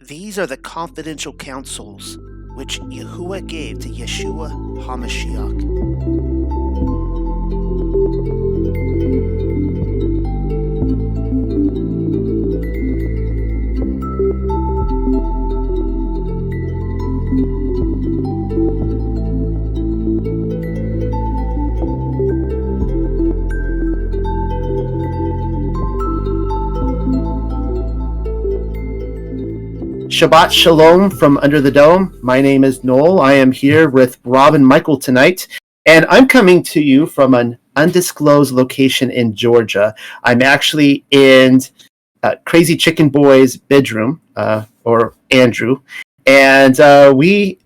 These are the confidential counsels which Yahuah gave to Yeshua HaMashiach. Shabbat Shalom from Under the Dome. My name is Noel. I am here with Rob and Michael tonight, and I'm coming to you from an undisclosed location in Georgia. I'm actually in Crazy Chicken Boy's bedroom, or Andrew, and we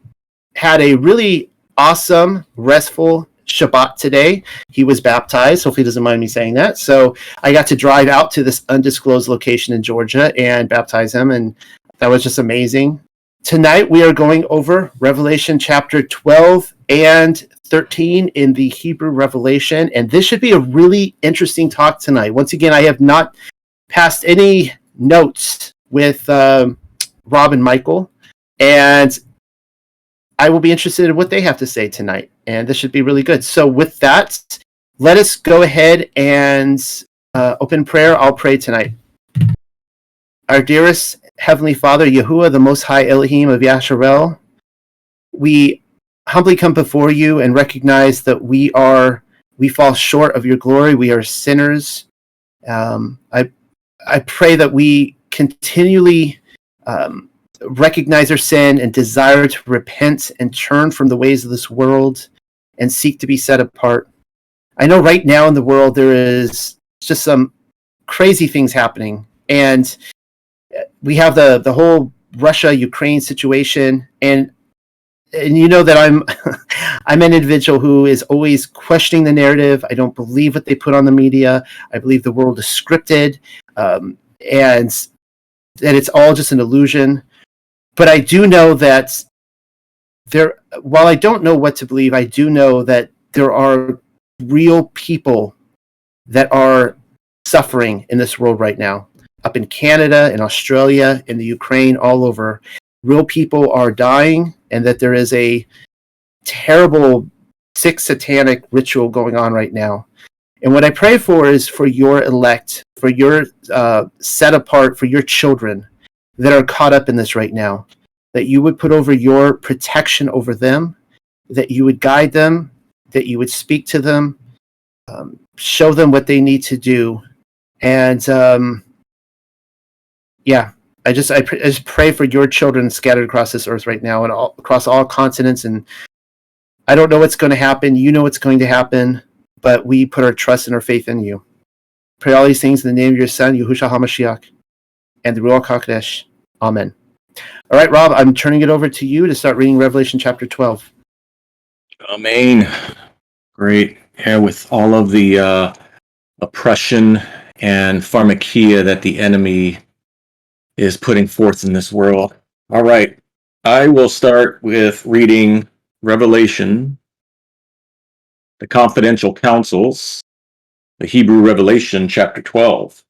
had a really awesome, restful Shabbat today. He was baptized. Hopefully he doesn't mind me saying that. So I got to drive out to this undisclosed location in Georgia and baptize him, and that was just amazing. Tonight we are going over Revelation chapter 12 and 13 in the Hebrew Revelation, and this should be a really interesting talk tonight. Once again, I have not passed any notes with Rob and Michael, and I will be interested in what they have to say tonight, and this should be really good. So with that, let us go ahead and open prayer. I'll pray tonight. Our dearest Heavenly Father, Yahuah, the Most High Elohim of Yashar'el, we humbly come before you and recognize that we fall short of your glory. We are sinners. I pray that we continually recognize our sin and desire to repent and turn from the ways of this world and seek to be set apart. I know right now in the world there is just some crazy things happening, and we have the whole Russia-Ukraine situation, and you know that I'm I'm an individual who is always questioning the narrative. I don't believe what they put on the media. I believe the world is scripted, and that it's all just an illusion. But I do know that while I don't know what to believe, I do know that there are real people that are suffering in this world right now. Up in Canada, in Australia, in the Ukraine, all over, real people are dying, and that there is a terrible, sick, satanic ritual going on right now. And what I pray for is for your elect, for your set apart, for your children that are caught up in this right now, that you would put over your protection over them, that you would guide them, that you would speak to them, show them what they need to do, and I just pray for your children scattered across this earth right now and across all continents. And I don't know what's going to happen. You know what's going to happen, but we put our trust and our faith in you. Pray all these things in the name of your Son, Yahushua HaMashiach, and the Ruach HaKodesh. Amen. All right, Rob, I'm turning it over to you to start reading Revelation chapter 12. Amen. Great. Yeah, with all of the oppression and pharmakia that the enemy is putting forth in this world. All right. I will start with reading Revelation, the confidential counsels, the Hebrew Revelation, chapter 12.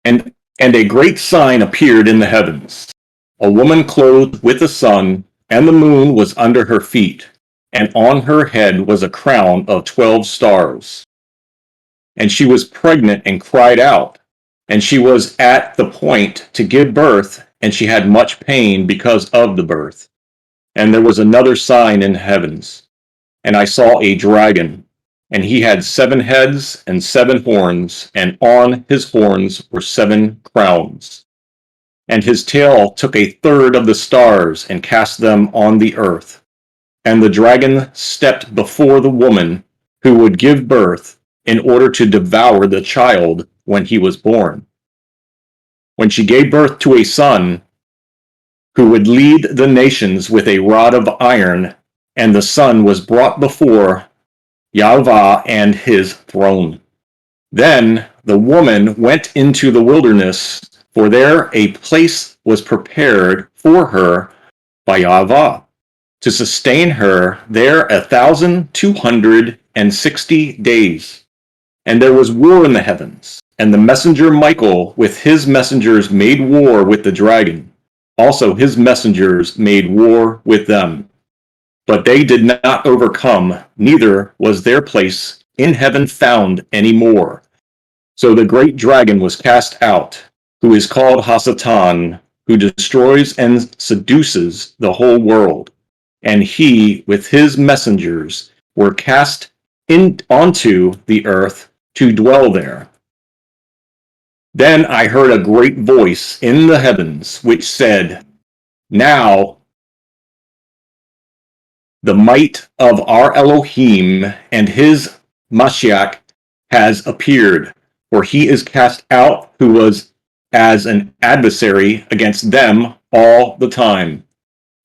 And a great sign appeared in the heavens, a woman clothed with the sun, and the moon was under her feet, and on her head was a crown of 12 stars. And she was pregnant and cried out, and she was at the point to give birth, and she had much pain because of the birth. And there was another sign in the heavens, and I saw a dragon, and he had 7 heads and 7 horns, and on his horns were 7 crowns. And his tail took a third of the stars and cast them on the earth. And the dragon stepped before the woman who would give birth in order to devour the child when he was born. When she gave birth to a son who would lead the nations with a rod of iron, and the son was brought before Yahuah and his throne. Then the woman went into the wilderness, for there a place was prepared for her by Yahuah, to sustain her there 1,260 days. And there was war in the heavens, And the messenger Michael with his messengers made war with the dragon. Also his messengers made war with them. But they did not overcome, neither was their place in heaven found any more. So the great dragon was cast out, who is called Hasatan, who destroys and seduces the whole world. And he, with his messengers, were cast onto the earth to dwell there. Then I heard a great voice in the heavens, which said, Now the might of our Elohim and his Mashiach has appeared, for he is cast out who was as an adversary against them all the time.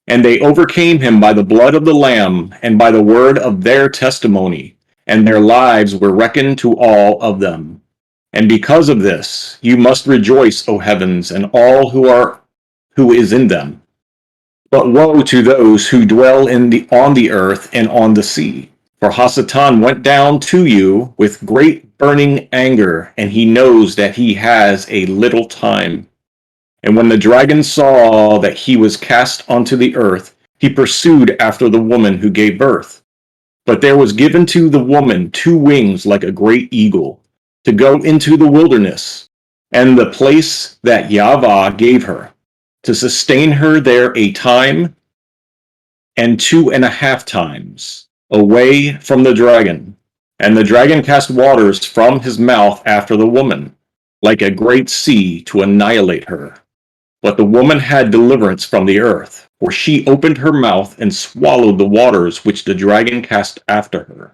And they overcame him by the blood of the Lamb and by the word of their testimony, and their lives were reckoned to all of them. And because of this, you must rejoice, O heavens, and all who is in them. But woe to those who dwell on the earth and on the sea. For Hasatan went down to you with great burning anger, and he knows that he has a little time. And when the dragon saw that he was cast onto the earth, he pursued after the woman who gave birth. But there was given to the woman 2 wings like a great eagle, to go into the wilderness, and the place that Yahuah gave her, to sustain her there a time and 2.5 times away from the dragon. And the dragon cast waters from his mouth after the woman, like a great sea to annihilate her. But the woman had deliverance from the earth, for she opened her mouth and swallowed the waters which the dragon cast after her.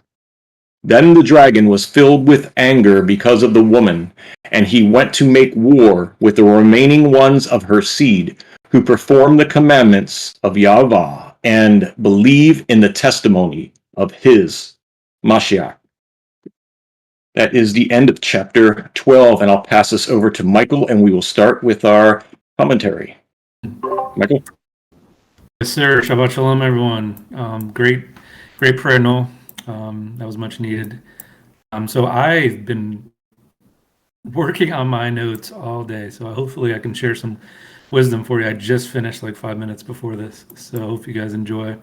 Then the dragon was filled with anger because of the woman, and he went to make war with the remaining ones of her seed, who perform the commandments of Yahuah and believe in the testimony of his Mashiach. That is the end of chapter 12, and I'll pass this over to Michael, and we will start with our commentary. Michael? Yes, sir. Shabbat Shalom, everyone. Great prayer, Noel. That was much needed. So I've been working on my notes all day, so hopefully I can share some wisdom for you. I just finished like 5 minutes before this, so I hope you guys enjoy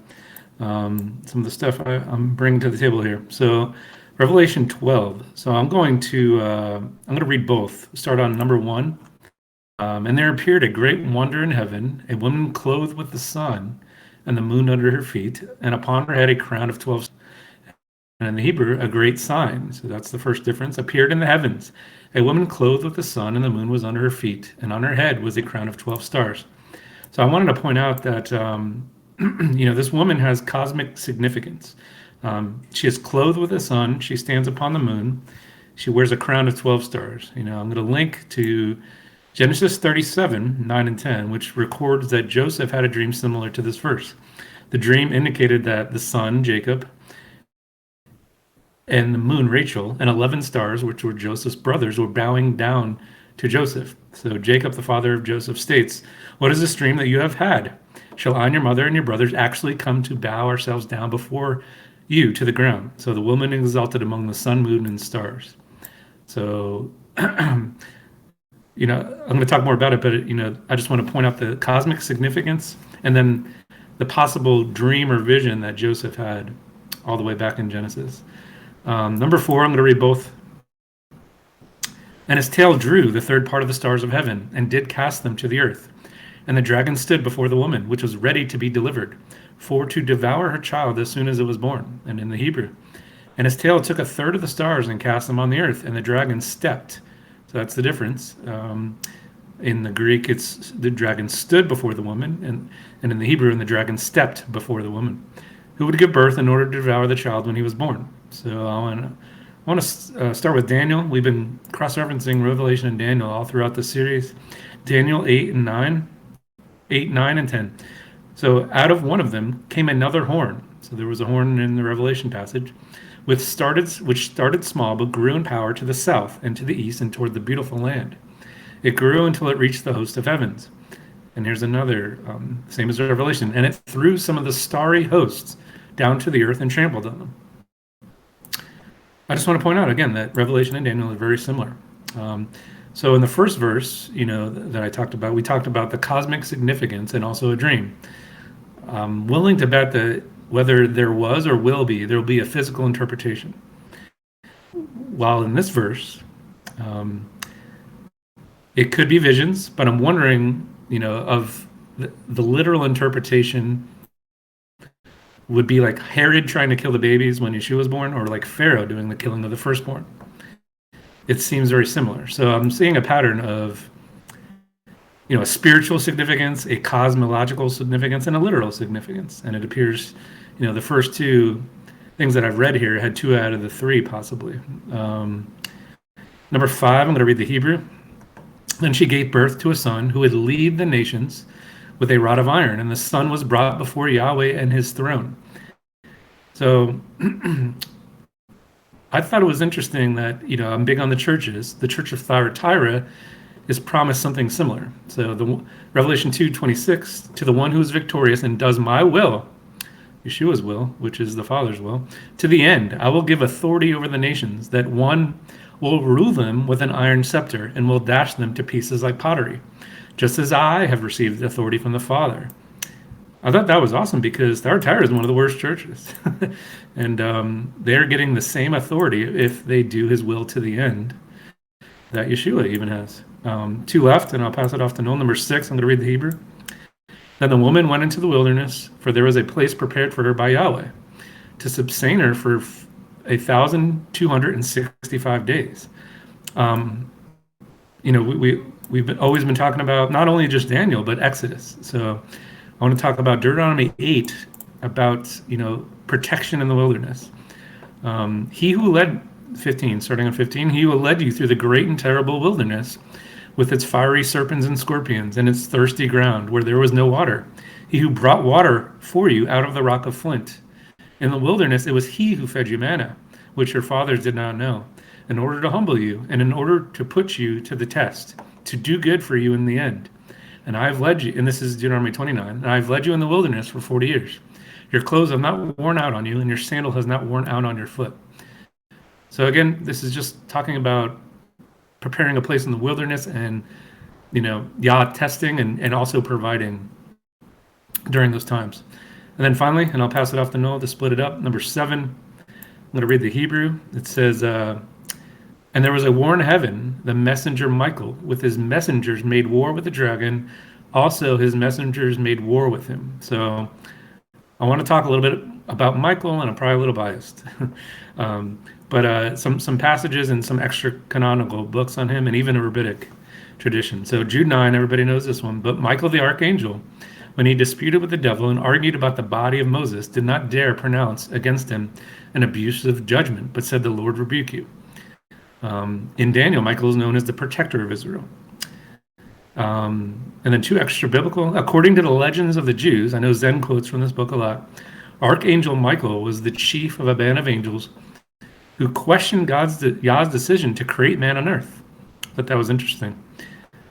some of the stuff I'm bringing to the table here. So Revelation 12. So I'm going to read both. Start on number 1. And there appeared a great wonder in heaven, a woman clothed with the sun and the moon under her feet, and upon her head a crown of 12 stars. And in the Hebrew, a great sign. So that's the first difference. Appeared in the heavens. A woman clothed with the sun and the moon was under her feet, and on her head was a crown of 12 stars. So I wanted to point out that, this woman has cosmic significance. She is clothed with the sun. She stands upon the moon. She wears a crown of 12 stars. I'm going to link to Genesis 37, 9 and 10, which records that Joseph had a dream similar to this verse. The dream indicated that the sun, Jacob, and the moon, Rachel, and 11 stars, which were Joseph's brothers, were bowing down to Joseph. So Jacob, the father of Joseph, states, "What is this dream that you have had? Shall I and your mother and your brothers actually come to bow ourselves down before you to the ground?" So the woman exalted among the sun, moon, and stars. So, I'm going to talk more about it, but, I just want to point out the cosmic significance and then the possible dream or vision that Joseph had all the way back in Genesis. Number 4, I'm going to read both. And his tail drew the third part of the stars of heaven and did cast them to the earth. And the dragon stood before the woman, which was ready to be delivered, for to devour her child as soon as it was born. And in the Hebrew, and his tail took a third of the stars and cast them on the earth, and the dragon stepped. So that's the difference. In the Greek, it's the dragon stood before the woman, and in the Hebrew, the dragon stepped before the woman, who would give birth in order to devour the child when he was born. So I want to start with Daniel. We've been cross-referencing Revelation and Daniel all throughout the series. Daniel 8, 9, and 10. So out of one of them came another horn. So there was a horn in the Revelation passage, which started small but grew in power to the south and to the east and toward the beautiful land. It grew until it reached the host of heavens. And here's another, same as Revelation. And it threw some of the starry hosts down to the earth and trampled on them. I just want to point out again that Revelation and Daniel are very similar. So in the first verse, that I talked about, we talked about the cosmic significance and also a dream. I'm willing to bet that whether there was or will be, there will be a physical interpretation. While in this verse, it could be visions, but I'm wondering, of the literal interpretation would be like Herod trying to kill the babies when Yeshua was born, or like Pharaoh doing the killing of the firstborn. It seems very similar. So I'm seeing a pattern of, a spiritual significance, a cosmological significance, and a literal significance. And it appears, the first two things that I've read here had 2 out of the 3 possibly. Number 5, I'm going to read the Hebrew. Then she gave birth to a son who would lead the nations with a rod of iron, and the son was brought before Yahweh and his throne. So I thought it was interesting that, I'm big on the churches. The church of Thyatira is promised something similar. So the Revelation 2:26, to the one who is victorious and does my will, Yeshua's will, which is the Father's will, to the end, I will give authority over the nations, that one will rule them with an iron scepter and will dash them to pieces like pottery, just as I have received authority from the Father. I thought that was awesome because Thyatira is one of the worst churches. And they're getting the same authority if they do his will to the end that Yeshua even has. 2 left, and I'll pass it off to Noel. Number 6, I'm going to read the Hebrew. Then the woman went into the wilderness, for there was a place prepared for her by Yahweh, to sustain her for 1,265 days. We've always been talking about not only just Daniel, but Exodus. So I want to talk about Deuteronomy 8, about, protection in the wilderness. He who led, 15, starting on 15, he who led you through the great and terrible wilderness with its fiery serpents and scorpions and its thirsty ground where there was no water. He who brought water for you out of the rock of flint. In the wilderness, it was he who fed you manna, which your fathers did not know, in order to humble you and in order to put you to the test, to do good for you in the end. And I have led you, and this is Deuteronomy 29, and I have led you in the wilderness for 40 years. Your clothes have not worn out on you, and your sandal has not worn out on your foot. So again, this is just talking about preparing a place in the wilderness and, Yah testing and also providing during those times. And then finally, and I'll pass it off to Noel to split it up, number 7, I'm going to read the Hebrew. It says, and there was a war in heaven. The messenger Michael with his messengers made war with the dragon. Also, his messengers made war with him. So I want to talk a little bit about Michael, and I'm probably a little biased. But some passages and some extra canonical books on him, and even a rabbinic tradition. So Jude 9, everybody knows this one. But Michael the archangel, when he disputed with the devil and argued about the body of Moses, did not dare pronounce against him an abusive judgment, but said, the Lord rebuke you. In Daniel, Michael is known as the protector of Israel. And then 2 extra biblical. According to the legends of the Jews, I know Zen quotes from this book a lot, Archangel Michael was the chief of a band of angels who questioned Yah's decision to create man on earth. I thought that was interesting.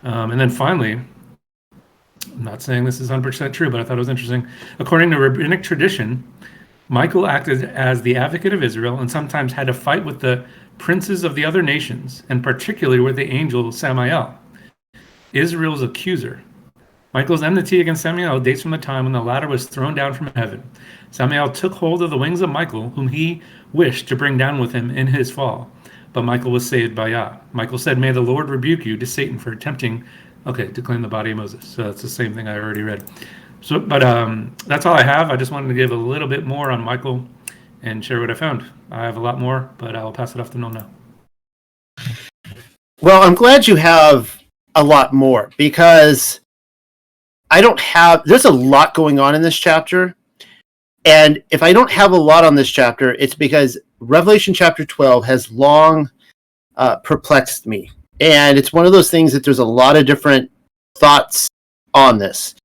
And then finally, I'm not saying this is 100% true, but I thought it was interesting. According to rabbinic tradition, Michael acted as the advocate of Israel and sometimes had to fight with the princes of the other nations, and particularly with the angel Samael, Israel's accuser. Michael's enmity against Samael dates from the time when the latter was thrown down from heaven. Samael took hold of the wings of Michael, whom he wished to bring down with him in his fall. But Michael was saved by Yah. Michael said, may the Lord rebuke you, to Satan, for attempting, to claim the body of Moses. So that's the same thing I already read. So, but that's all I have. I just wanted to give a little bit more on Michael and share what I found. I have a lot more, but I'll pass it off to Noel now. Well, I'm glad you have a lot more, because there's a lot going on in this chapter. And if I don't have a lot on this chapter, it's because Revelation chapter 12 has long perplexed me. And it's one of those things that there's a lot of different thoughts on this.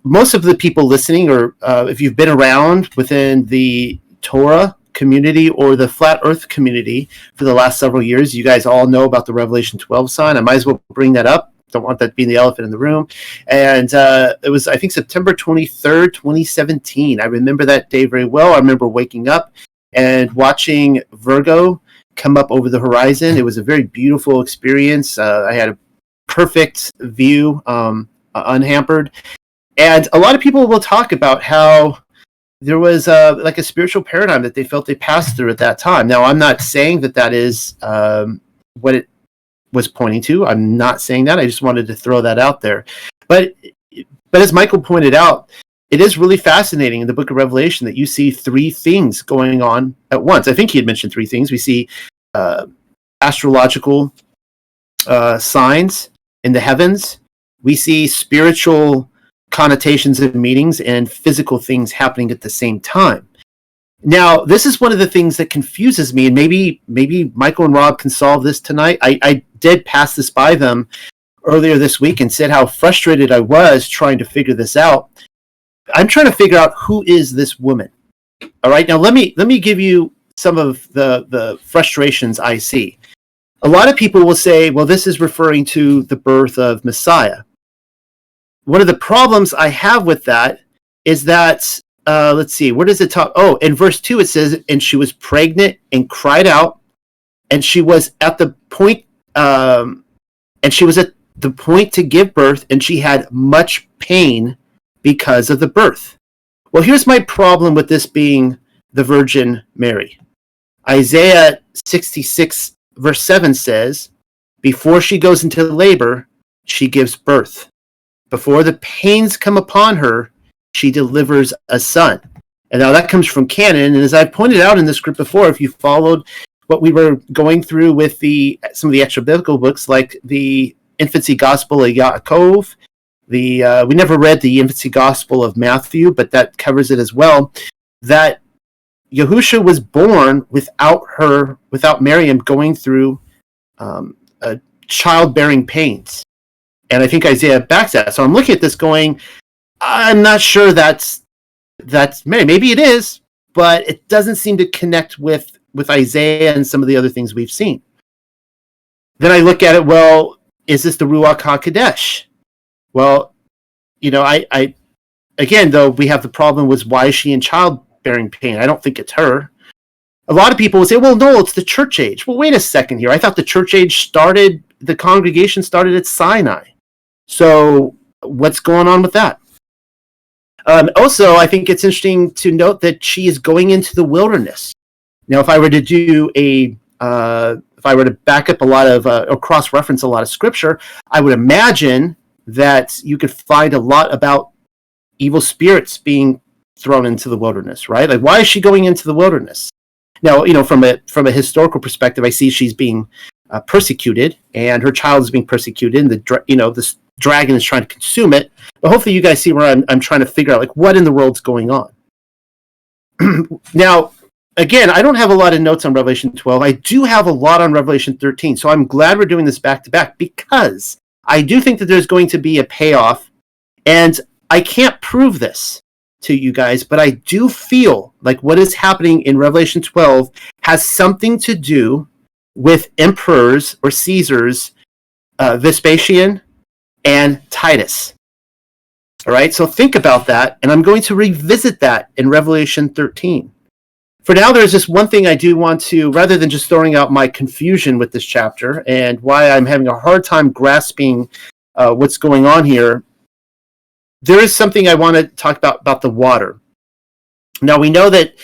Most of the people listening, or if you've been around within the Torah community or the Flat Earth community for the last several years, you guys all know about the Revelation 12 sign. I might as well bring that up. Don't want that being the elephant in the room. And it was, I think, September 23rd, 2017. I remember that day very well. I remember waking up and watching Virgo come up over the horizon. It was a very beautiful experience. I had a perfect view, unhampered. And a lot of people will talk about how there was like a spiritual paradigm that they felt they passed through at that time. Now, I'm not saying that is what it was pointing to. I'm not saying that. I just wanted to throw that out there. But as Michael pointed out, it is really fascinating in the book of Revelation that you see three things going on at once. I think he had mentioned three things. We see astrological signs in the heavens. We see spiritual connotations of meetings and physical things happening at the same time. Now, this is one of the things that confuses me, and maybe Michael and Rob can solve this tonight. I did pass this by them earlier this week and said how frustrated I was trying to figure this out. I'm trying to figure out who is this woman. All right, now let me give you some of the frustrations I see. A lot of people will say, well, this is referring to the birth of Messiah. One of the problems I have with that is that, let's see, where does it talk? Oh, in verse 2 it says, and she was pregnant and cried out, and she was at the point, to give birth, and she had much pain because of the birth. Well, here's my problem with this being the Virgin Mary. Isaiah 66 verse 7 says, before she goes into labor, she gives birth. Before the pains come upon her, she delivers a son. And now that comes from canon. And as I pointed out in this script before, if you followed what we were going through with some of the extra biblical books, like the Infancy Gospel of Yaakov, we never read the Infancy Gospel of Matthew, but that covers it as well, that Yahushua was born without Miriam going through childbearing pains. And I think Isaiah backs that. So I'm looking at this going, I'm not sure that's Mary. Maybe it is, but it doesn't seem to connect with Isaiah and some of the other things we've seen. Then I look at it, well, is this the Ruach HaKodesh? Well, I again, though, we have the problem with why is she in childbearing pain? I don't think it's her. A lot of people will say, well, no, it's the church age. Well, wait a second here. I thought the church age the congregation started at Sinai. So what's going on with that? Also, I think it's interesting to note that she is going into the wilderness. Now, if I were to do if I were to back up a lot of, or cross-reference a lot of scripture, I would imagine that you could find a lot about evil spirits being thrown into the wilderness, right? Like, why is she going into the wilderness? Now, from a historical perspective, I see she's being persecuted, and her child is being persecuted, and this dragon is trying to consume it. But hopefully you guys see where I'm trying to figure out, like, what in the world's going on. Now, again, I don't have a lot of notes on Revelation 12. I do have a lot on Revelation 13, so I'm glad we're doing this back-to-back, because I do think that there's going to be a payoff, and I can't prove this to you guys, but I do feel like what is happening in Revelation 12 has something to do with emperors or Caesars, Vespasian and Titus. All right, so think about that, and I'm going to revisit that in Revelation 13. For now, there's just one thing I do want to, rather than just throwing out my confusion with this chapter and why I'm having a hard time grasping what's going on here, there is something I want to talk about the water. Now, we know that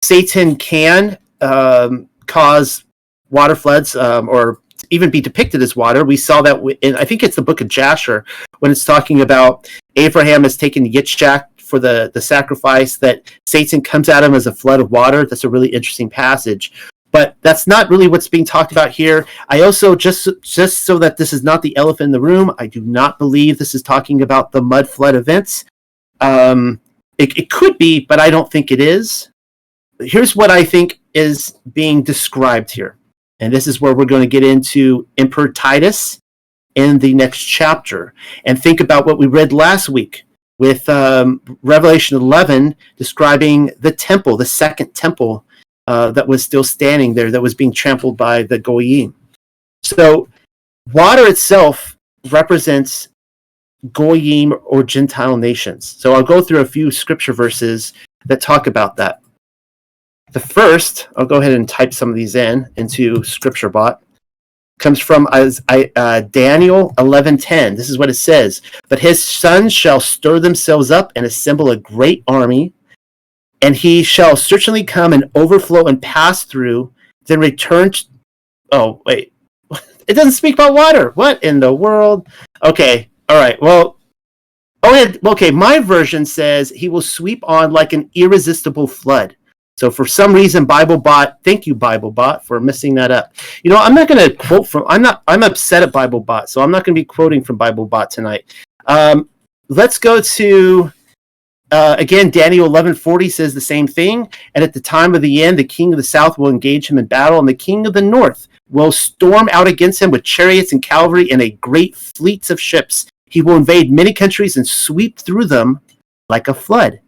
Satan can cause water floods or even be depicted as water. We saw that in, I think it's the book of Jasher, when it's talking about Abraham has taken Yitzchak for the sacrifice, that Satan comes at him as a flood of water. That's a really interesting passage. But that's not really what's being talked about here. I also, just so that this is not the elephant in the room, I do not believe this is talking about the mud flood events. It could be, but I don't think it is. Here's what I think is being described here. And this is where we're going to get into Emperor Titus in the next chapter. And think about what we read last week with Revelation 11 describing the temple, the second temple that was still standing there, that was being trampled by the Goyim. So water itself represents Goyim or Gentile nations. So I'll go through a few scripture verses that talk about that. The first, I'll go ahead and type some of these into ScriptureBot, comes from Daniel 11:10. This is what it says. But his sons shall stir themselves up and assemble a great army, and he shall certainly come and overflow and pass through, then return. Oh, wait. It doesn't speak about water. What in the world? Okay. All right. Well, okay. My version says he will sweep on like an irresistible flood. So for some reason, BibleBot, thank you, BibleBot, for messing that up. I'm not going to quote from, I'm upset at BibleBot, so I'm not going to be quoting from BibleBot tonight. Let's go to, again, Daniel 11:40 says the same thing. And at the time of the end, the king of the south will engage him in battle, and the king of the north will storm out against him with chariots and cavalry and a great fleets of ships. He will invade many countries and sweep through them like a flood.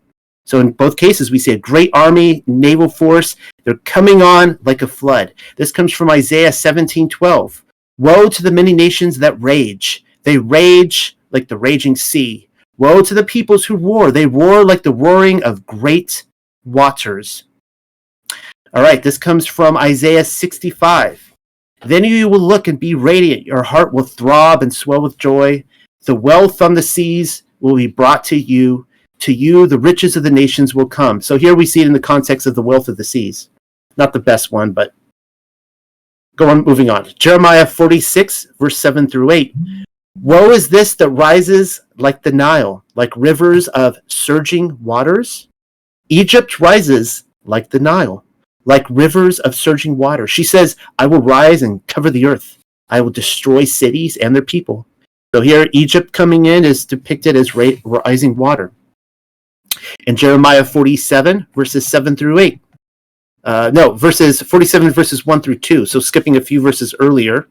So in both cases, we see a great army, naval force. They're coming on like a flood. This comes from Isaiah 17:12. Woe to the many nations that rage. They rage like the raging sea. Woe to the peoples who roar. They roar like the roaring of great waters. All right, this comes from Isaiah 65. Then you will look and be radiant. Your heart will throb and swell with joy. The wealth on the seas will be brought to you. To you, the riches of the nations will come. So here we see it in the context of the wealth of the seas. Not the best one, but moving on. Jeremiah 46, verse 7 through 8. Woe is this that rises like the Nile, like rivers of surging waters? Egypt rises like the Nile, like rivers of surging water. She says, I will rise and cover the earth. I will destroy cities and their people. So here, Egypt coming in is depicted as rising water. In Jeremiah 47, verses 7 through 8. Verses 47, verses 1 through 2. So skipping a few verses earlier,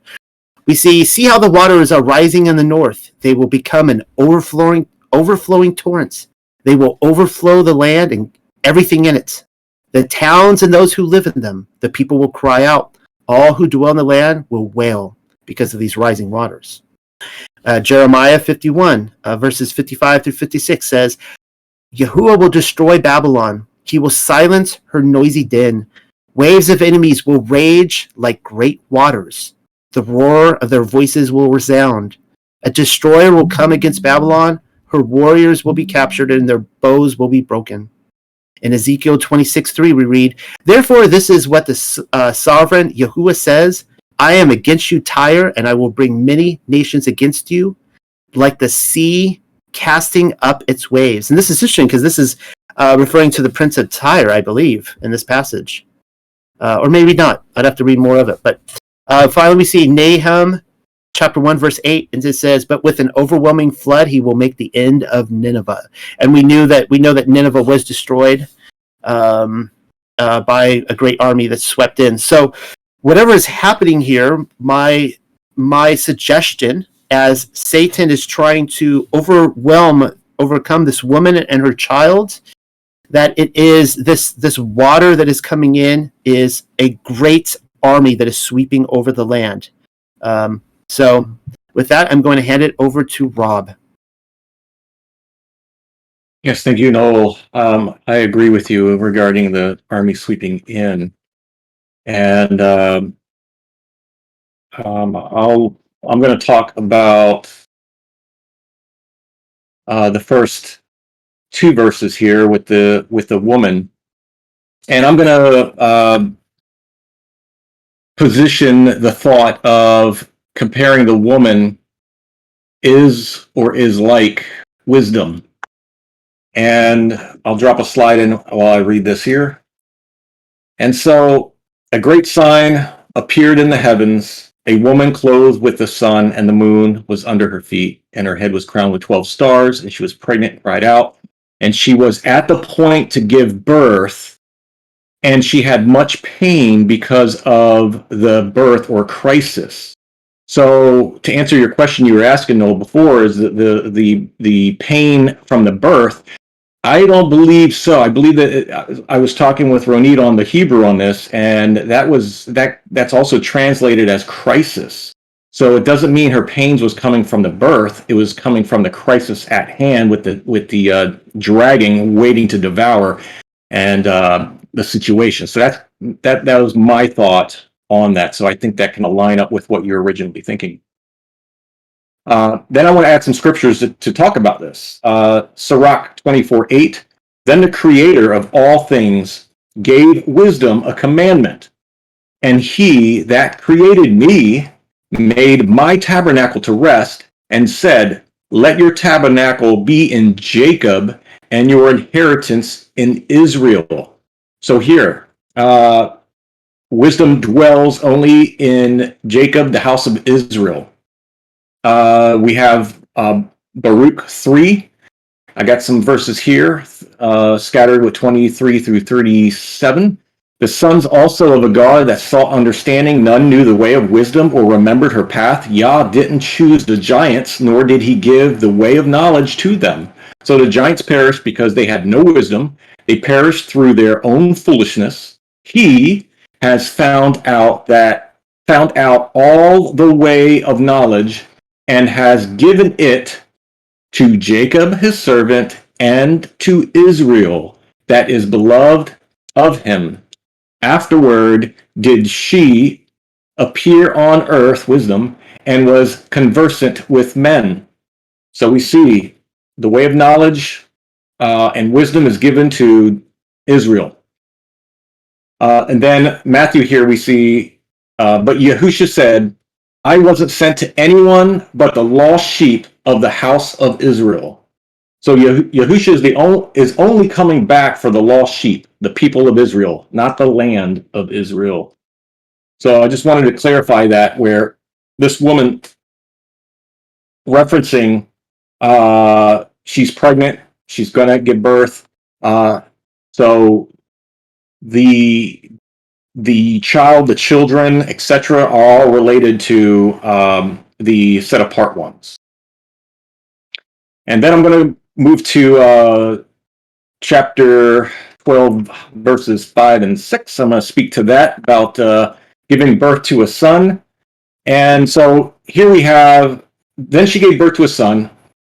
we see how the waters are rising in the north. They will become an overflowing torrents. They will overflow the land and everything in it. The towns and those who live in them, the people will cry out. All who dwell in the land will wail because of these rising waters. Jeremiah 51, verses 55 through 56 says, Yahuah will destroy Babylon. He will silence her noisy din. Waves of enemies will rage like great waters. The roar of their voices will resound. A destroyer will come against Babylon. Her warriors will be captured and their bows will be broken. In Ezekiel 26:3 we read, Therefore this is what the sovereign Yahuah says, I am against you, Tyre, and I will bring many nations against you, like the sea casting up its waves. And this is interesting because this is referring to the prince of Tyre, I believe, in this passage. Or maybe not. I'd have to read more of it. But finally, we see Nahum chapter 1, verse 8, and it says, But with an overwhelming flood, he will make the end of Nineveh. And we know that Nineveh was destroyed by a great army that swept in. So whatever is happening here, my suggestion, as Satan is trying to overcome this woman and her child, that it is this water that is coming in is a great army that is sweeping over the land. So with that, I'm going to hand it over to Rob. Yes, thank you, Noel. I agree with you regarding the army sweeping in. And I'm going to talk about the first two verses here with the woman, and I'm going to position the thought of comparing the woman is like wisdom. And I'll drop a slide in while I read this here. And so a great sign appeared in the heavens. A woman clothed with the sun and the moon was under her feet, and her head was crowned with 12 stars, and she was pregnant and cried out. And she was at the point to give birth, and she had much pain because of the birth or crisis. So to answer your question you were asking, Noel, before, is the pain from the birth, I don't believe so. I believe that I was talking with Ronit on the Hebrew on this, and that's also translated as crisis. So it doesn't mean her pains was coming from the birth; it was coming from the crisis at hand with the dragging, waiting to devour, and the situation. So that was my thought on that. So I think that can align up with what you're originally thinking. Then I want to add some scriptures to talk about this. Sirach 24:8. Then the creator of all things gave wisdom a commandment, and he that created me made my tabernacle to rest, and said, let your tabernacle be in Jacob, and your inheritance in Israel. So here, wisdom dwells only in Jacob, the house of Israel. We have Baruch 3. I got some verses here scattered with 23 through 37. The sons also of Agar that sought understanding, none knew the way of wisdom or remembered her path. Yah didn't choose the giants, nor did he give the way of knowledge to them. So the giants perished because they had no wisdom. They perished through their own foolishness. He has found out all the way of knowledge, and has given it to Jacob his servant, and to Israel that is beloved of him. Afterward did she appear on earth, wisdom, and was conversant with men. So we see the way of knowledge and wisdom is given to Israel. And then Matthew here we see, but Yahushua said, I wasn't sent to anyone but the lost sheep of the house of Israel. So Yahushua is only coming back for the lost sheep, the people of Israel, not the land of Israel. So I just wanted to clarify that, where this woman referencing she's pregnant, she's going to give birth. So the child, the children, etc., are all related to the set apart ones. And then I'm going to move to chapter 12, verses 5 and 6. I'm going to speak to that about giving birth to a son. And so here we have, then she gave birth to a son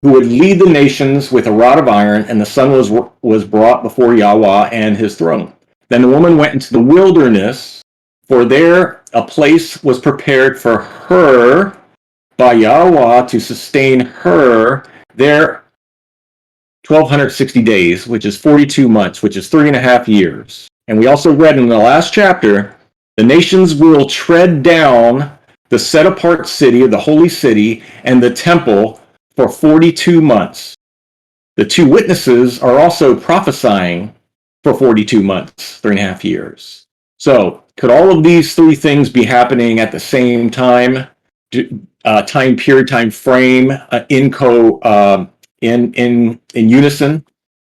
who would lead the nations with a rod of iron, and the son was brought before Yahuah and his throne. Then the woman went into the wilderness, for there a place was prepared for her by Yahuah to sustain her there 1,260 days, which is 42 months, which is 3.5 years. And we also read in the last chapter, the nations will tread down the set-apart city, the holy city, and the temple for 42 months. The two witnesses are also prophesying for 42 months, 3.5 years. So, could all of these three things be happening at the same time, time period, time frame, in unison?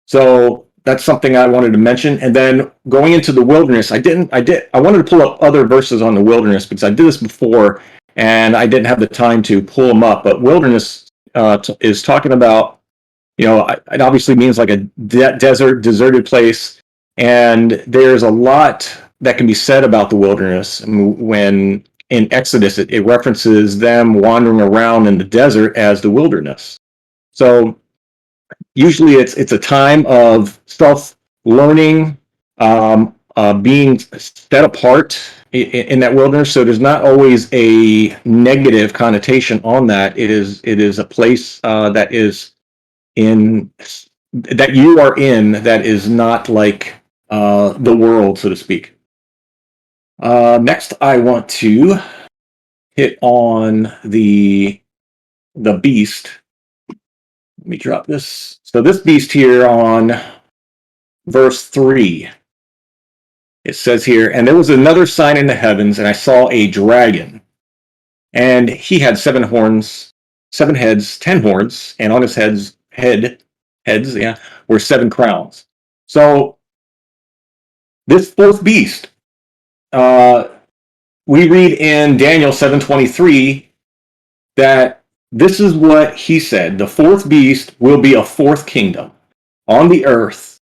So that's something I wanted to mention. And then going into the wilderness, I wanted to pull up other verses on the wilderness because I did this before and I didn't have the time to pull them up. But wilderness is talking about, it obviously means like a deserted place. And there's a lot that can be said about the wilderness. When in Exodus, it references them wandering around in the desert as the wilderness. So usually it's a time of self-learning, being set apart in that wilderness. So there's not always a negative connotation on that. It is a place that you are in that is not like the world, so to speak. Next, I want to hit on the beast. Let me drop this. So this beast here on verse 3, it says here, and there was another sign in the heavens, and I saw a dragon, and he had 7 horns, 7 heads, 10 horns, and on his heads were 7 crowns. So this fourth beast, we read in Daniel 7:23 that this is what he said: the fourth beast will be a fourth kingdom on the earth,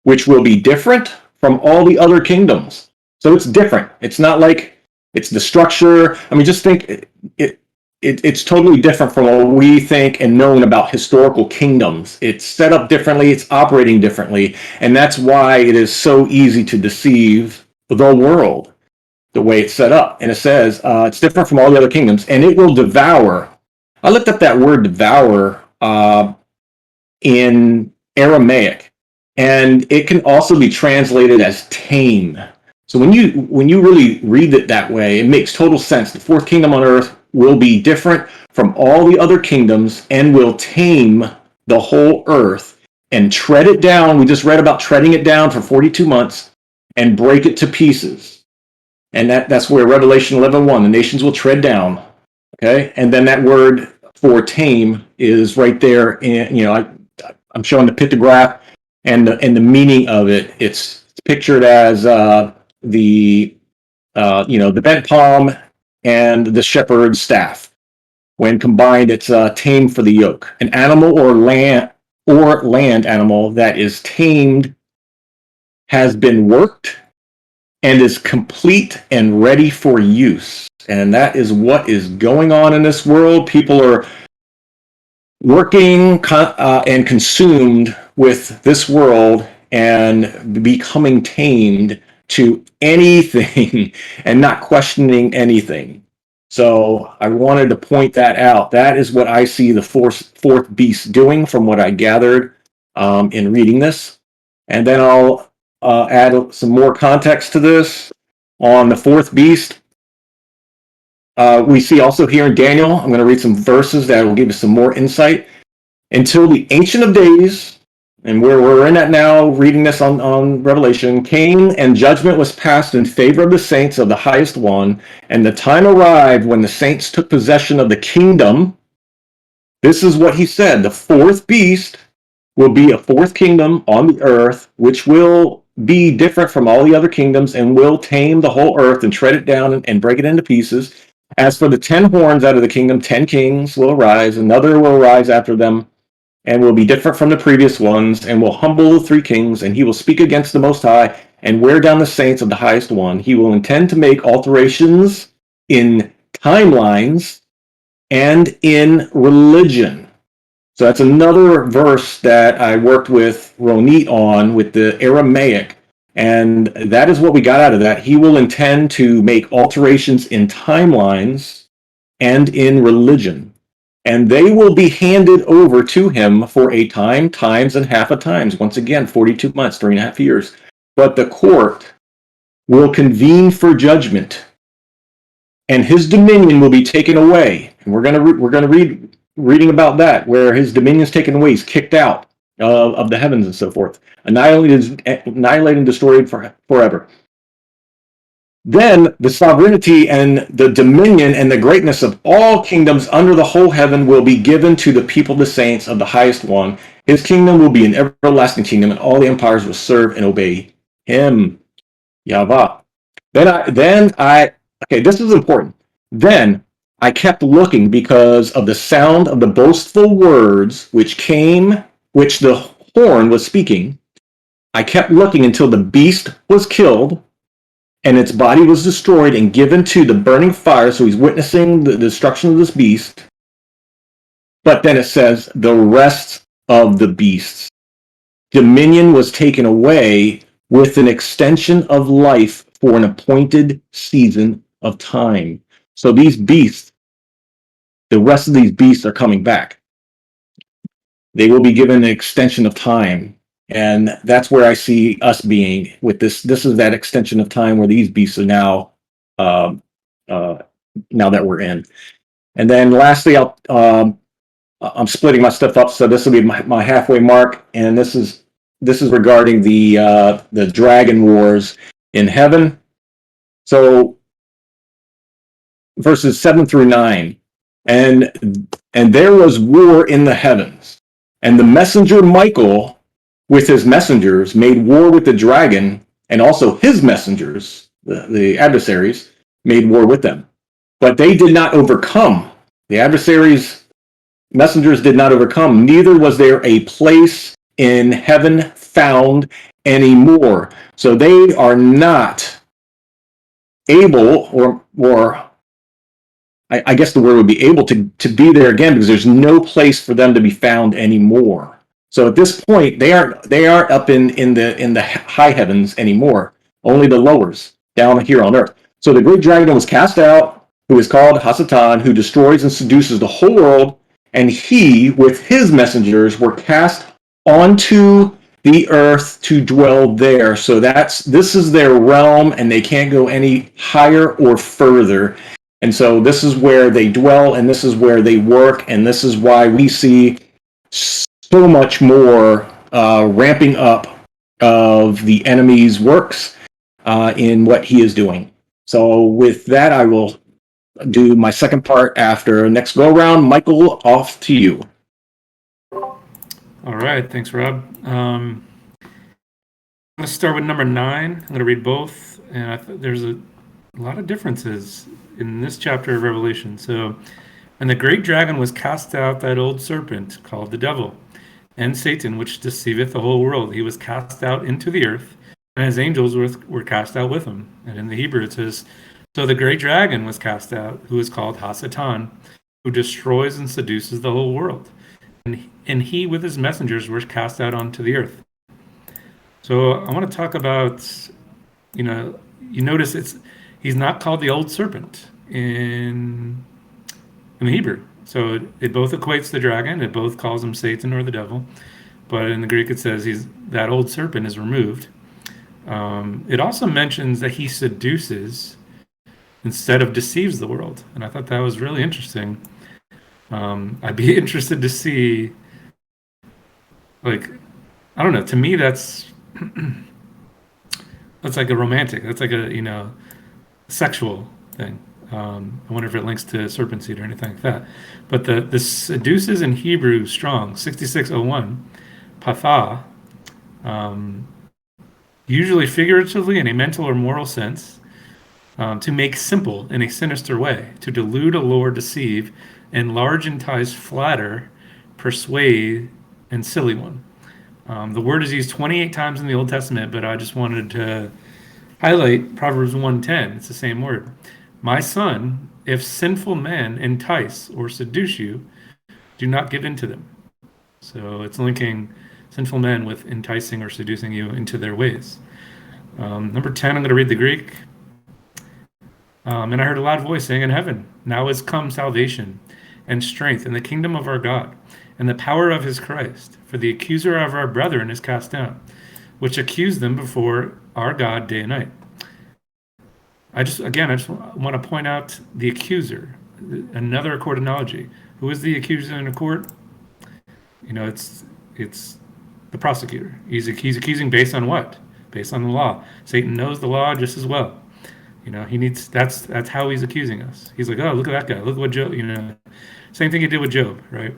which will be different from all the other kingdoms. So it's different. It's not like it's the structure. I mean, just think, it's totally different from what we think and known about historical kingdoms. It's set up differently, it's operating differently, and that's why it is so easy to deceive the world, the way it's set up. And it says it's different from all the other kingdoms, and it will devour. I looked up that word devour in Aramaic, and it can also be translated as tame. So when you really read it that way, it makes total sense. The fourth kingdom on earth will be different from all the other kingdoms and will tame the whole earth and tread it down. We just read about treading it down for 42 months and break it to pieces. And that's where Revelation 11:1, the nations will tread down. Okay, and then that word for tame is right there. In, I'm showing the pictograph and the meaning of it. It's pictured as the bent palm and the shepherd's staff. When combined, it's tame for the yoke. An animal or land animal that is tamed has been worked and is complete and ready for use. And that is what is going on in this world. People are working and consumed with this world and becoming tamed to anything and not questioning anything. So I wanted to point that out. That is what I see the fourth beast doing from what I gathered in reading this. And then I'll add some more context to this on the fourth beast. We see also here in Daniel, I'm going to read some verses that will give us some more insight. Until the Ancient of Days, and where we're in that now, reading this on Revelation, came and judgment was passed in favor of the saints of the highest one, and the time arrived when the saints took possession of the kingdom. This is what he said. The fourth beast will be a fourth kingdom on the earth, which will be different from all the other kingdoms and will tame the whole earth and tread it down and break it into pieces. As for the 10 horns out of the kingdom, 10 kings will arise, another will arise after them, and will be different from the previous ones, and will humble the 3 kings, and he will speak against the Most High, and wear down the saints of the highest one. He will intend to make alterations in timelines and in religion. So that's another verse that I worked with Ronit on with the Aramaic, and that is what we got out of that. He will intend to make alterations in timelines and in religion. And they will be handed over to him for a time, times, and half a times. Once again, 42 months, 3.5 years. But the court will convene for judgment, and his dominion will be taken away. And we're going to reading about that, where his dominion is taken away. He's kicked out of the heavens and so forth, annihilated and destroyed forever. Then the sovereignty and the dominion and the greatness of all kingdoms under the whole heaven will be given to the people, the saints of the highest one. His kingdom will be an everlasting kingdom, and all the empires will serve and obey him. Yahuah. Okay, this is important. Then I kept looking because of the sound of the boastful words which the horn was speaking. I kept looking until the beast was killed, and its body was destroyed and given to the burning fire. So he's witnessing the destruction of this beast. But then it says, the rest of the beasts. Dominion was taken away with an extension of life for an appointed season of time. So these beasts, the rest of these beasts are coming back. They will be given an extension of time. And that's where I see us being with this. This is that extension of time where these beasts are now that we're in. And then lastly, I'm splitting my stuff up, so this will be my halfway mark. And this is regarding the dragon wars in heaven. So verses 7 through 9, and there was war in the heavens, and the messenger Michael with his messengers made war with the dragon, and also his messengers, the adversaries, made war with them. But they did not overcome. The adversaries' messengers did not overcome. Neither was there a place in heaven found anymore. So they are not able, or I guess the word would be able to be there again, because there's no place for them to be found anymore. So at this point, they aren't up in the high heavens anymore. Only the lowers down here on earth. So the great dragon was cast out, who is called Hasatan, who destroys and seduces the whole world, and he, with his messengers, were cast onto the earth to dwell there. So this is their realm, and they can't go any higher or further. And so this is where they dwell, and this is where they work, and this is why we see so much more ramping up of the enemy's works in what he is doing. So with that, I will do my second part after next go around. Michael, off to you. All right, thanks, Rob. I'm going to start with number 9. I'm going to read both, and there's a lot of differences in this chapter of Revelation. So, and the great dragon was cast out, that old serpent called the devil, and Satan, which deceiveth the whole world. He was cast out into the earth, and his angels were cast out with him. And in the Hebrew it says, so the great dragon was cast out, who is called Hasatan, who destroys and seduces the whole world. And he with his messengers were cast out onto the earth. So I want to talk about, you notice he's not called the old serpent in the Hebrew. So it both equates the dragon, it both calls him Satan or the devil, but in the Greek it says that old serpent is removed. It also mentions that he seduces instead of deceives the world, and I thought that was really interesting. I'd be interested to see, like, I don't know, to me that's like a romantic, that's like a sexual thing. I wonder if it links to serpent seed or anything like that. But the seduces in Hebrew strong, 6601, patha, usually figuratively in a mental or moral sense, to make simple in a sinister way, to delude, allure, deceive, enlarge, entice, flatter, persuade, and silly one. The word is used 28 times in the Old Testament, but I just wanted to highlight Proverbs 1:10. It's the same word. My son, if sinful men entice or seduce you, do not give in to them. So it's linking sinful men with enticing or seducing you into their ways. Number 10, I'm going to read the Greek. And I heard a loud voice saying in heaven, now is come salvation and strength in the kingdom of our God and the power of his Christ. For the accuser of our brethren is cast down, which accused them before our God day and night. I just want to point out the accuser, another court analogy. Who is the accuser in a court? It's the prosecutor. He's accusing based on what? Based on the law. Satan knows the law just as well. That's how he's accusing us. He's like, oh, look at that guy. Look at what Job, same thing he did with Job, right?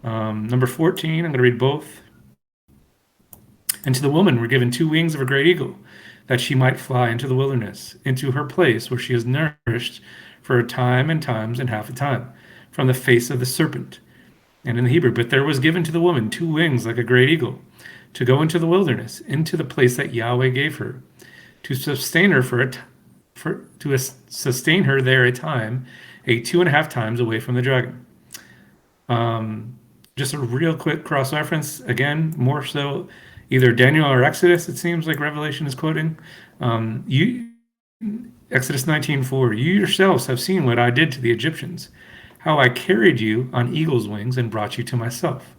Number 14, I'm going to read both. And to the woman were given 2 wings of a great eagle, that she might fly into the wilderness, into her place where she is nourished for a time and times and half a time, from the face of the serpent. And in the Hebrew, but there was given to the woman 2 wings like a great eagle, to go into the wilderness, into the place that Yahweh gave her, to sustain her sustain her there a time, 2.5 times away from the dragon. Just a real quick cross-reference, again, more so either Daniel or Exodus, it seems like Revelation is quoting. Exodus 19:4, you yourselves have seen what I did to the Egyptians, how I carried you on eagle's wings and brought you to myself.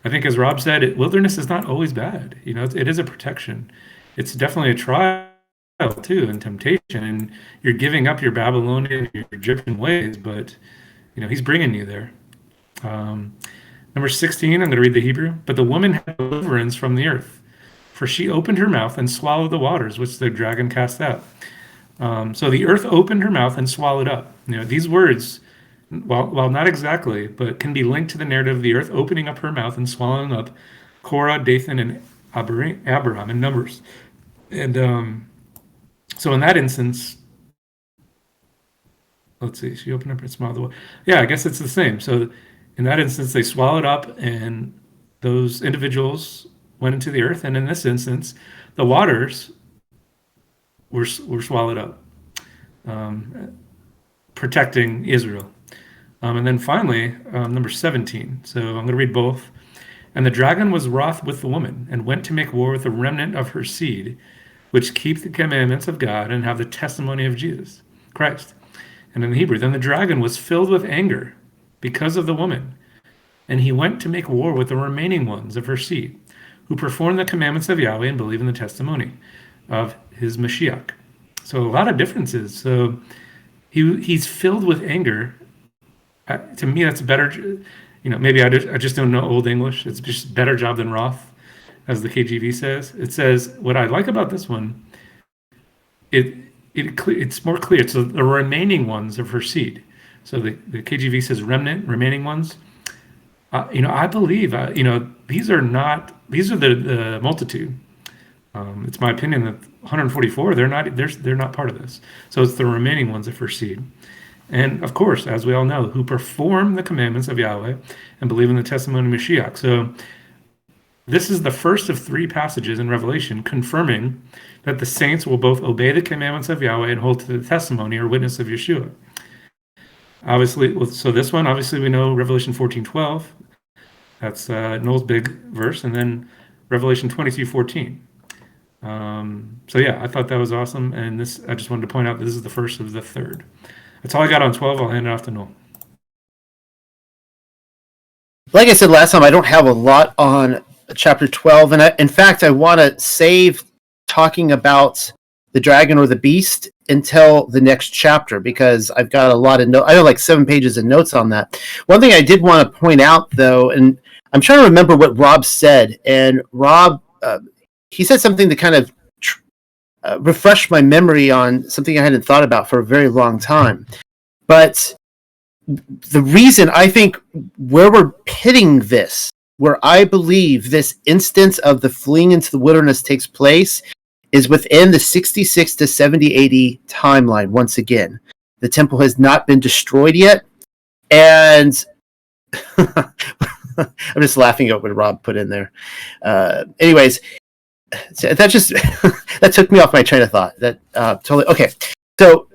I think, as Rob said, wilderness is not always bad. It is a protection. It's definitely a trial too, and temptation, and you're giving up your Babylonian, your Egyptian ways, but he's bringing you there. Number 16, I'm going to read the Hebrew. But the woman had deliverance from the earth, for she opened her mouth and swallowed the waters which the dragon cast out. So the earth opened her mouth and swallowed up. These words, while not exactly, but can be linked to the narrative of the earth opening up her mouth and swallowing up Korah, Dathan, and Abraham in Numbers. And so in that instance, let's see, she opened up and swallowed the water. Yeah, I guess it's the same. So in that instance, they swallowed up, and those individuals went into the earth. And in this instance, the waters were swallowed up. protecting Israel. And then finally, number 17. So I'm going to read both. And the dragon was wroth with the woman, and went to make war with the remnant of her seed, which keep the commandments of God and have the testimony of Jesus Christ. And in the Hebrew, then the dragon was filled with anger because of the woman, and he went to make war with the remaining ones of her seed, who perform the commandments of Yahweh and believe in the testimony of his Mashiach. So a lot of differences. So he's filled with anger. To me, that's a better, maybe I just don't know Old English. It's just a better job than Roth, as the KJV says. It says, what I like about this one, it's more clear. It's the remaining ones of her seed. So the KJV says remaining ones. I believe, these are the multitude. It's my opinion that 144, they're not part of this. So it's the remaining ones of her seed. And of course, as we all know, who perform the commandments of Yahweh and believe in the testimony of Mashiach. So this is the first of 3 passages in Revelation confirming that the saints will both obey the commandments of Yahweh and hold to the testimony or witness of Yeshua. Obviously, so this one, obviously we know Revelation 14:12. That's Noel's big verse. And then Revelation 22:14. So yeah, I thought that was awesome. And I just wanted to point out that this is the first of the third. That's all I got on 12. I'll hand it off to Noel. Like I said last time, I don't have a lot on chapter 12. And in fact, I want to save talking about the dragon or the beast until the next chapter, because I've got a lot of notes. I have like 7 pages of notes on that. One thing I did want to point out, though, and I'm trying to remember what Rob said. And Rob, he said something that kind of refreshed my memory on something I hadn't thought about for a very long time. But the reason I think where we're pitting this, where I believe this instance of the fleeing into the wilderness takes place, is within the 66 to 70 AD timeline. Once again, the temple has not been destroyed yet. And I'm just laughing at what Rob put in there. Anyways, so that just that took me off my train of thought. That totally okay. So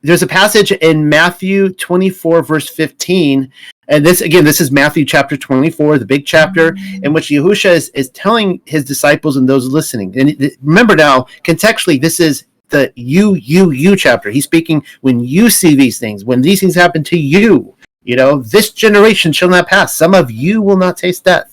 there's a passage in Matthew 24 verse 15, and this is Matthew chapter 24, the big chapter, in which Yahushua is telling his disciples and those listening. And remember now, contextually, this is the you chapter. He's speaking when you see these things, when these things happen to you. This generation shall not pass. Some of you will not taste death.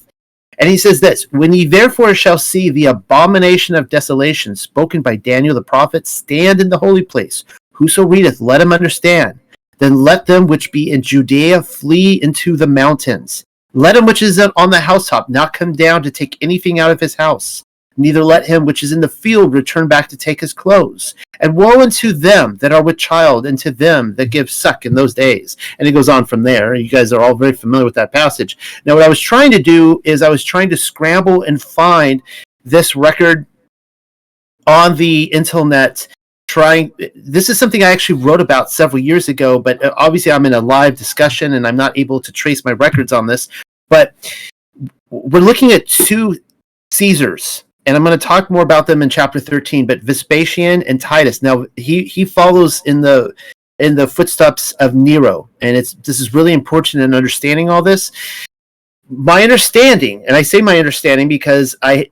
And he says this, when ye therefore shall see the abomination of desolation spoken by Daniel the prophet stand in the holy place, whoso readeth, let him understand. Then let them which be in Judea flee into the mountains. Let him which is on the housetop not come down to take anything out of his house. Neither let him which is in the field return back to take his clothes. And woe unto them that are with child, and to them that give suck in those days. And it goes on from there. You guys are all very familiar with that passage. Now, what I was trying to do is I was trying to scramble and find this record on the internet. This is something I actually wrote about several years ago, but obviously I'm in a live discussion and I'm not able to trace my records on this. But we're looking at 2 Caesars. And I'm going to talk more about them in chapter 13, but Vespasian and Titus. Now, he follows in the footsteps of Nero, and this is really important in understanding all this. My understanding, and I say my understanding because I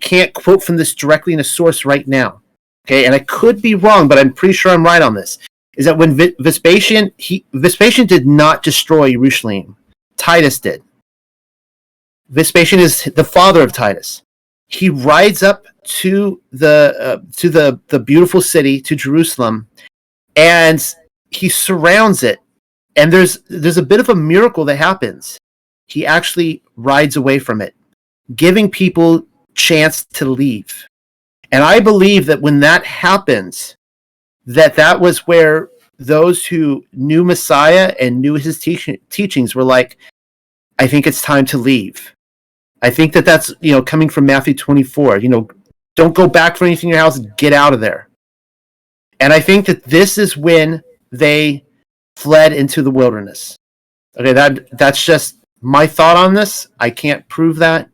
can't quote from this directly in a source right now, okay? And I could be wrong, but I'm pretty sure I'm right on this, is that when Vespasian did not destroy Jerusalem. Titus did. Vespasian is the father of Titus. He rides up to the beautiful city, to Jerusalem, and he surrounds it. And there's a bit of a miracle that happens. He actually rides away from it, giving people chance to leave. And I believe that when that happens, that was where those who knew Messiah and knew his teachings were like, I think it's time to leave. I think that's coming from Matthew 24. Don't go back for anything in your house. Get out of there. And I think that this is when they fled into the wilderness. Okay, that's just my thought on this. I can't prove that,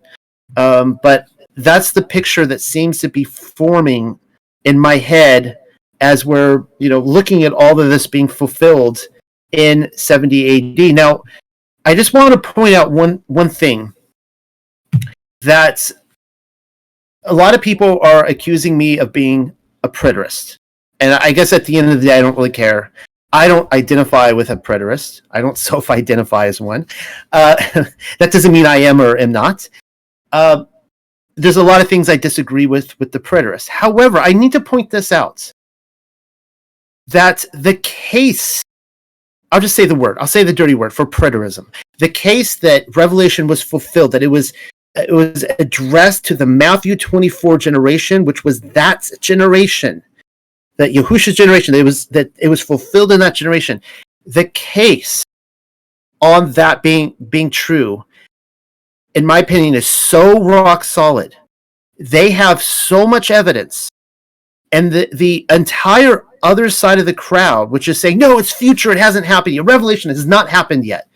but that's the picture that seems to be forming in my head as we're looking at all of this being fulfilled in 70 AD. Now, I just want to point out one thing, that a lot of people are accusing me of being a preterist. And I guess at the end of the day, I don't really care. I don't identify with a preterist. I don't self-identify as one. That doesn't mean I am or am not. There's a lot of things I disagree with the preterist. However, I need to point this out, that the case, I'll just say the word, I'll say the dirty word for preterism. The case that Revelation was fulfilled, that it was addressed to the Matthew 24 generation, which was that generation, that Yahushua's generation, that it was fulfilled in that generation. The case on that being true, in my opinion, is so rock solid. They have so much evidence, and the entire other side of the crowd, which is saying, no, it's future, it hasn't happened yet, Revelation has not happened yet,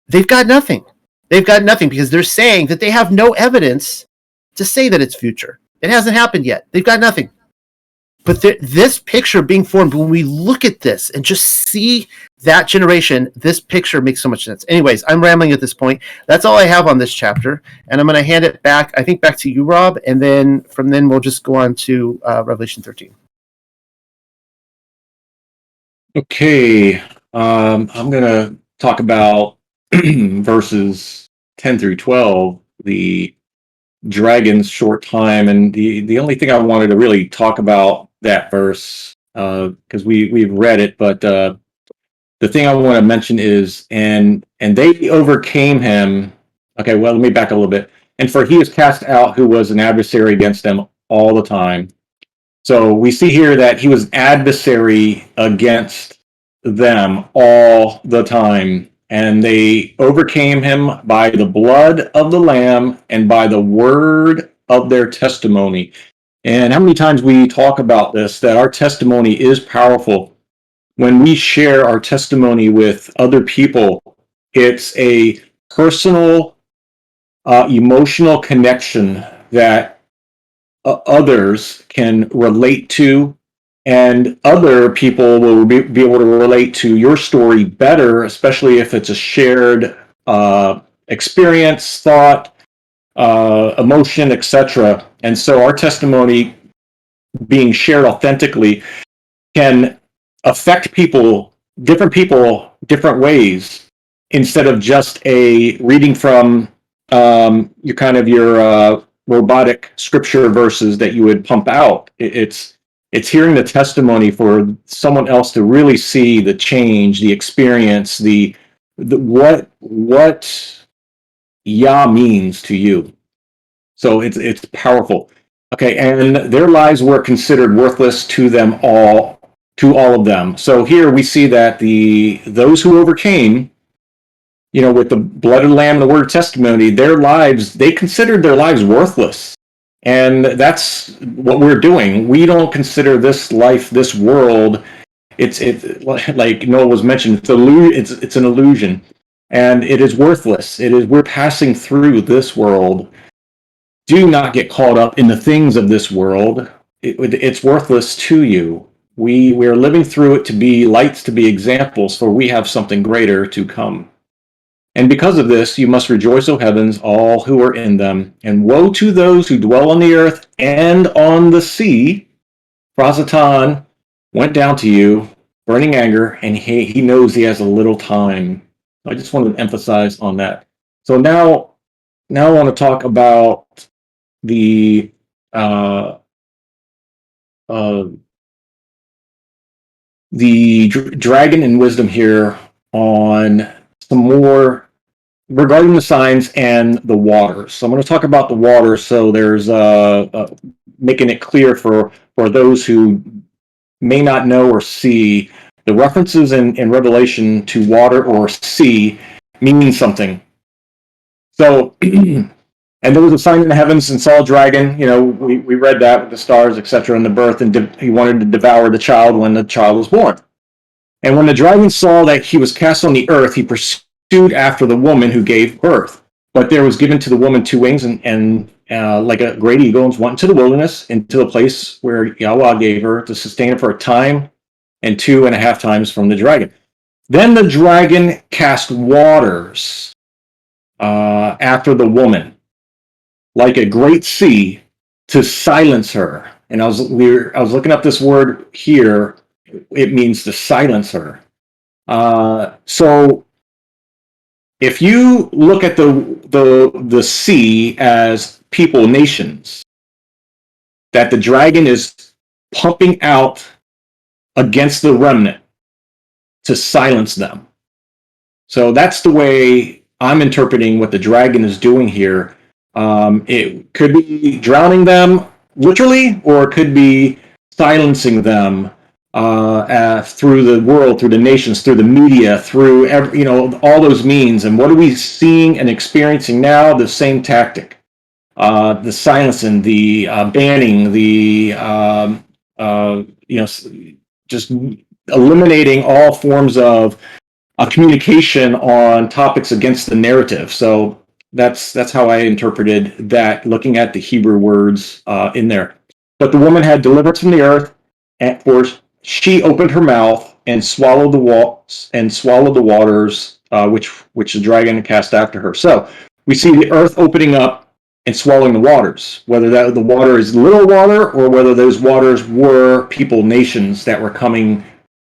they've got nothing. They've got nothing, because they're saying that they have no evidence to say that it's future. It hasn't happened yet. They've got nothing. But this picture being formed, when we look at this and just see that generation, this picture makes so much sense. Anyways, I'm rambling at this point. That's all I have on this chapter, and I'm going to hand it back, I think, back to you, Rob, and then from then we'll just go on to Revelation 13. Okay, I'm going to talk about verses 10 through 12, the dragon's short time, and the only thing I wanted to really talk about that verse, because we've read it, but the thing I want to mention is, and they overcame him. Okay, well, let me back a little bit. And for he is cast out who was an adversary against them all the time. So we see here that he was adversary against them all the time, and they overcame him by the blood of the Lamb and by the word of their testimony. And how many times we talk about this, that our testimony is powerful. When we share our testimony with other people, it's a personal, emotional connection that others can relate to, and other people will be able to relate to your story better, especially if it's a shared experience, thought, emotion, etc. And so our testimony being shared authentically can affect people different ways, instead of just a reading from your robotic scripture verses that you would pump out. It's hearing the testimony for someone else to really see the change, the experience, the what Yah means to you. So it's powerful. Okay, and their lives were considered worthless to all of them. So here we see that those who overcame, with the blood of the Lamb and the word of testimony, they considered their lives worthless. And that's what we're doing. We don't consider this life, this world, it's like Noah was mentioned, it's an illusion. And it is worthless. We're passing through this world. Do not get caught up in the things of this world. It's worthless to you. We're living through it to be lights, to be examples, for we have something greater to come. And because of this, you must rejoice, O heavens, all who are in them. And woe to those who dwell on the earth and on the sea. For Satan went down to you, burning anger, and he knows he has a little time. I just wanted to emphasize on that. So now I want to talk about the dragon and wisdom here, on some more regarding the signs and the waters. So I'm going to talk about the water. So there's making it clear for those who may not know or see, the references in Revelation to water or sea mean something. So, and there was a sign in the heavens and saw a dragon. We read that with the stars, etc., and the birth, and he wanted to devour the child when the child was born. And when the dragon saw that he was cast on the earth, he pursued after the woman who gave birth. But there was given to the woman two wings, and like a great eagle, and went into the wilderness, into a place where Yahuah gave her to sustain her for a time and 2.5 times from the dragon. Then the dragon cast waters after the woman, like a great sea, to silence her. And I was looking up this word here. It means to silence her. So if you look at the sea as people, nations, that the dragon is pumping out against the remnant to silence them. So that's the way I'm interpreting what the dragon is doing here. It could be drowning them literally, or it could be silencing them through the world, through the nations, through the media, through all those means. And what are we seeing and experiencing now? The same tactic: the silencing, the banning, the just eliminating all forms of communication on topics against the narrative. So that's how I interpreted that, looking at the Hebrew words in there. But the woman had deliverance from the earth, for she opened her mouth and swallowed the waters, which the dragon cast after her. So we see the earth opening up and swallowing the waters, whether that the water is little water or whether those waters were people, nations that were coming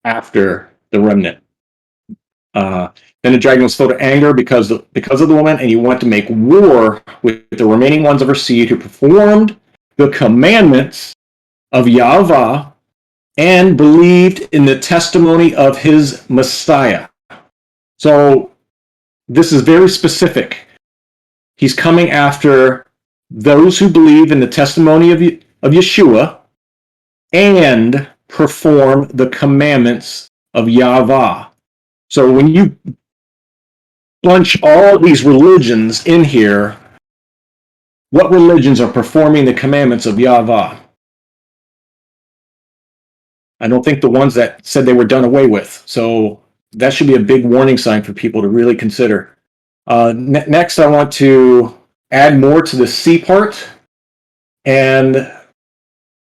after the remnant. Then the dragon was filled with anger because of the woman, and he went to make war with the remaining ones of her seed who performed the commandments of Yahuah and believed in the testimony of his Messiah. So this is very specific. He's coming after those who believe in the testimony of Yeshua and perform the commandments of Yahuah. So when you bunch all these religions in here, what religions are performing the commandments of Yahuah? I don't think the ones that said they were done away with. So that should be a big warning sign for people to really consider. Next, I want to add more to the C part. And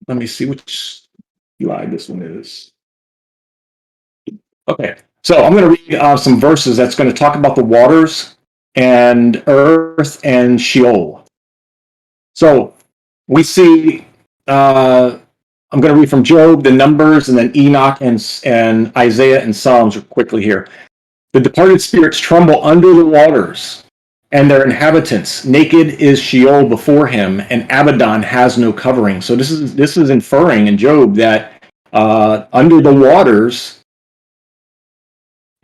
let me see which slide this one is. Okay. So I'm going to read some verses that's going to talk about the waters and earth and Sheol. So we see, I'm going to read from Job, the Numbers, and then Enoch and Isaiah and Psalms quickly here. The departed spirits tremble under the waters, and their inhabitants. Naked is Sheol before him, and Abaddon has no covering. So this is inferring in Job that under the waters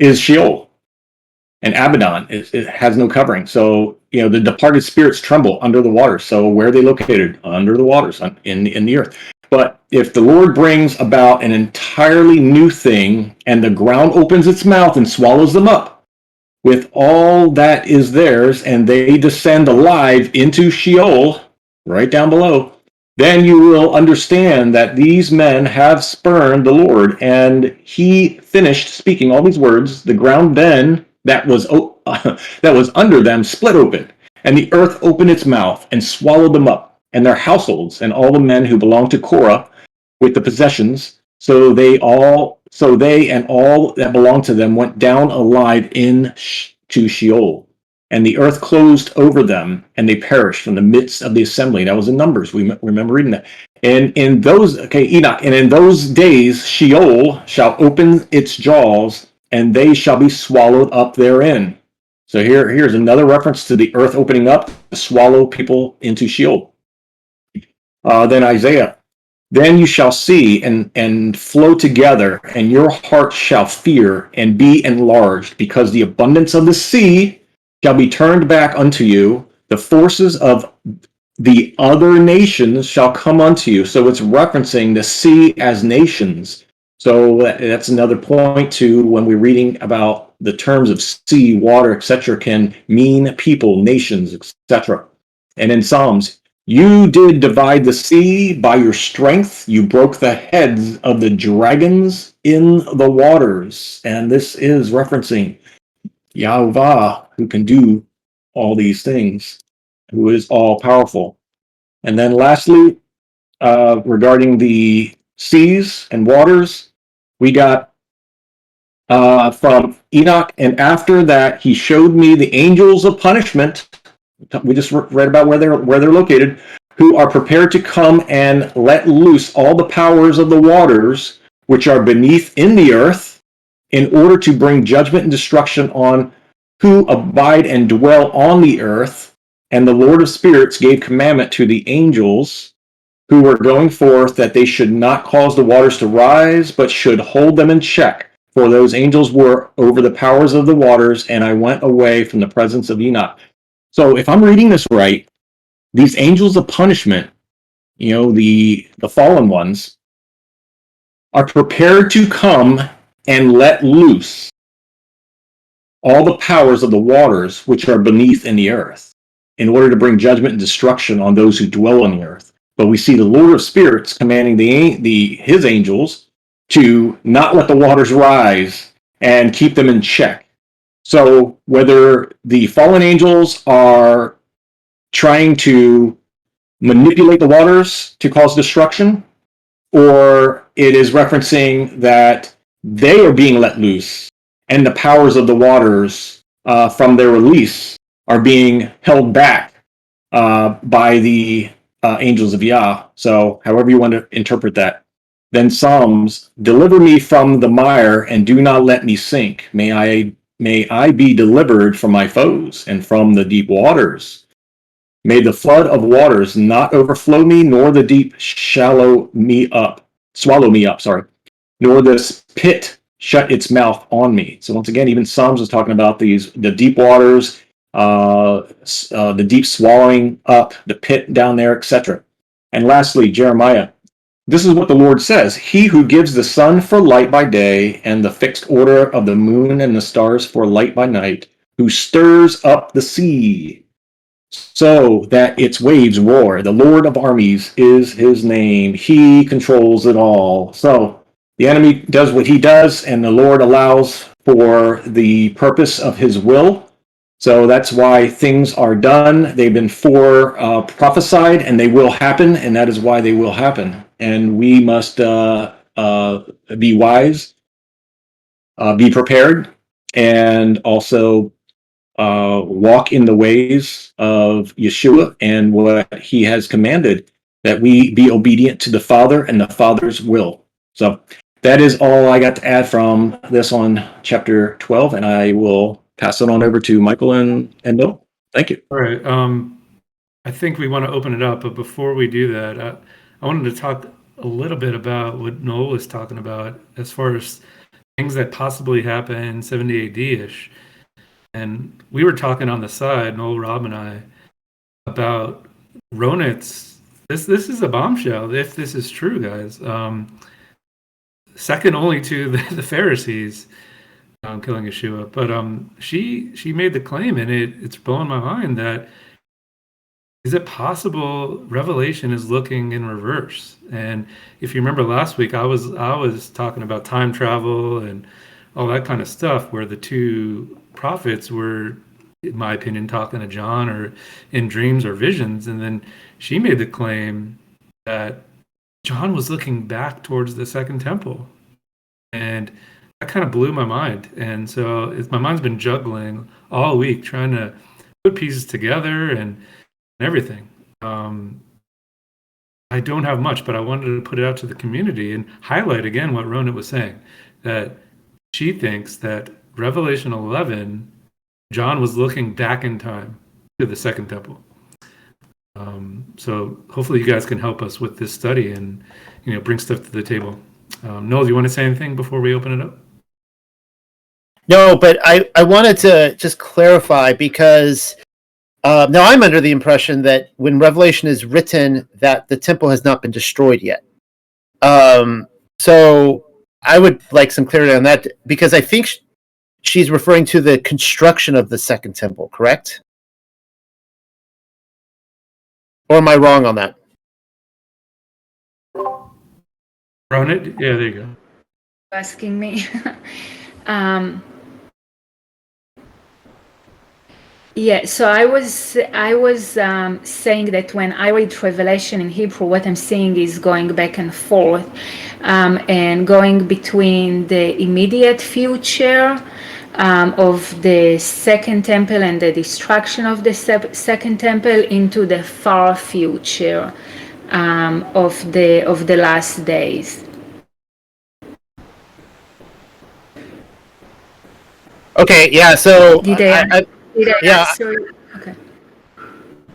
is Sheol, and Abaddon it has no covering. So the departed spirits tremble under the waters. So where are they located? Under the waters, in the earth. But if the Lord brings about an entirely new thing, and the ground opens its mouth and swallows them up with all that is theirs, and they descend alive into Sheol, right down below, then you will understand that these men have spurned the Lord. And he finished speaking all these words. The ground then that was under them split open, and the earth opened its mouth and swallowed them up, and their households, and all the men who belonged to Korah with the possessions. So they and all that belonged to them went down alive to Sheol. And the earth closed over them, and they perished from the midst of the assembly. That was in Numbers. We remember reading that. And in those, Enoch, and in those days Sheol shall open its jaws, and they shall be swallowed up therein. So here's another reference to the earth opening up to swallow people into Sheol. Then Isaiah. Then you shall see and flow together, and your heart shall fear and be enlarged, because the abundance of the sea shall be turned back unto you. The forces of the other nations shall come unto you. So it's referencing the sea as nations. So that's another point to when we're reading about the terms of sea, water, etc., can mean people, nations, etc. And in Psalms, you did divide the sea by your strength. You broke the heads of the dragons in the waters. And this is referencing Yahuah, who can do all these things, who is all powerful. And then lastly, regarding the seas and waters, we got from Enoch, and after that he showed me the angels of punishment. We just read about where they're located, who are prepared to come and let loose all the powers of the waters which are beneath in the earth, in order to bring judgment and destruction on who abide and dwell on the earth. And the Lord of spirits gave commandment to the angels who were going forth that they should not cause the waters to rise, but should hold them in check. For those angels were over the powers of the waters, and I went away from the presence of Enoch. So if I'm reading this right, these angels of punishment, the fallen ones, are prepared to come and let loose all the powers of the waters which are beneath in the earth, in order to bring judgment and destruction on those who dwell on the earth. But we see the Lord of spirits commanding his angels to not let the waters rise and keep them in check. So whether the fallen angels are trying to manipulate the waters to cause destruction, or it is referencing that they are being let loose and the powers of the waters from their release are being held back by the angels of Yah. So however you want to interpret that. Then Psalms, deliver me from the mire and do not let me sink. May I be delivered from my foes and from the deep waters. May the flood of waters not overflow me, nor the deep swallow me up, nor this pit shut its mouth on me. So once again, even Psalms is talking about the deep waters, the deep swallowing up, the pit down there, etc. And lastly, Jeremiah. This is what the Lord says: He who gives the sun for light by day, and the fixed order of the moon and the stars for light by night, who stirs up the sea so that its waves roar. The Lord of armies is his name. He controls it all. So the enemy does what he does, and the Lord allows for the purpose of his will. So that's why things are done. They've been prophesied, and they will happen, and that is why they will happen. And we must be wise, be prepared, and also walk in the ways of Yeshua and what he has commanded, that we be obedient to the Father and the Father's will. So that is all I got to add from this on chapter 12, and I will pass it on over to Michael and Bill. Thank you. All right. I think we want to open it up, but before we do that, I wanted to talk a little bit about what Noel was talking about as far as things that possibly happen 70 AD-ish. And we were talking on the side, Noel, Rob, and I, about Ronit's. This is a bombshell, if this is true, guys. Second only to the Pharisees killing Yeshua. But she made the claim, and it's blowing my mind, that is it possible Revelation is looking in reverse? And if you remember last week, I was talking about time travel and all that kind of stuff, where the two prophets were, in my opinion, talking to John or in dreams or visions. And then she made the claim that John was looking back towards the second temple. And that kind of blew my mind. And so my mind's been juggling all week, trying to put pieces together and everything. I don't have much, but I wanted to put it out to the community and highlight again what Ronit was saying, that she thinks that Revelation 11, John was looking back in time to the second temple. So hopefully you guys can help us with this study and bring stuff to the table. Noel, do you want to say anything before we open it up? No, but I wanted to just clarify, because now I'm under the impression that when Revelation is written, that the temple has not been destroyed yet. So I would like some clarity on that, because I think she's referring to the construction of the second temple, correct? Or am I wrong on that? Ronit? Yeah, there you go. Asking me. Yeah, so I was saying that when I read Revelation in Hebrew, what I'm seeing is going back and forth, and going between the immediate future of the second temple and the destruction of the second temple into the far future of the last days. Okay, yeah. So Did I yeah, answer? Okay.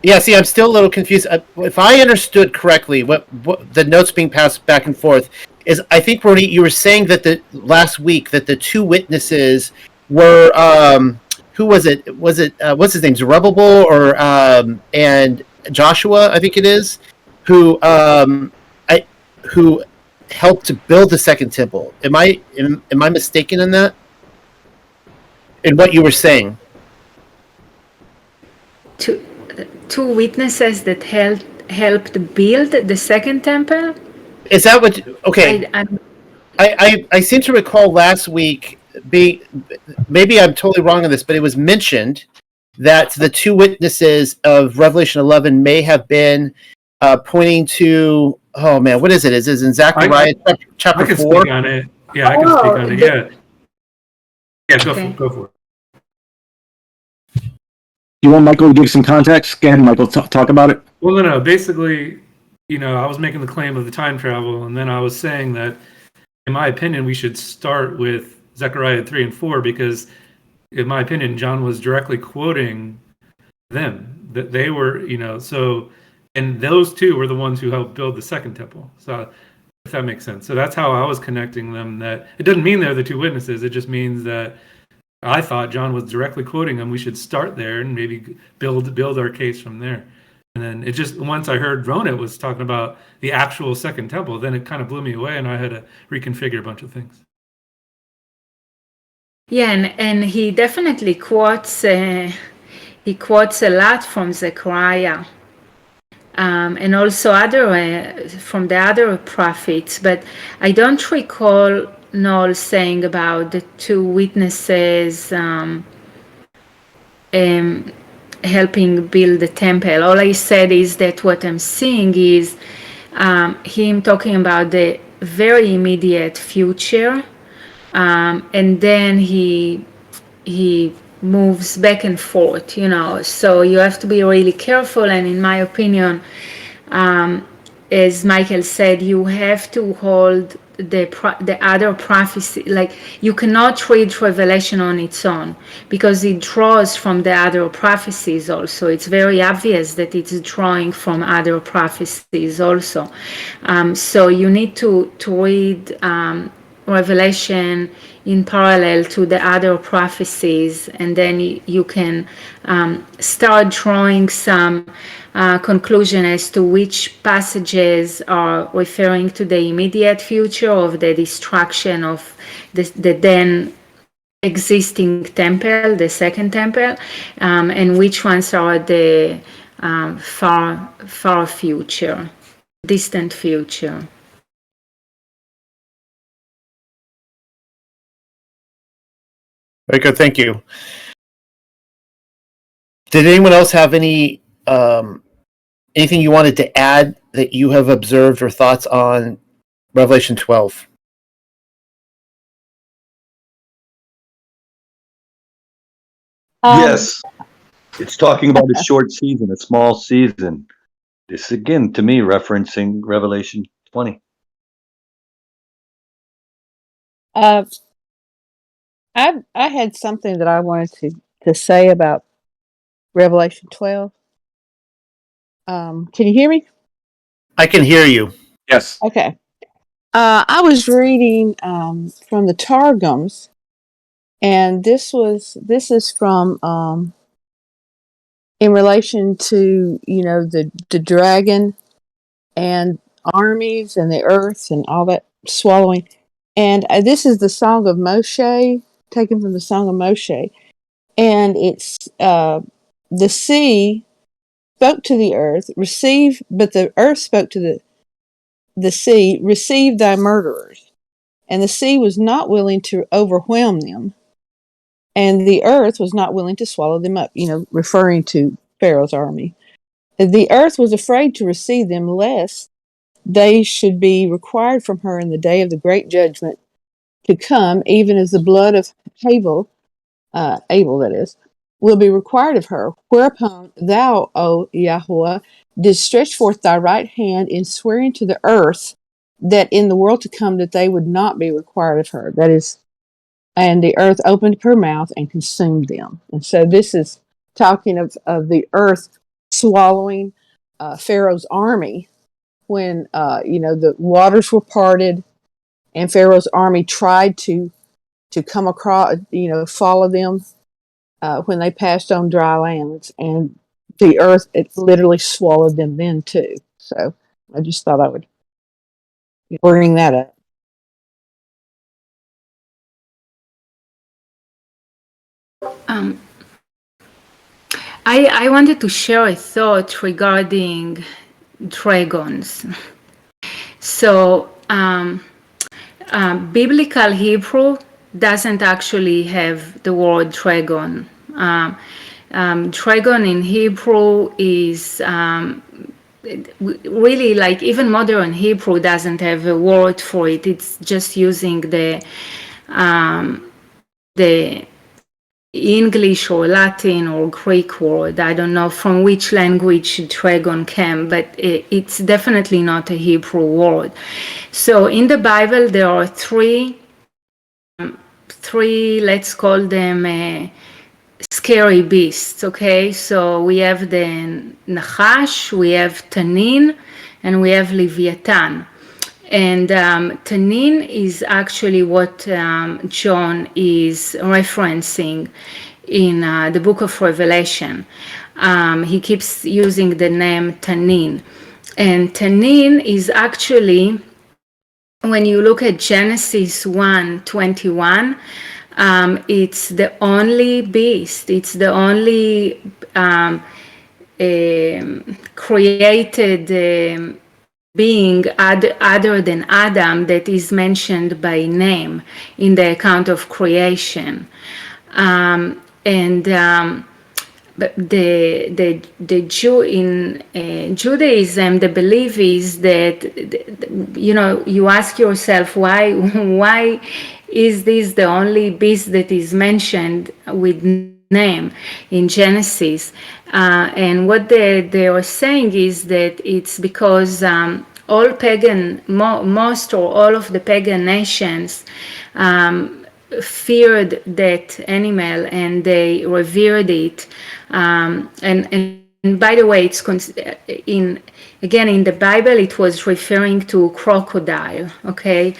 yeah. See, I'm still a little confused. If I understood correctly, what the notes being passed back and forth is, I think, Roni, you were saying that the last week that the two witnesses were who was it? Was it what's his name? Zerubbabel or and Joshua? I think it is I who helped to build the second temple. Am I mistaken in that? In what you were saying? Two, two witnesses that helped build the second temple. Is that what? Okay, I'm I seem to recall last week being, maybe I'm totally wrong on this, but it was mentioned that the two witnesses of Revelation 11 may have been pointing to, oh man, what is it? Is it in Zechariah I chapter can 4? speak on it. Yeah, I can speak on it. Yeah, yeah. Okay. Go for it. You want Michael to give some context? Go ahead, Michael, talk about it. Well, no. Basically, I was making the claim of the time travel, and then I was saying that, in my opinion, we should start with Zechariah 3 and 4 because, in my opinion, John was directly quoting them. That they were, so, and those two were the ones who helped build the second temple. So, if that makes sense. So that's how I was connecting them. That it doesn't mean they're the two witnesses. It just means that I thought John was directly quoting them. We should start there and maybe build our case from there. And then it just, once I heard Rona was talking about the actual second temple, then it kind of blew me away, and I had to reconfigure a bunch of things. Yeah, and he definitely quotes a lot from Zechariah, and also other from the other prophets. But I don't recall Noel saying about the two witnesses helping build the temple. All I said is that what I'm seeing is him talking about the very immediate future, and then he moves back and forth, so you have to be really careful. And in my opinion, as Michael said, you have to hold the other prophecy. Like, you cannot read Revelation on its own because it draws from the other prophecies also. It's very obvious that it's drawing from other prophecies also. So you need to read Revelation in parallel to the other prophecies, and then you can start drawing some conclusion as to which passages are referring to the immediate future of the destruction of the then existing temple, the second temple, and which ones are the far future, distant future. Very good, thank you. Did anyone else have anything you wanted to add that you have observed or thoughts on Revelation 12? Yes, it's talking about a short season, a small season. This again, to me, referencing Revelation 20. I had something that I wanted to say about Revelation 12. Can you hear me? I can hear you. Yes. Okay. I was reading from the Targums, and this is from in relation to the dragon and armies and the earth and all that swallowing. And this is the Song of Moshe, taken from the Song of Moshe. And it's the sea spoke to the earth, but the earth spoke to the sea, receive thy murderers. And the sea was not willing to overwhelm them. and the earth was not willing to swallow them up, referring to Pharaoh's army. The earth was afraid to receive them, lest they should be required from her in the day of the great judgment to come, even as the blood of Abel that is, will be required of her. Whereupon thou, O Yahuah, didst stretch forth thy right hand in swearing to the earth that in the world to come that they would not be required of her. That is, and the earth opened her mouth and consumed them. And so this is talking of the earth swallowing Pharaoh's army when, the waters were parted and Pharaoh's army tried to come across, follow them when they passed on dry lands, and the earth, it literally swallowed them then too. So I just thought I would bring that up. I wanted to share a thought regarding dragons. So biblical Hebrew doesn't actually have the word dragon. Dragon in Hebrew is really, like, even modern Hebrew doesn't have a word for it. It's just using the English or Latin or Greek word. I don't know from which language dragon came, but it's definitely not a Hebrew word. So in the Bible, there are three, let's call them scary beasts, okay? So we have the Nachash, we have Tanin, and we have Leviathan. And Tanin is actually what John is referencing in the book of Revelation. He keeps using the name Tanin. And Tanin is actually, when you look at Genesis 1:21, it's the only beast, it's the only created being other than Adam that is mentioned by name in the account of creation. But the Jew in Judaism, the belief is that, you ask yourself, why is this the only beast that is mentioned with name in Genesis? And what they are saying is that it's because all pagan, most or all of the pagan nations feared that animal and they revered it. And by the way, it's in the Bible, it was referring to crocodile. Okay,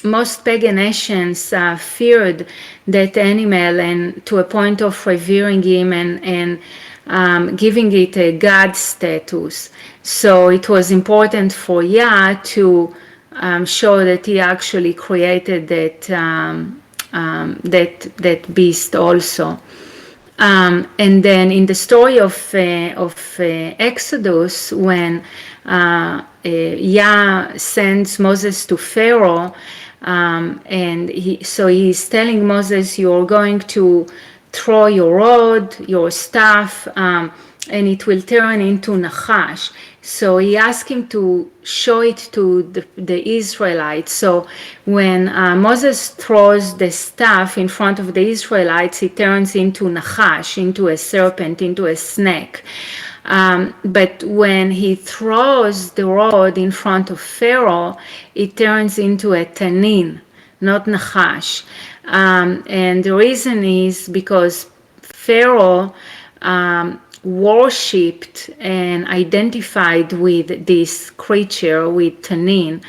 most pagan nations feared that animal, and to a point of revering him and giving it a god status. So it was important for Yah to show that he actually created that beast also. And then in the story of Exodus, when Yah sends Moses to Pharaoh, and he's telling Moses, you're going to throw your rod, your staff, and it will turn into Nachash. So he asked him to show it to the Israelites. So when Moses throws the staff in front of the Israelites, it turns into Nachash, into a serpent, into a snake. But when he throws the rod in front of Pharaoh, it turns into a Tanin, not Nachash. And the reason is because Pharaoh worshipped and identified with this creature, with Tanin,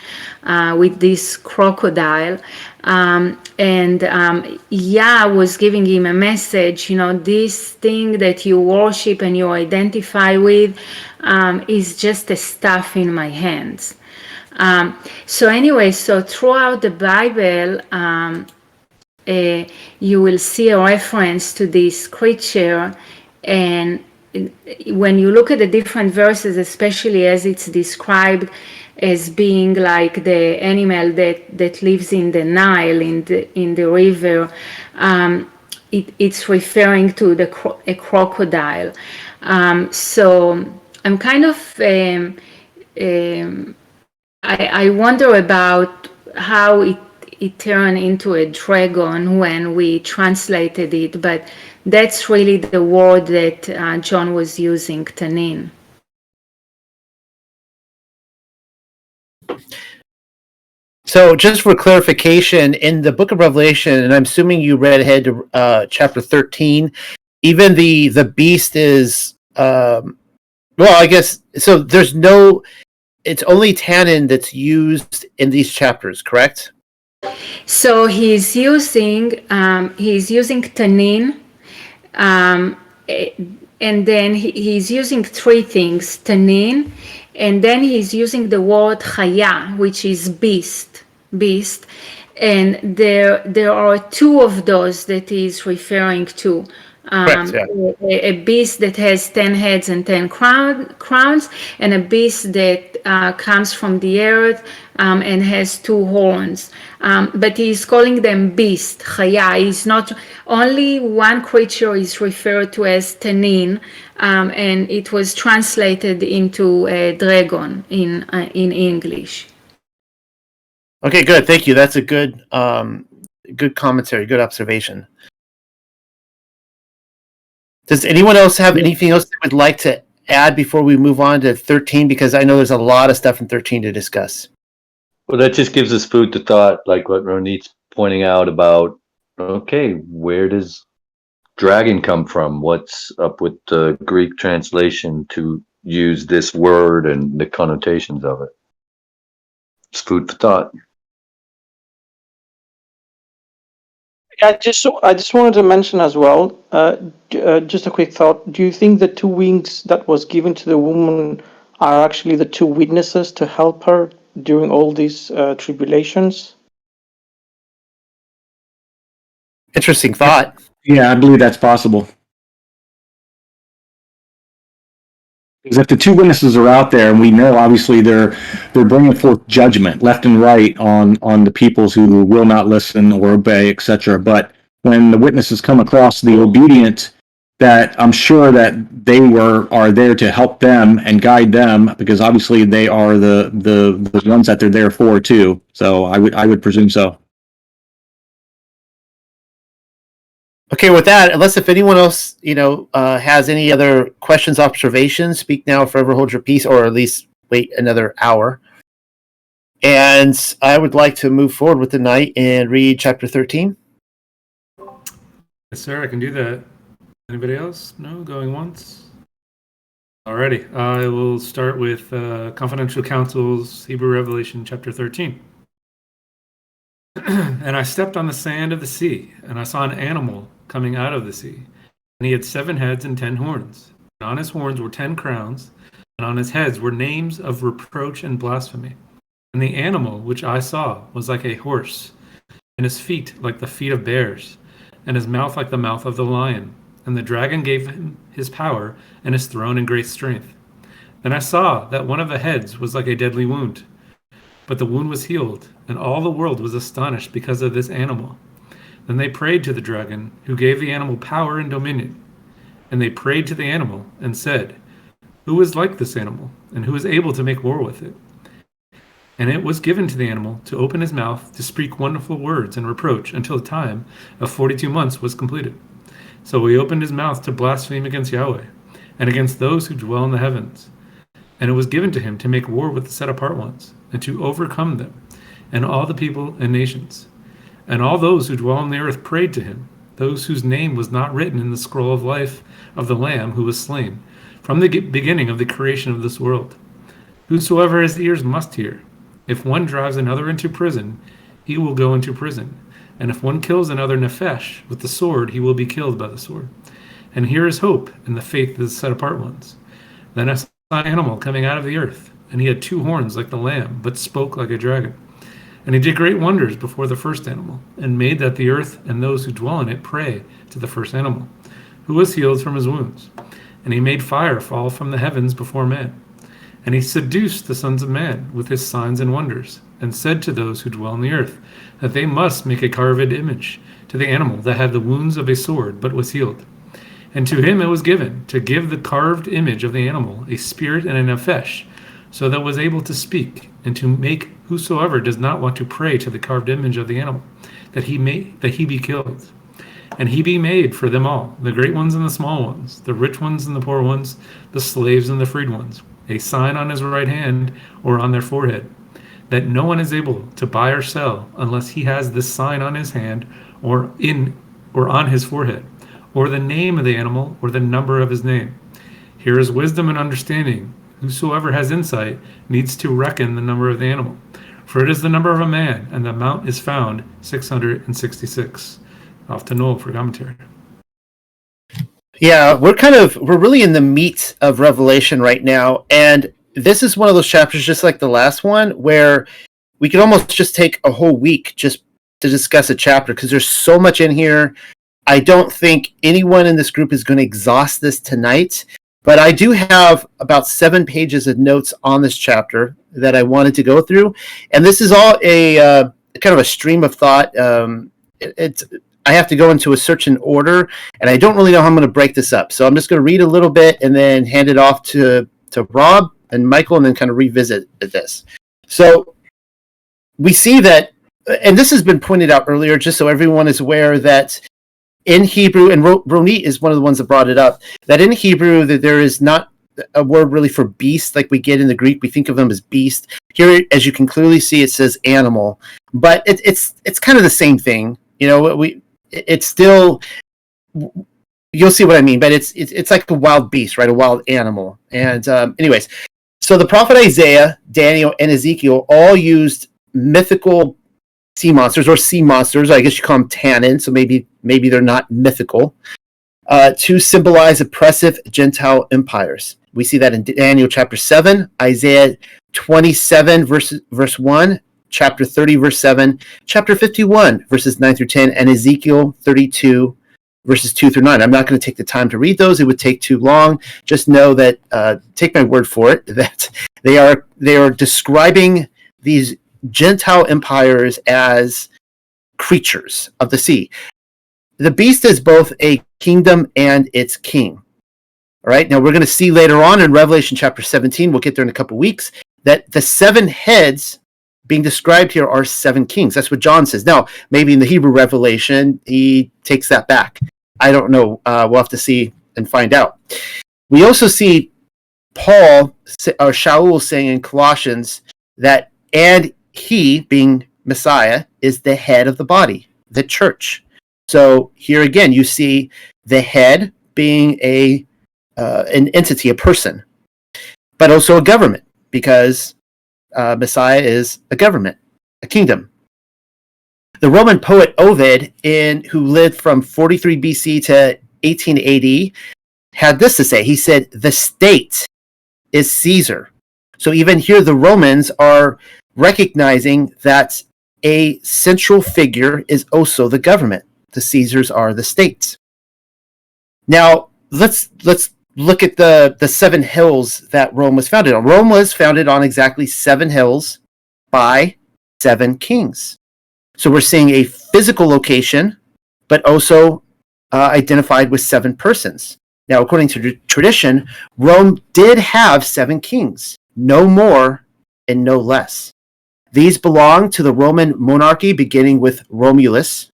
with this crocodile. And Yah was giving him a message, this thing that you worship and you identify with is just a staff in my hands. So throughout the Bible, you will see a reference to this creature, and when you look at the different verses, especially as it's described as being like the animal that lives in the Nile, in the river. It's referring to a crocodile. So I'm kind of I wonder about how it turned into a dragon when we translated it, but that's really the word that John was using, tanin. So, just for clarification, in the Book of Revelation, and I'm assuming you read ahead to chapter 13, even the beast is well, I guess so. There's no. It's only tannin that's used in these chapters, correct? So he's using tanin, and then he's using three things: tanin, and then he's using the word chaya, which is beast, and there are two of those that he's referring to. Correct, yeah. A beast that has 10 heads and 10 crowns, and a beast that comes from the earth and has 2 horns. But he's calling them beast, chaya. He's not only one creature is referred to as tanin, and it was translated into a dragon in English. Okay, good. Thank you. That's a good commentary, good observation. Does anyone else have anything else they would like to add before we move on to 13? Because I know there's a lot of stuff in 13 to discuss. Well, that just gives us food to thought, like what Ronit's pointing out about, okay, where does dragon come from? What's up with the Greek translation to use this word and the connotations of it? It's food for thought. I just wanted to mention as well, just a quick thought. Do you think the 2 wings that was given to the woman are actually the 2 witnesses to help her during all these tribulations? Interesting thought. Yeah, I believe that's possible. Because if the 2 witnesses are out there, and we know obviously they're bringing forth judgment left and right on the peoples who will not listen or obey, etc. But when the witnesses come across the obedient, that I'm sure that they are there to help them and guide them, because obviously they are the ones that they're there for too. So I would presume so. Okay, with that, unless if anyone else, has any other questions, observations, speak now or forever hold your peace, or at least wait another hour. And I would like to move forward with the night and read chapter 13. Yes, sir, I can do that. Anybody else? No? Going once? Alrighty, I will start with Confidential Counsels, Hebrew Revelation, chapter 13. And I stepped on the sand of the sea, and I saw an animal coming out of the sea. And he had 7 heads and 10 horns. And on his horns were 10 crowns, and on his heads were names of reproach and blasphemy. And the animal which I saw was like a horse, and his feet like the feet of bears, and his mouth like the mouth of the lion. And the dragon gave him his power and his throne and great strength. Then I saw that one of the heads was like a deadly wound, but the wound was healed, and all the world was astonished because of this animal. Then they prayed to the dragon, who gave the animal power and dominion. And they prayed to the animal and said, "Who is like this animal, and who is able to make war with it?" And it was given to the animal to open his mouth to speak wonderful words and reproach until the time of 42 months was completed. So he opened his mouth to blaspheme against Yahuah and against those who dwell in the heavens. And it was given to him to make war with the set apart ones, and to overcome them, and all the people and nations. And all those who dwell on the earth prayed to him, those whose name was not written in the scroll of life of the Lamb who was slain, from the beginning of the creation of this world. Whosoever has ears must hear. If one drives another into prison, he will go into prison. And if one kills another nephesh with the sword, he will be killed by the sword. And here is hope in the faith of the set apart ones. Then I saw an animal coming out of the earth, and he had 2 horns like the lamb, but spoke like a dragon. And he did great wonders before the first animal, and made that the earth and those who dwell in it pray to the first animal, who was healed from his wounds. And he made fire fall from the heavens before man. And he seduced the sons of man with his signs and wonders, and said to those who dwell on the earth that they must make a carved image to the animal that had the wounds of a sword but was healed. And to him it was given to give the carved image of the animal a spirit and a nephesh, so that it was able to speak, and to make whosoever does not want to pray to the carved image of the animal, that he be killed. And he be made for them all, the great ones and the small ones, the rich ones and the poor ones, the slaves and the freed ones, a sign on his right hand or on their forehead, that no one is able to buy or sell unless he has this sign on his hand or on his forehead, or the name of the animal or the number of his name. Here is wisdom and understanding. Whosoever has insight needs to reckon the number of the animal, for it is the number of a man, and the amount is found 666. Off to Noel for commentary. Yeah, we're really in the meat of Revelation right now, and this is one of those chapters, just like the last one, where we could almost just take a whole week just to discuss a chapter, because there's so much in here. I don't think anyone in this group is going to exhaust this tonight, but I do have about 7 pages of notes on this chapter that I wanted to go through, and this is all a kind of a stream of thought. I have to go into a certain order, and I don't really know how I'm going to break this up. So I'm just going to read a little bit and then hand it off to Rob and Michael, and then kind of revisit this. So we see that, and this has been pointed out earlier, just so everyone is aware, that in Hebrew, and Ronit is one of the ones that brought it up, that in Hebrew that there is not a word really for beast like we get in the Greek. We think of them as beast. Here, as you can clearly see, it says animal, but it's kind of the same thing. You know, it's still, you'll see what I mean, but it's like a wild beast, right? A wild animal. And anyways, so the prophet Isaiah, Daniel, and Ezekiel all used mythical sea monsters, or sea monsters. I guess you call them tannin, so maybe they're not mythical, to symbolize oppressive Gentile empires. We see that in Daniel chapter 7, Isaiah 27 verse 1, chapter 30 verse 7, chapter 51 verses 9 through 10, and Ezekiel 32 verses 2 through 9. I'm not going to take the time to read those. It would take too long. Just know that, take my word for it, that they are describing these Gentile empires as creatures of the sea. The beast is both a kingdom and its king. All right. Now we're going to see later on in Revelation chapter 17, we'll get there in a couple weeks, that the 7 heads being described here are 7 kings. That's what John says. Now, maybe in the Hebrew Revelation, he takes that back. I don't know. We'll have to see and find out. We also see Paul or Shaul saying in Colossians that, and he, being Messiah, is the head of the body, the church. So here again, you see the head being an entity, a person, but also a government, because Messiah is a government, a kingdom. The Roman poet Ovid, who lived from 43 BC to 18 AD, had this to say. He said, "The state is Caesar." So even here, the Romans are recognizing that a central figure is also the government. The Caesars are the states. Now, let's look at the 7 hills that Rome was founded on. Rome was founded on exactly 7 hills by 7 kings. So we're seeing a physical location, but also identified with 7 persons. Now, according to tradition, Rome did have 7 kings, no more and no less. These belong to the Roman monarchy, beginning with Romulus.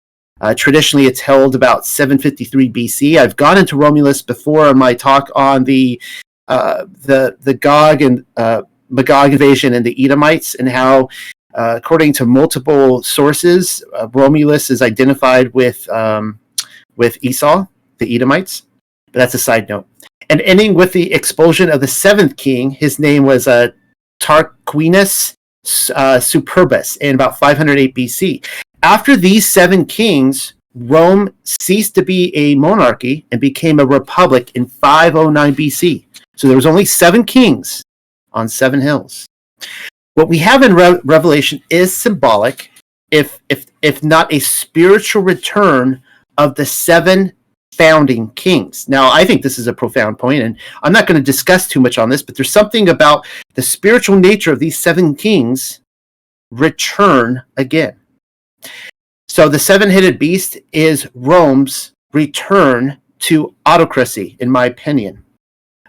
Traditionally, it's held about 753 BC. I've gone into Romulus before on my talk on the Gog and Magog invasion and the Edomites, and how, according to multiple sources, Romulus is identified with Esau, the Edomites. But that's a side note. And ending with the expulsion of the 7th king, his name was Tarquinius Superbus in about 508 BC. After these 7 kings, Rome ceased to be a monarchy and became a republic in 509 BC. So there was only 7 kings on 7 hills. What we have in Revelation is symbolic, if not a spiritual return of the 7 founding kings. Now, I think this is a profound point, and I'm not going to discuss too much on this, but there's something about the spiritual nature of these 7 kings return again. So the 7-headed beast is Rome's return to autocracy, in my opinion,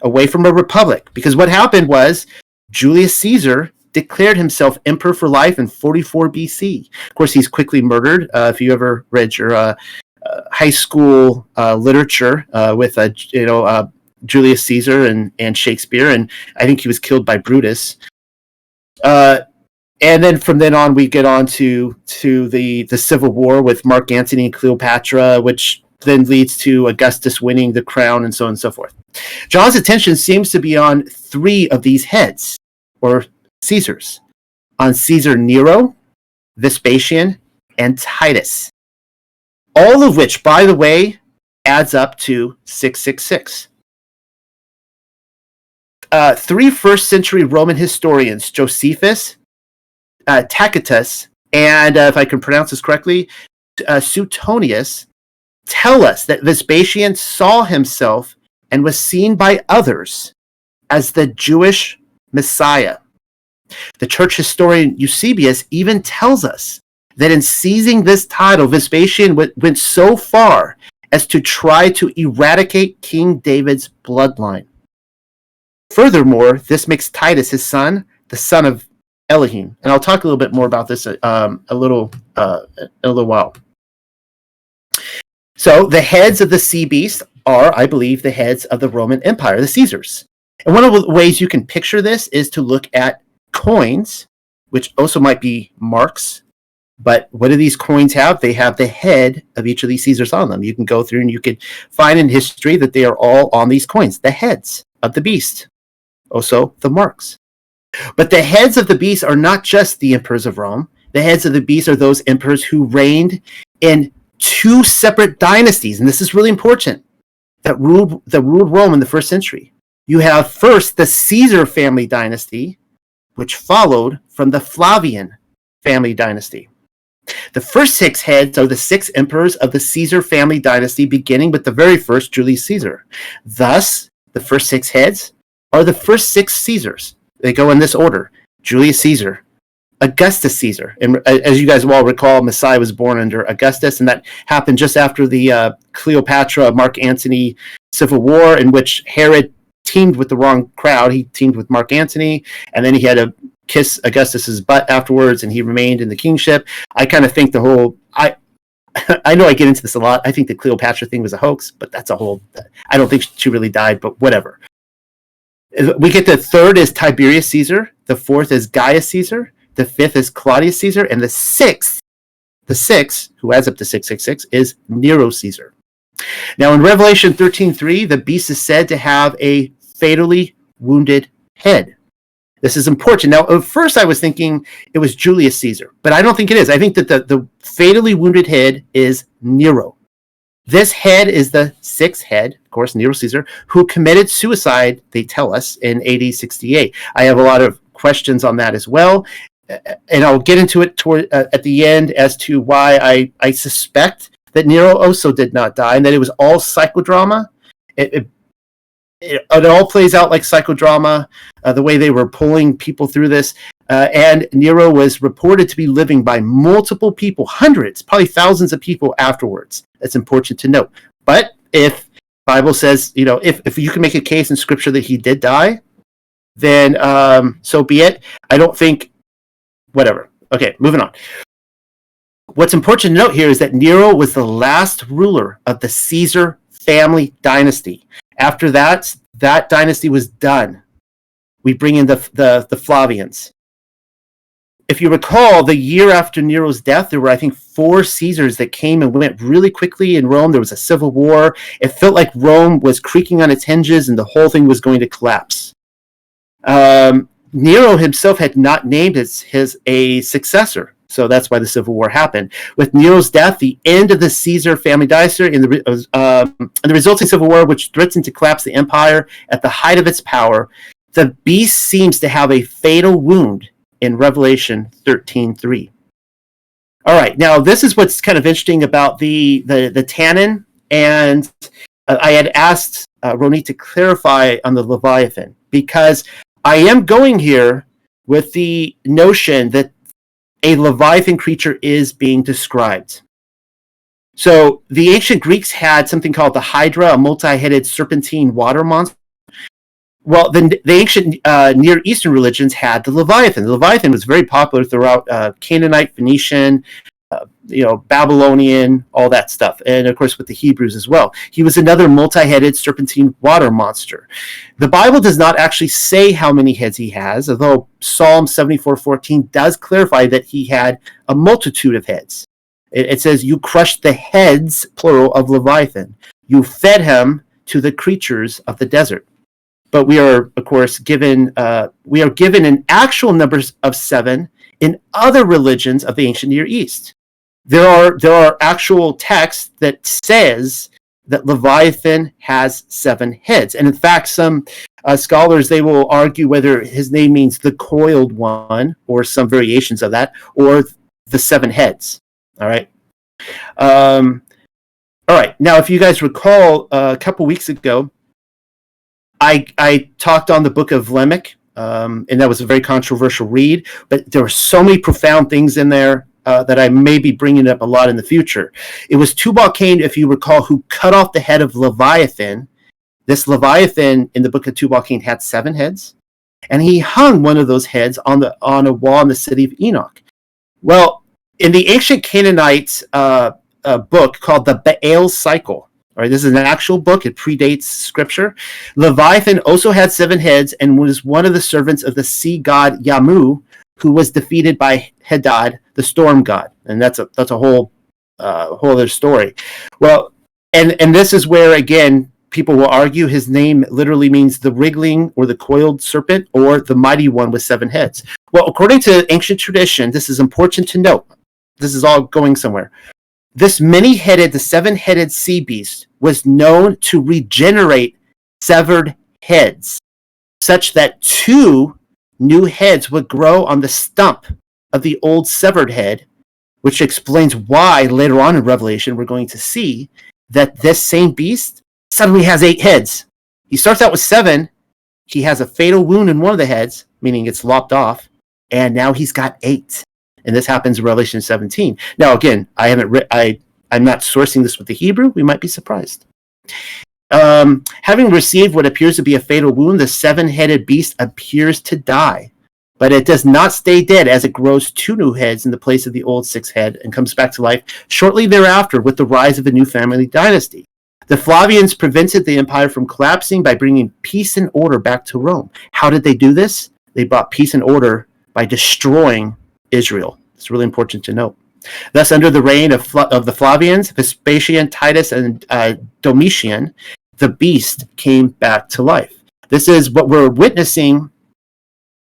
away from a republic. Because what happened was Julius Caesar declared himself emperor for life in 44 BC. Of course, he's quickly murdered. If you ever read your high school literature with Julius Caesar and Shakespeare, and I think he was killed by Brutus. And then from then on, we get on to the Civil War with Mark Antony and Cleopatra, which then leads to Augustus winning the crown and so on and so forth. John's attention seems to be on 3 of these heads, or Caesars, on Caesar Nero, Vespasian, and Titus. All of which, by the way, adds up to 666. 3 first-century Roman historians, Josephus, Tacitus, and if I can pronounce this correctly, Suetonius, tell us that Vespasian saw himself and was seen by others as the Jewish Messiah. The church historian Eusebius even tells us that in seizing this title, Vespasian went so far as to try to eradicate King David's bloodline. Furthermore, this makes Titus his son, the son of Elohim, and I'll talk a little bit more about this in a little while. So the heads of the sea beast are, I believe, the heads of the Roman Empire, the Caesars. And one of the ways you can picture this is to look at coins, which also might be marks. But what do these coins have? They have the head of each of these Caesars on them. You can go through and you could find in history that they are all on these coins, the heads of the beast, also the marks. But the heads of the beast are not just the emperors of Rome. The heads of the beast are those emperors who reigned in 2 separate dynasties, and this is really important, that ruled Rome in the 1st century. You have first the Caesar family dynasty, which followed from the Flavian family dynasty. The first 6 heads are the 6 emperors of the Caesar family dynasty, beginning with the very first Julius Caesar. Thus, the first 6 heads are the first 6 Caesars. They go in this order: Julius Caesar, Augustus Caesar. And as you guys will all recall, Messiah was born under Augustus, and that happened just after the Cleopatra, Mark Antony civil war, in which Herod teamed with the wrong crowd. He teamed with Mark Antony, and then he had to kiss Augustus's butt afterwards, and he remained in the kingship. I kind of think I know I get into this a lot. I think the Cleopatra thing was a hoax, but that's a whole, I don't think she really died, but whatever. We get the 3rd is Tiberius Caesar, the 4th is Gaius Caesar, the 5th is Claudius Caesar, and the 6th, who adds up to 666, is Nero Caesar. Now in Revelation 13:3, the beast is said to have a fatally wounded head. This is important. Now, at first I was thinking it was Julius Caesar, but I don't think it is. I think that the fatally wounded head is Nero. This head is the 6th head, of course, Nero Caesar, who committed suicide, they tell us, in AD 68. I have a lot of questions on that as well, and I'll get into it at the end as to why I suspect that Nero also did not die, and that it was all psychodrama. It all plays out like psychodrama, the way they were pulling people through this. And Nero was reported to be living by multiple people, hundreds, probably thousands of people afterwards. That's important to note. But if Bible says, if you can make a case in Scripture that he did die, then so be it. I don't think, whatever. Okay, moving on. What's important to note here is that Nero was the last ruler of the Caesar family dynasty. After that dynasty was done. We bring in the Flavians. If you recall, the year after Nero's death, there were, I think, 4 Caesars that came and went really quickly in Rome. There was a civil war. It felt like Rome was creaking on its hinges and the whole thing was going to collapse. Nero himself had not named a successor. So that's why the Civil War happened. With Nero's death, the end of the Caesar family dynasty and the resulting Civil War, which threatened to collapse the empire at the height of its power, the beast seems to have a fatal wound in Revelation 13:3. All right, now this is what's kind of interesting about the tannin And I had asked Ronit to clarify on the Leviathan, because I am going here with the notion that a Leviathan creature is being described. So the ancient Greeks had something called the Hydra, a multi-headed serpentine water monster. Well, the ancient Near Eastern religions had the Leviathan. The Leviathan was very popular throughout Canaanite, Phoenician, Babylonian, all that stuff. And of course with the Hebrews as well. He was another multi-headed serpentine water monster. The Bible does not actually say how many heads he has, although Psalm 74:14 does clarify that he had a multitude of heads. It says, you crushed the heads, plural, of Leviathan. You fed him to the creatures of the desert. But we are, of course, given an actual numbers of 7 in other religions of the ancient Near East. There are actual texts that says that Leviathan has 7 heads. And in fact, some scholars, they will argue whether his name means the coiled one or some variations of that, or the 7 heads. All right. All right. Now, if you guys recall, a couple weeks ago, I talked on the book of Lamech, and that was a very controversial read, but there were so many profound things in there that I may be bringing up a lot in the future. It was Tubal-Cain, if you recall, who cut off the head of Leviathan. This Leviathan in the book of Tubal-Cain had 7 heads, and he hung one of those heads on a wall in the city of Enoch. Well, in the ancient Canaanite book called the Baal Cycle, all right, this is an actual book. It predates scripture. Leviathan also had 7 heads and was one of the servants of the sea god Yamu, who was defeated by Hadad, the storm god. And that's a whole other story. Well, and this is where, again, people will argue his name literally means the wriggling or the coiled serpent or the mighty one with 7 heads. Well, according to ancient tradition, this is important to note. This is all going somewhere. This many-headed, the 7-headed sea beast was known to regenerate severed heads, such that 2 new heads would grow on the stump of the old severed head, which explains why later on in Revelation we're going to see that this same beast suddenly has 8 heads. He starts out with 7. He has a fatal wound in one of the heads, meaning it's lopped off, and now he's got 8. And this happens in Revelation 17. Now, again, I'm not sourcing this with the Hebrew. We might be surprised. Having received what appears to be a fatal wound, the 7-headed beast appears to die. But it does not stay dead, as it grows 2 new heads in the place of the old 6th head and comes back to life shortly thereafter with the rise of a new family dynasty. The Flavians prevented the empire from collapsing by bringing peace and order back to Rome. How did they do this? They brought peace and order by destroying Israel. It's really important to note. Thus, under the reign of the Flavians, Vespasian, Titus, and Domitian, the beast came back to life. This is what we're witnessing.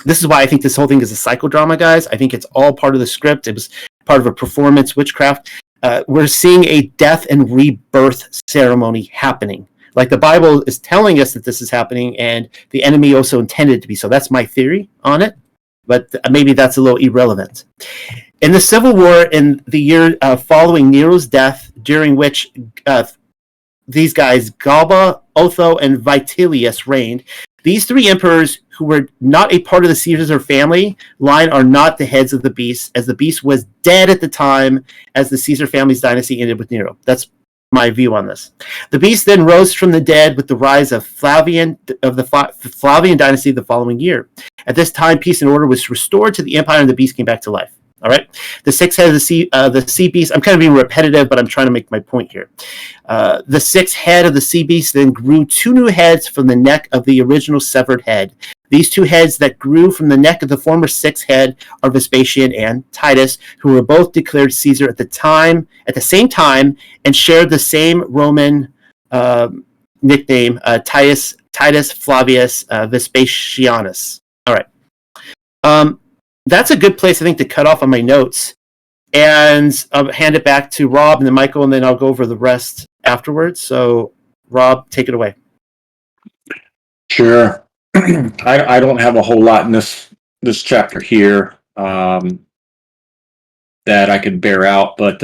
This is why I think this whole thing is a psychodrama, guys. I think it's all part of the script. It was part of a performance witchcraft. We're seeing a death and rebirth ceremony happening. Like the Bible is telling us that this is happening, and the enemy also intended it to be so. That's my theory on it. But maybe that's a little irrelevant. In the Civil War in the year following Nero's death, during which these guys, Galba, Otho, and Vitellius reigned, these 3 emperors who were not a part of the Caesar family line are not the heads of the beast, as the beast was dead at the time as the Caesar family's dynasty ended with Nero. That's my view on this. The beast then rose from the dead with the rise of the Flavian dynasty the following year. At this time, peace and order was restored to the empire, and the beast came back to life. All right. The 6th head of the sea beast. I'm kind of being repetitive, but I'm trying to make my point here. The 6th head of the sea beast then grew 2 new heads from the neck of the original severed head. These 2 heads that grew from the neck of the former 6th head are Vespasian and Titus, who were both declared Caesar at the same time, and shared the same Roman nickname, Titus Flavius Vespasianus. All right. That's a good place, I think, to cut off on my notes. And I'll hand it back to Rob and then Michael, and then I'll go over the rest afterwards. So, Rob, take it away. Sure. I don't have a whole lot in this chapter here that I could bear out, but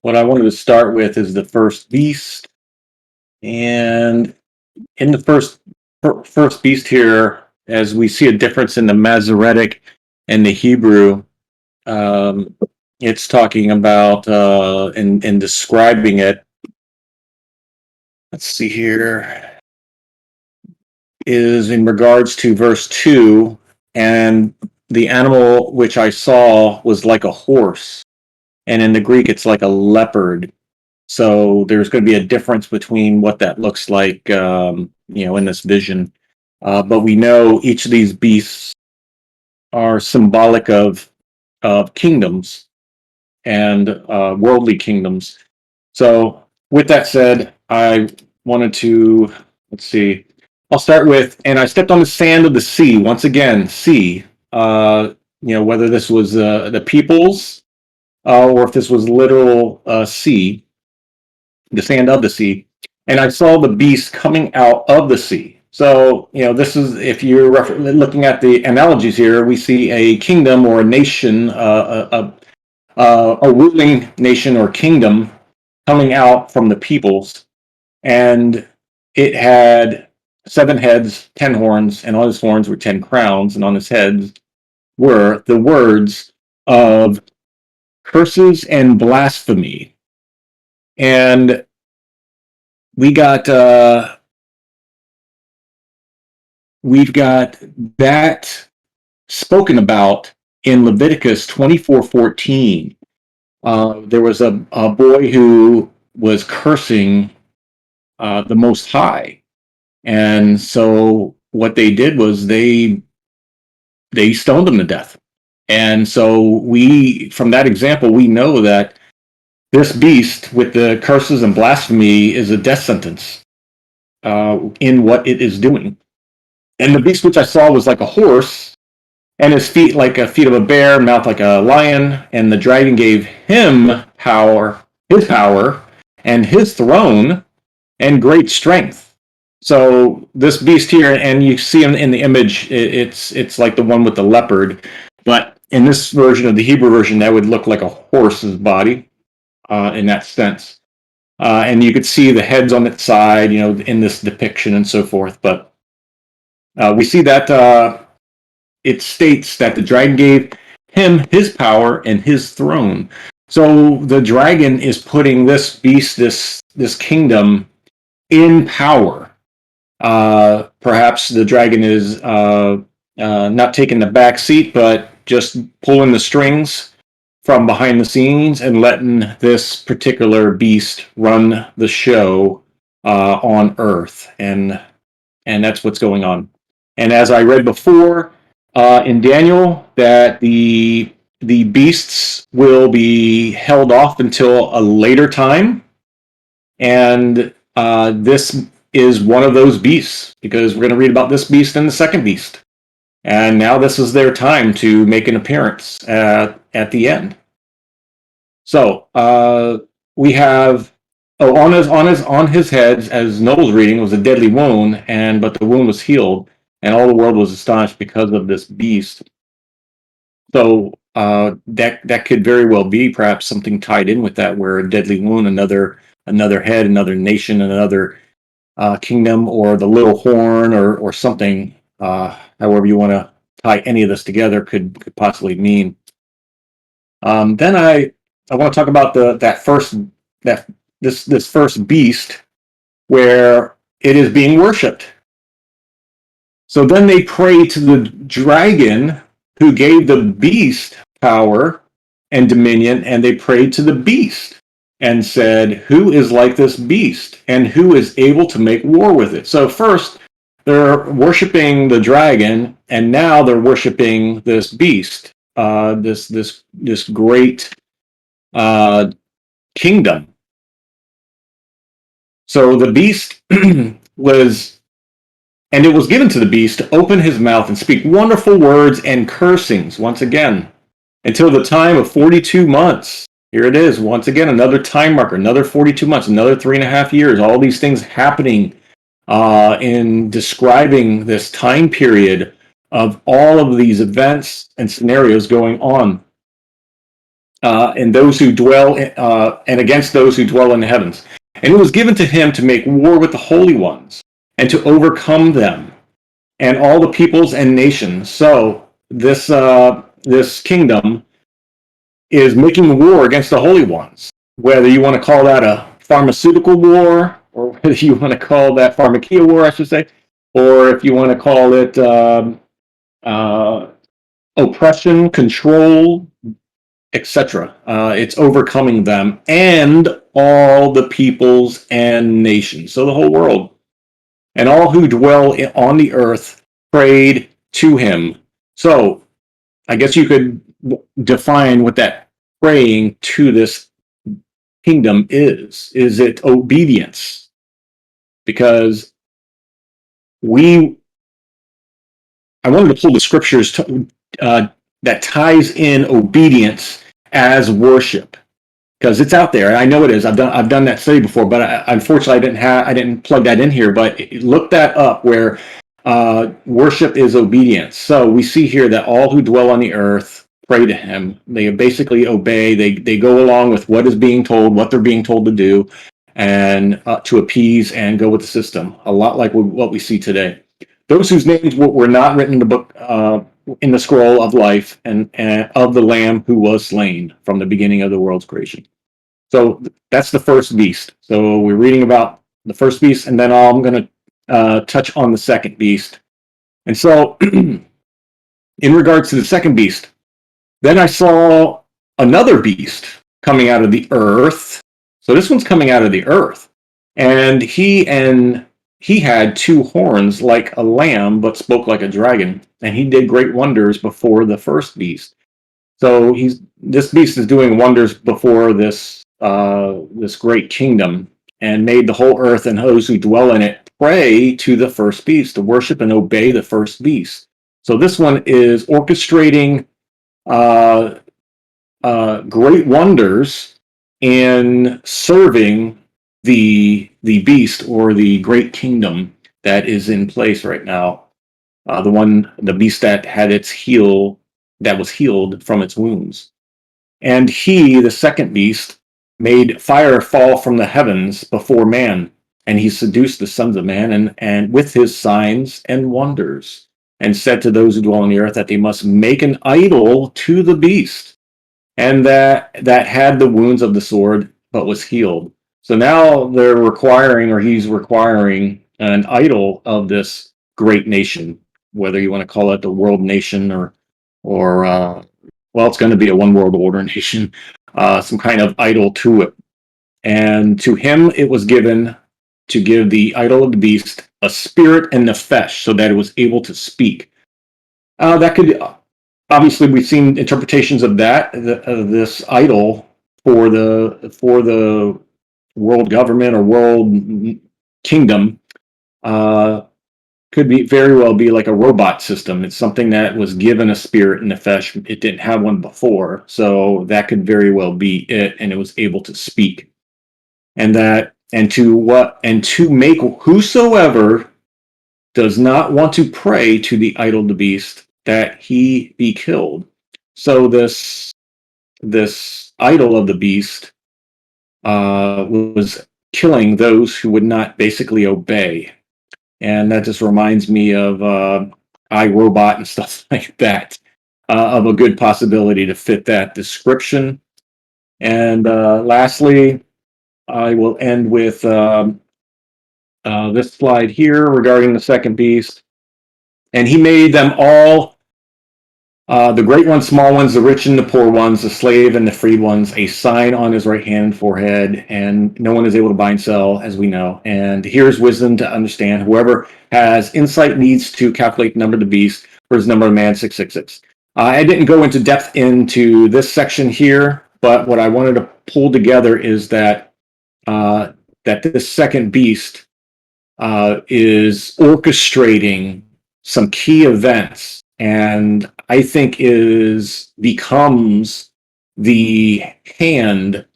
what I wanted to start with is the first beast. And in the first beast here, as we see a difference in the Masoretic and the Hebrew, it's talking about and describing it. Let's see here. Is in regards to verse 2, and the animal which I saw was like a horse, and in the Greek it's like a leopard. So there's going to be a difference between what that looks like, in this vision. But we know each of these beasts are symbolic of kingdoms and worldly kingdoms. So with that said, I wanted to, let's see, I'll start with, and I stepped on the sand of the sea, once again, sea, whether this was the peoples or if this was literal sea, the sand of the sea, and I saw the beast coming out of the sea. So, this is, if you're looking at the analogies here, we see a kingdom or a nation, a ruling nation or kingdom coming out from the peoples, and it had 7 heads, 10 horns, and on his horns were 10 crowns, and on his heads were the words of curses and blasphemy. And we've got that spoken about in Leviticus 24:14. There was a boy who was cursing the Most High, and so what they did was they stoned him to death. And so from that example, we know that this beast with the curses and blasphemy is a death sentence in what it is doing. And the beast which I saw was like a horse, and his feet like a feet of a bear, mouth like a lion, and the dragon gave him his power, and his throne, and great strength. So this beast here, and you see him in the image, it's like the one with the leopard, but in this version of the Hebrew version, that would look like a horse's body in that sense. And you could see the heads on its side, in this depiction and so forth. But we see that it states that the dragon gave him his power and his throne. So the dragon is putting this beast, this kingdom, in power. Perhaps the dragon is not taking the back seat, but just pulling the strings from behind the scenes and letting this particular beast run the show on Earth, and that's what's going on. And as I read before in Daniel, that the beasts will be held off until a later time, and this is one of those beasts, because we're going to read about this beast and the second beast. And now this is their time to make an appearance at the end. So we have on his head, as Noel's reading, was a deadly wound, but the wound was healed, and all the world was astonished because of this beast. So that could very well be perhaps something tied in with that, where a deadly wound, another head, another nation, another kingdom, or the little horn, or something, however you want to tie any of this together, could possibly mean. Then I want to talk about this first beast, where it is being worshipped. So then they pray to the dragon who gave the beast power and dominion, and they prayed to the beast and said, who is like this beast, and who is able to make war with it? So first, they're worshiping the dragon, and now they're worshiping this beast, this great kingdom. So the beast and it was given to the beast to open his mouth and speak wonderful words and cursings, once again, until the time of 42 months. Here it is, once again, another time marker, another 42 months, another 3.5 years, all these things happening in describing this time period of all of these events and scenarios going on. and those who dwell and against those who dwell in the heavens. And it was given to him to make war with the holy ones and to overcome them and all the peoples and nations. So this kingdom is making war against the holy ones. Whether you want to call that a pharmaceutical war, or whether you want to call that pharmakia war, I should say, or if you want to call it oppression, control, etc. It's overcoming them and all the peoples and nations. So the whole world. And all who dwell on the earth prayed to him. So I guess you could define what that praying to this kingdom is. Is it obedience? Because I wanted to pull the scriptures that ties in obedience as worship, because it's out there. I know it is. I've done that study before, but unfortunately I didn't plug that in here. But look that up, where worship is obedience. So we see here that all who dwell on the earth pray to him. They basically obey. They go along with what is being told, what they're being told to do, and to appease and go with the system. A lot like what we see today. Those whose names were not written in the book, in the scroll of life, and of the Lamb who was slain from the beginning of the world's creation. So that's the first beast. So we're reading about the first beast, and then I'm going to touch on the second beast. And so, in regards to the second beast, then I saw another beast coming out of the earth. So this one's coming out of the earth, and he had two horns like a lamb, but spoke like a dragon, and he did great wonders before the first beast. So this beast is doing wonders before this great kingdom, and made the whole earth and those who dwell in it pray to the first beast, to worship and obey the first beast. So this one is orchestrating great wonders in serving the beast, or the great kingdom that is in place right now. The beast that had that was healed from its wounds. And he, the second beast, made fire fall from the heavens before man, and he seduced the sons of man and with his signs and wonders, and said to those who dwell on the earth that they must make an idol to the beast, and that had the wounds of the sword but was healed. So now he's requiring an idol of this great nation, whether you want to call it the world nation or well, it's going to be a one world order nation, some kind of idol to it. And to him it was given to give the idol of the beast a spirit and nefesh, so that it was able to speak. That could obviously, we've seen interpretations of that, this idol for the world government or world kingdom. Could very well be like a robot system. It's something that was given a spirit and nefesh. It didn't have one before, so that could very well be it, and it was able to speak. And to make whosoever does not want to pray to the idol of the beast, that he be killed. So this idol of the beast was killing those who would not basically obey. And that just reminds me of iRobot and stuff like that, of a good possibility to fit that description. And lastly, I will end with this slide here regarding the second beast. And he made them all, the great ones, small ones, the rich and the poor ones, the slave and the freed ones, a sign on his right hand and forehead, and no one is able to buy and sell, as we know. And here's wisdom to understand. Whoever has insight needs to calculate the number of the beast, for his number of man, 666. I didn't go into depth into this section here, but what I wanted to pull together is that this second beast is orchestrating some key events, and I think becomes the hand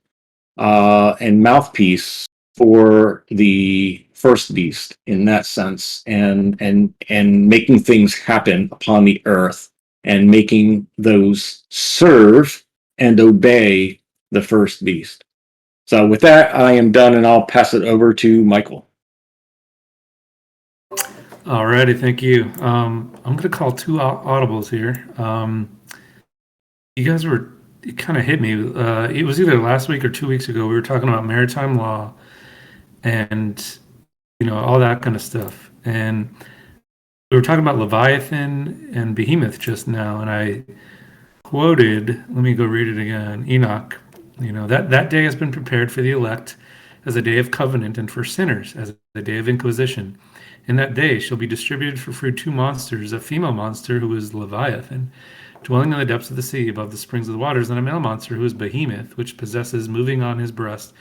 and mouthpiece for the first beast in that sense, and making things happen upon the earth, and making those serve and obey the first beast. So with that, I am done, and I'll pass it over to Michael. Alrighty, thank you. I'm going to call two audibles here. You guys it kind of hit me. It was either last week or 2 weeks ago. We were talking about maritime law and, all that kind of stuff. And we were talking about Leviathan and Behemoth just now. And I quoted, let me go read it again, Enoch, that day has been prepared for the elect as a day of covenant, and for sinners as a day of inquisition. In that day shall be distributed for food two monsters, a female monster who is Leviathan, dwelling in the depths of the sea above the springs of the waters, and a male monster who is Behemoth, which possesses moving on his breast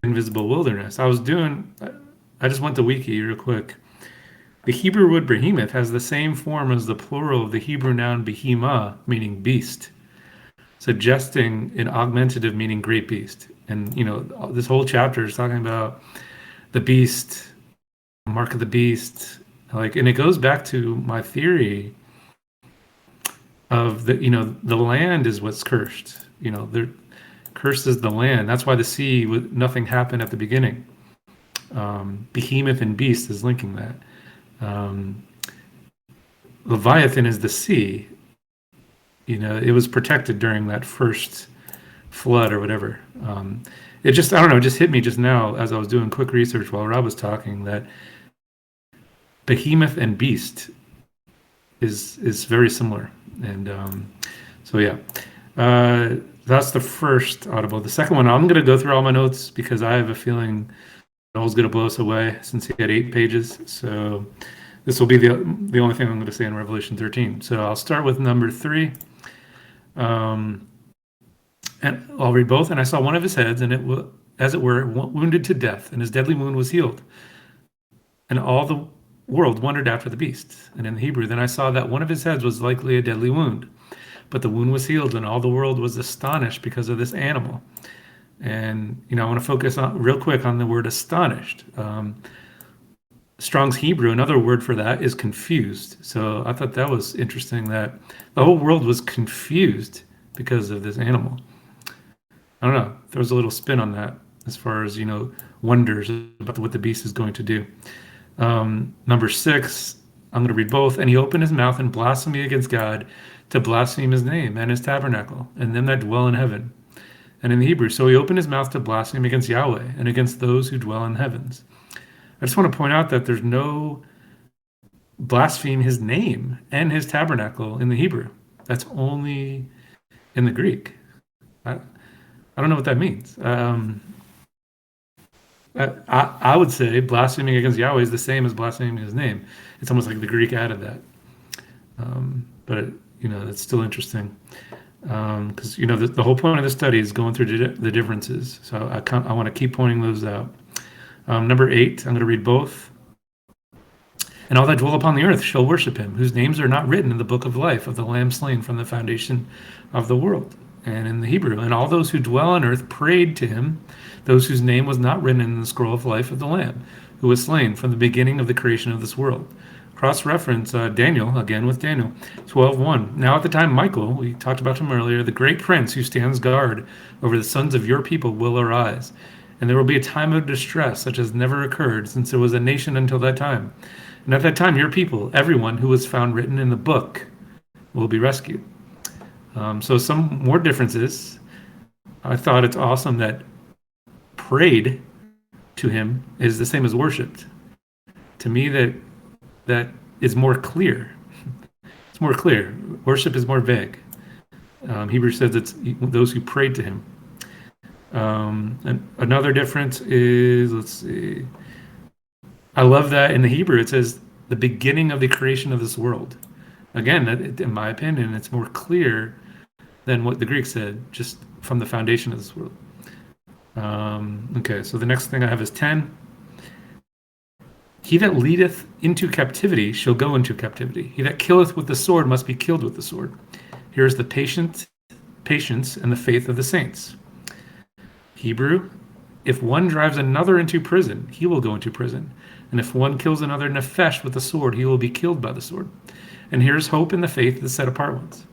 the invisible wilderness. I just went to Wiki real quick. The Hebrew word behemoth has the same form as the plural of the Hebrew noun behemah, meaning beast, suggesting an augmentative meaning great beast. And, this whole chapter is talking about the beast, mark of the beast, and it goes back to my theory of the land is what's cursed. Cursed is the land. That's why the sea, nothing happened at the beginning. Behemoth and beast is linking that. Leviathan is the sea. It was protected during that first flood or whatever. It just, I don't know, it just hit me just now as I was doing quick research while Rob was talking that behemoth and beast is very similar. And so, yeah. That's the first audible. The second one, I'm going to go through all my notes because I have a feeling Noel's going to blow us away since he had 8 pages. So this will be the only thing I'm going to say in Revelation 13. So I'll start with number 3. And I'll read both. And I saw one of his heads, and it was, as it were, wounded to death, and his deadly wound was healed. And all the world wondered after the beast. And in the Hebrew, then I saw that one of his heads was likely a deadly wound, but the wound was healed, and all the world was astonished because of this animal. And, I want to focus on real quick on the word astonished. Strong's Hebrew, another word for that is confused. So I thought that was interesting that the whole world was confused because of this animal. I don't know. There was a little spin on that as far as, wonders about what the beast is going to do. Number 6, I'm going to read both. And he opened his mouth and blasphemed against God to blaspheme his name and his tabernacle and them that dwell in heaven. And in the Hebrew, so he opened his mouth to blaspheme against Yahweh and against those who dwell in heavens. I just want to point out that there's no blaspheme his name and his tabernacle in the Hebrew. That's only in the Greek. I don't know what that means. I would say blaspheming against Yahweh is the same as blaspheming his name. It's almost like the Greek added that. But that's still interesting. Because the whole point of the study is going through the differences. So I want to keep pointing those out. Number 8, I'm going to read both. And all that dwell upon the earth shall worship him, whose names are not written in the book of life of the Lamb slain from the foundation of the world. And in the Hebrew, and all those who dwell on earth prayed to him, those whose name was not written in the scroll of life of the Lamb, who was slain from the beginning of the creation of this world. Cross-reference Daniel, again with Daniel, 12:1. Now at the time Michael, we talked about him earlier, the great prince who stands guard over the sons of your people will arise. And there will be a time of distress such as never occurred since there was a nation until that time. And at that time your people, everyone who was found written in the book, will be rescued. So some more differences. I thought it's awesome that prayed to him is the same as worshipped. To me, that is more clear. It's more clear. Worship is more vague. Hebrews says it's those who prayed to him. And another difference is, let's see. I love that in the Hebrew it says the beginning of the creation of this world. Again, in my opinion, it's more clear than what the Greek said, just from the foundation of this world. Okay, so the next thing I have is 10. He that leadeth into captivity shall go into captivity. He that killeth with the sword must be killed with the sword. Here is the patience and the faith of the saints. Hebrew, if one drives another into prison, he will go into prison. And if one kills another nephesh with the sword, he will be killed by the sword. And here is hope in the faith of the set apart ones.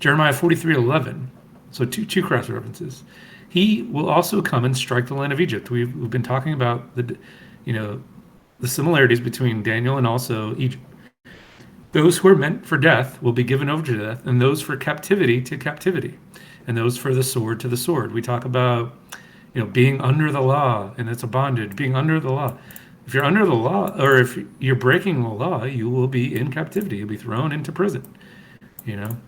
Jeremiah 43:11. So two cross references. He will also come and strike the land of Egypt. We've been talking about the similarities between Daniel and also Egypt. Those who are meant for death will be given over to death, and those for captivity to captivity, and those for the sword to the sword. We talk about being under the law, and it's a bondage. Being under the law. If you're under the law, or if you're breaking the law, you will be in captivity. You'll be thrown into prison.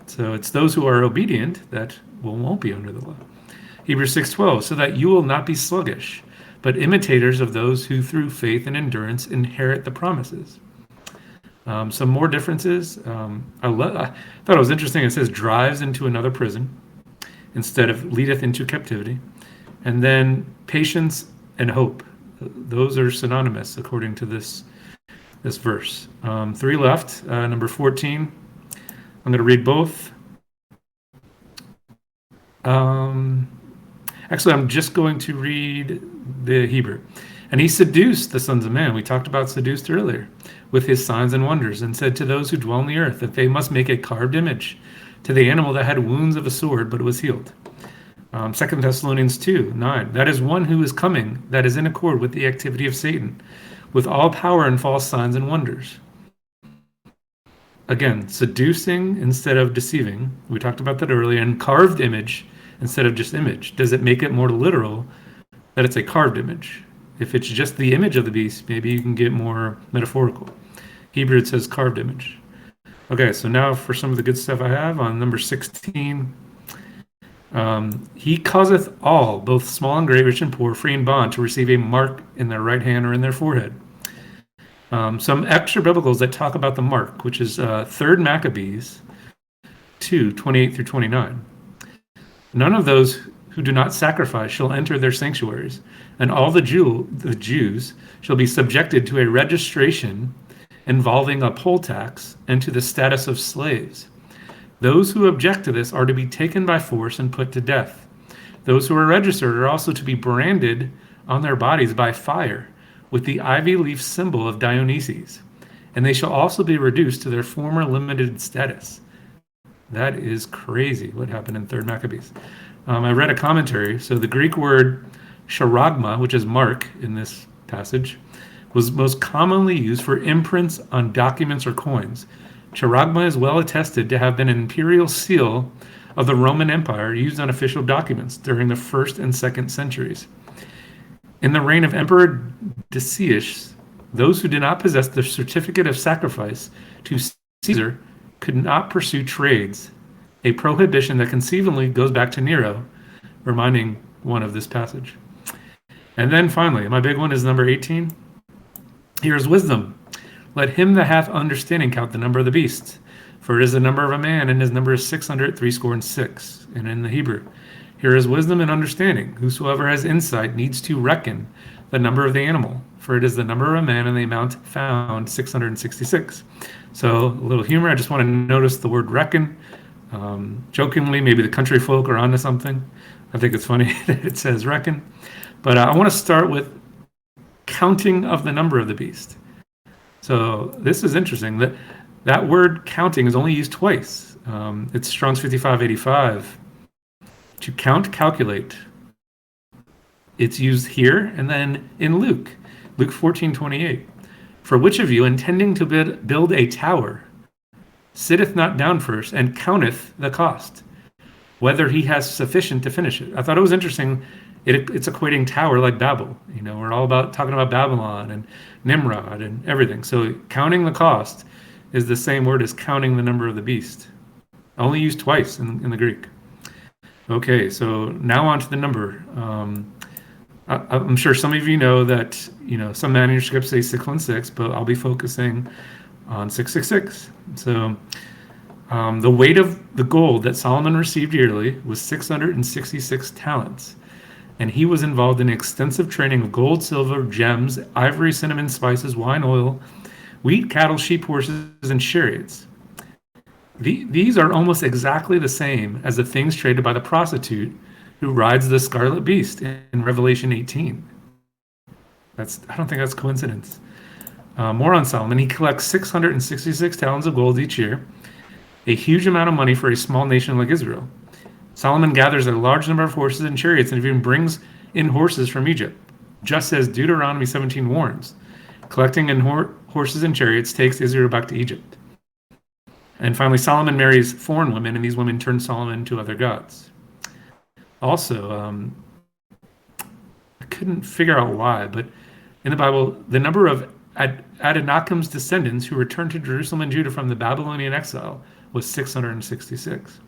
So it's those who are obedient that won't be under the law. Hebrews 6:12, so that you will not be sluggish, but imitators of those who through faith and endurance inherit the promises. Some more differences. I thought it was interesting. It says drives into another prison instead of leadeth into captivity. And then patience and hope. Those are synonymous according to this verse. 3 left, number 14. I'm going to read both. Actually, I'm just going to read the Hebrew. And he seduced the sons of man. We talked about seduced earlier with his signs and wonders, and said to those who dwell on the earth that they must make a carved image to the animal that had wounds of a sword, but it was healed. 2 Thessalonians 2:9. That is one who is coming, that is in accord with the activity of Satan, with all power and false signs and wonders. Again, seducing instead of deceiving. We talked about that earlier. And carved image instead of just image. Does it make it more literal that it's a carved image? If it's just the image of the beast, maybe you can get more metaphorical. Hebrew, it says carved image. Okay, so now for some of the good stuff I have on number 16. He causeth all, both small and great, rich and poor, free and bond, to receive a mark in their right hand or in their forehead. Some extra biblicals that talk about the mark, which is 3 Maccabees 2:28 through 29. None of those who do not sacrifice shall enter their sanctuaries, and all the Jews shall be subjected to a registration involving a poll tax and to the status of slaves. Those who object to this are to be taken by force and put to death. Those who are registered are also to be branded on their bodies by fire with the ivy leaf symbol of Dionysus, and they shall also be reduced to their former limited status. That is crazy what happened in 3 Maccabees. I read a commentary. So the Greek word charagma, which is mark in this passage, was most commonly used for imprints on documents or coins. Charagma is well attested to have been an imperial seal of the Roman Empire used on official documents during the 1st and 2nd centuries. In the reign of Emperor Decius, those who did not possess the certificate of sacrifice to Caesar could not pursue trades, a prohibition that conceivably goes back to Nero, reminding one of this passage. And then finally, my big one is number 18. Here's wisdom. Let him that hath understanding count the number of the beast, for it is the number of a man, and his number is 666. And in the Hebrew, here is wisdom and understanding. Whosoever has insight needs to reckon the number of the animal, for it is the number of a man, and the amount found 666. So a little humor. I just want to notice the word reckon. Jokingly, maybe the country folk are onto something. I think it's funny that it says reckon. But I want to start with counting of the number of the beast. So this is interesting. That word counting is only used twice. It's Strong's 5585. To count, calculate. It's used here and then in Luke 14:28. For which of you, intending to build a tower, sitteth not down first and counteth the cost, whether he has sufficient to finish it? I thought it was interesting. It's equating tower like Babel. We're all about talking about Babylon and Nimrod and everything. So counting the cost is the same word as counting the number of the beast. Only used twice in the Greek. Okay, so now on to the number. I'm sure some of you know that some manuscripts say 616, but I'll be focusing on 666. So the weight of the gold that Solomon received yearly was 666 talents. And he was involved in extensive training of gold, silver, gems, ivory, cinnamon, spices, wine, oil, wheat, cattle, sheep, horses, and chariots. These are almost exactly the same as the things traded by the prostitute who rides the scarlet beast in Revelation 18. I don't think that's coincidence. More on Solomon. He collects 666 talents of gold each year. a huge amount of money for a small nation like Israel. Solomon gathers a large number of horses and chariots and even brings in horses from Egypt, just as Deuteronomy 17 warns. Collecting in horses and chariots takes Israel back to Egypt. And finally, Solomon marries foreign women, and these women turn Solomon to other gods. Also, I couldn't figure out why, but in the Bible, the number of Adonakim's descendants who returned to Jerusalem and Judah from the Babylonian exile was 666.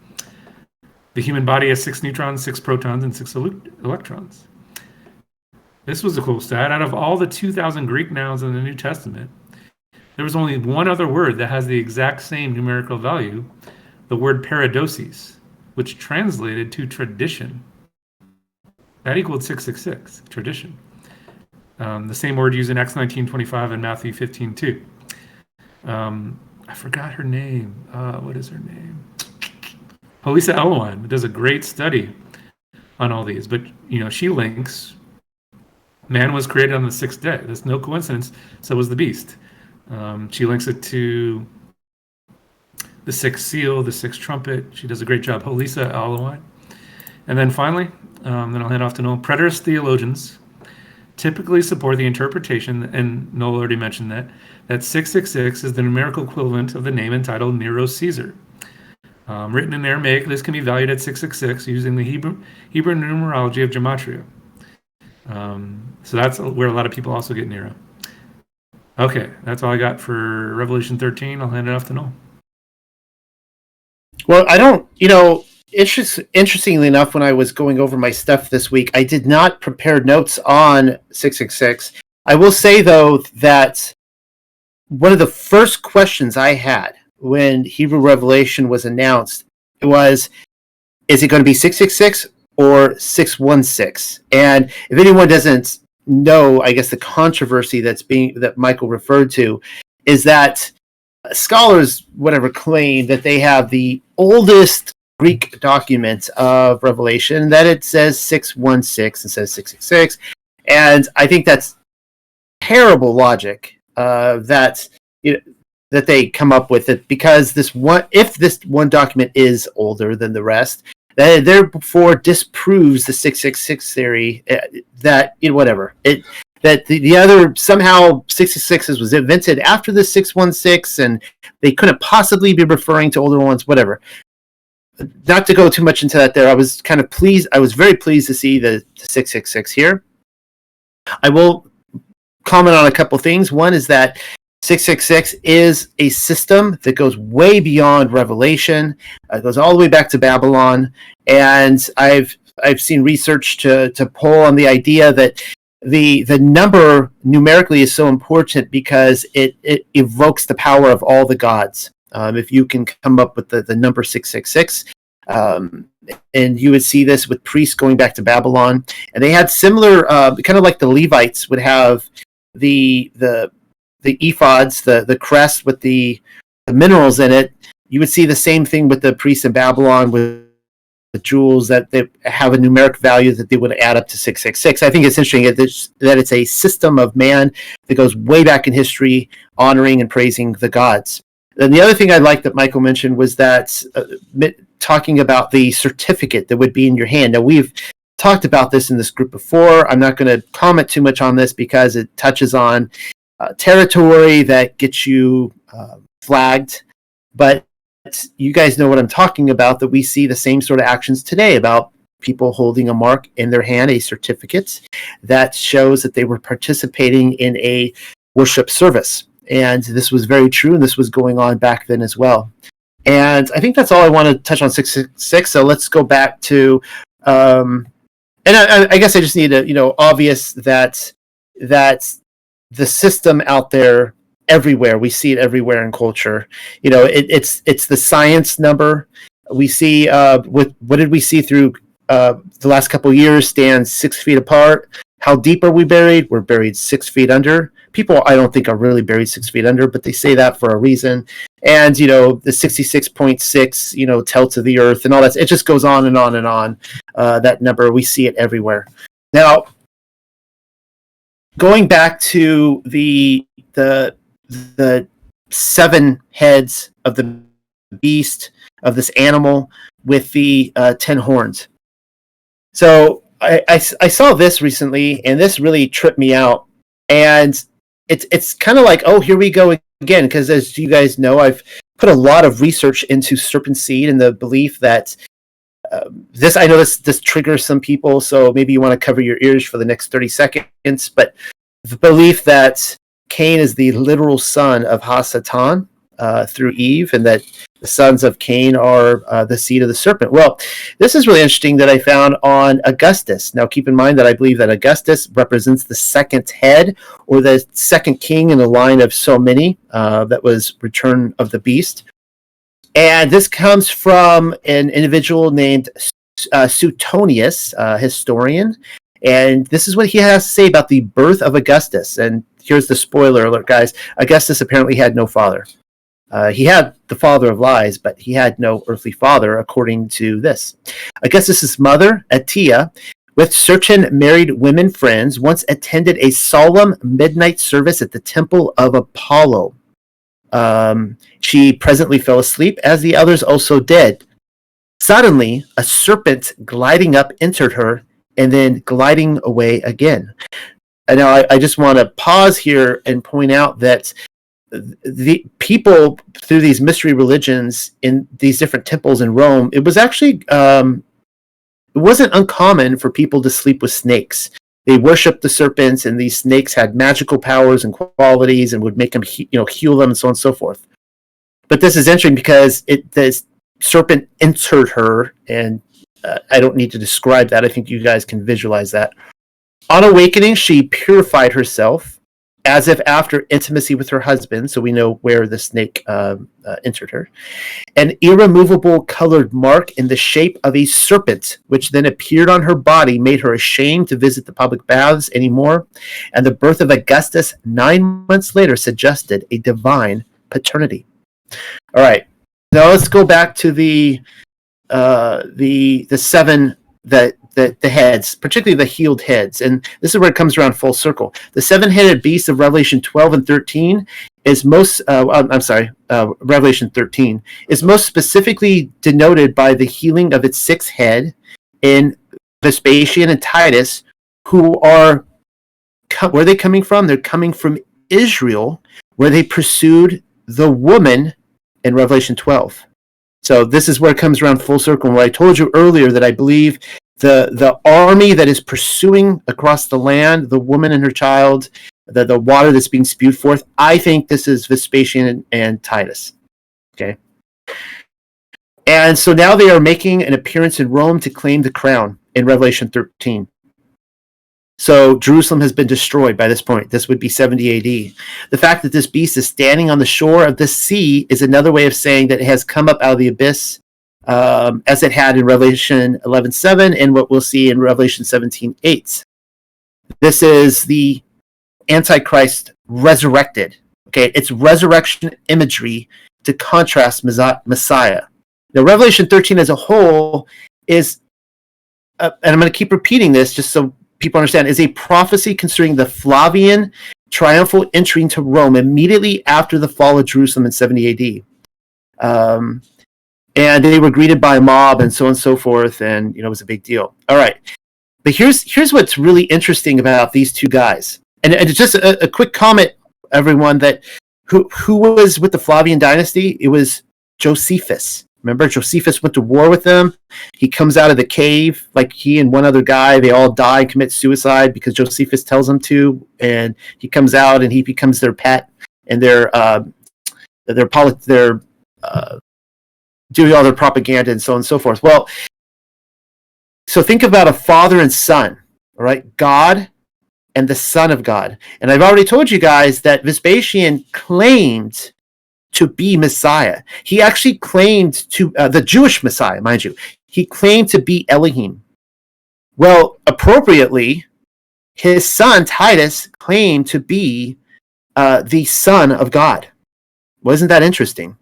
The human body has 6 neutrons, 6 protons, and 6 electrons. This was a cool stat. Out of all the 2,000 Greek nouns in the New Testament, there was only one other word that has the exact same numerical value, the word paradosis, which translated to tradition. That equaled 666, tradition. The same word used in Acts 19:25 and Matthew 15:2. I forgot her name. What is her name? Holisa Elwine does a great study on all these, but she links man was created on the 6th day. That's no coincidence. So was the beast. She links it to the 6th seal, the 6th trumpet. She does a great job. Holisa Elwine. And then finally, then I'll hand off to Noel. Preterist theologians typically support the interpretation, and Noel already mentioned that 666 is the numerical equivalent of the name entitled Nero Caesar. Written in Aramaic, this can be valued at 666 using the Hebrew numerology of gematria. So that's where a lot of people also get Nero. Okay, that's all I got for Revelation 13. I'll hand it off to Noel. Well, I don't, interestingly enough, when I was going over my stuff this week, I did not prepare notes on 666. I will say, though, that one of the first questions I had when Hebrew Revelation was announced was, is it going to be 666 or 616? And if anyone doesn't know, I guess the controversy that Michael referred to is that scholars, claim that they have the oldest Greek document of Revelation, that it says 616 instead of 666. And I think that's terrible logic that they come up with it, because if this one document is older than the rest, that therefore disproves the 666 theory that that the other somehow 666 was invented after the 616 and they couldn't possibly be referring to older ones, whatever. Not to go too much into that there, I was kind of pleased. I was very pleased to see the 666 here. I will comment on a couple things. One is that 666 is a system that goes way beyond Revelation. It goes all the way back to Babylon. And I've seen research to pull on the idea that the number numerically is so important because it evokes the power of all the gods. If you can come up with the number 666, and you would see this with priests going back to Babylon, and they had similar, kind of like the Levites would have the ephods, the crest with the minerals in it. You would see the same thing with the priests in Babylon with the jewels that they have a numeric value that they would add up to 666. I think it's interesting that it's a system of man that goes way back in history, honoring and praising the gods. And the other thing I like that Michael mentioned was that talking about the certificate that would be in your hand. Now, we've talked about this in this group before. I'm not going to comment too much on this because it touches on territory that gets you flagged. But you guys know what I'm talking about, that we see the same sort of actions today about people holding a mark in their hand, a certificate that shows that they were participating in a worship service. And this was very true, and this was going on back then as well. And I think that's all I want to touch on 666. So let's go back to, and I guess I just need to, obvious that the system out there everywhere, we see it everywhere in culture. It's the science number. We see what did we see through the last couple of years? Stand 6 feet apart. How deep are we buried? We're buried 6 feet under. People, I don't think, are really buried 6 feet under, but they say that for a reason. And, the 66.6, tilt of the earth and all that. It just goes on and on and on. That number, we see it everywhere. Now, going back to the 7 heads of the beast, of this animal with the 10 horns. So I saw this recently, and this really tripped me out. And it's kind of like, oh, here we go again, because as you guys know, I've put a lot of research into serpent seed and the belief that I know this triggers some people, so maybe you want to cover your ears for the next 30 seconds, but the belief that Cain is the literal son of Ha-Satan through Eve, and that the sons of Cain are the seed of the serpent. Well, this is really interesting that I found on Augustus. Now, keep in mind that I believe that Augustus represents the second head, or the second king in the line of so many that was Return of the Beast. And this comes from an individual named Suetonius, historian. And this is what he has to say about the birth of Augustus. And here's the spoiler alert, guys. Augustus apparently had no father. He had the father of lies, but he had no earthly father, according to this. Augustus's mother, Atia, with certain married women friends, once attended a solemn midnight service at the temple of Apollo. She presently fell asleep, as the others also did. Suddenly, a serpent gliding up entered her, and then gliding away again. And now I just want to pause here and point out that the people through these mystery religions in these different temples in Rome, it was actually it wasn't uncommon for people to sleep with snakes. They worshipped the serpents, and these snakes had magical powers and qualities, and would make them, heal them, and so on and so forth. But this is interesting because the serpent entered her, and I don't need to describe that. I think you guys can visualize that. On awakening, she purified herself, as if after intimacy with her husband, so we know where the snake entered her. An irremovable colored mark in the shape of a serpent, which then appeared on her body, made her ashamed to visit the public baths anymore, and the birth of Augustus 9 months later suggested a divine paternity. All right, now let's go back to the seven the heads, particularly the healed heads. And this is where it comes around full circle. The seven-headed beast of Revelation 12 and 13 is Revelation 13 is most specifically denoted by the healing of its sixth head in Vespasian and Titus, who are, where are they coming from? They're coming from Israel, where they pursued the woman in Revelation 12. So this is where it comes around full circle. Where I told you earlier that I believe the army that is pursuing across the land, the woman and her child, the water that's being spewed forth, I think this is Vespasian and Titus. Okay. And so now they are making an appearance in Rome to claim the crown in Revelation 13. So Jerusalem has been destroyed by this point. This would be 70 AD. The fact that this beast is standing on the shore of the sea is another way of saying that it has come up out of the abyss, as it had in Revelation 11:7 and what we'll see in Revelation 17:8. This is the Antichrist resurrected. Okay, it's resurrection imagery to contrast Messiah. Now, Revelation 13 as a whole is, and I'm going to keep repeating this just so people understand, is a prophecy concerning the Flavian triumphal entry into Rome immediately after the fall of Jerusalem in 70 AD. And they were greeted by a mob and so on and so forth, and it was a big deal. All right, but here's what's really interesting about these two guys, and just a quick comment, everyone, that who was with the Flavian dynasty? It was Josephus. Remember, Josephus went to war with them. He comes out of the cave, like he and one other guy, they all die and commit suicide because Josephus tells them to, and he comes out and he becomes their pet, and they're doing all their propaganda and so on and so forth. Well, so think about a father and son, all right? God and the Son of God. And I've already told you guys that Vespasian claimed to be Messiah. He actually claimed to, the Jewish Messiah, mind you, he claimed to be Elohim. Well, appropriately, his son Titus claimed to be the Son of God. Wasn't that interesting?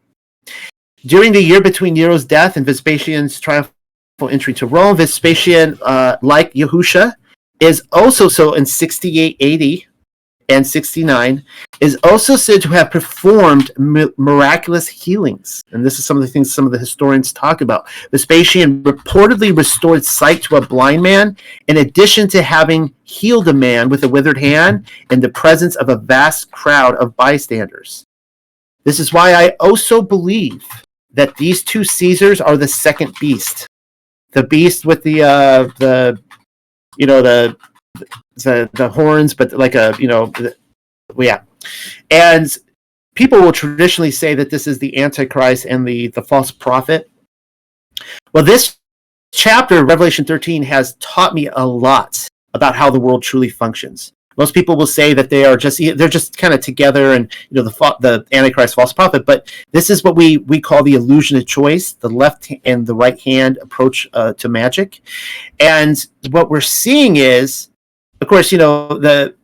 During the year between Nero's death and Vespasian's triumphal entry to Rome, Vespasian, like Yahuah, is also so in 68 AD, and 69, is also said to have performed miraculous healings. And this is some of the things some of the historians talk about. Vespasian reportedly restored sight to a blind man, in addition to having healed a man with a withered hand in the presence of a vast crowd of bystanders. This is why I also believe that these two Caesars are the second beast. The beast with the horns, but like yeah. And people will traditionally say that this is the Antichrist and the false prophet. Well, this chapter, Revelation 13, has taught me a lot about how the world truly functions. Most people will say that they're just kind of together, and the Antichrist, false prophet. But this is what we call the illusion of choice, the left and the right hand approach to magic. And what we're seeing is, of course, the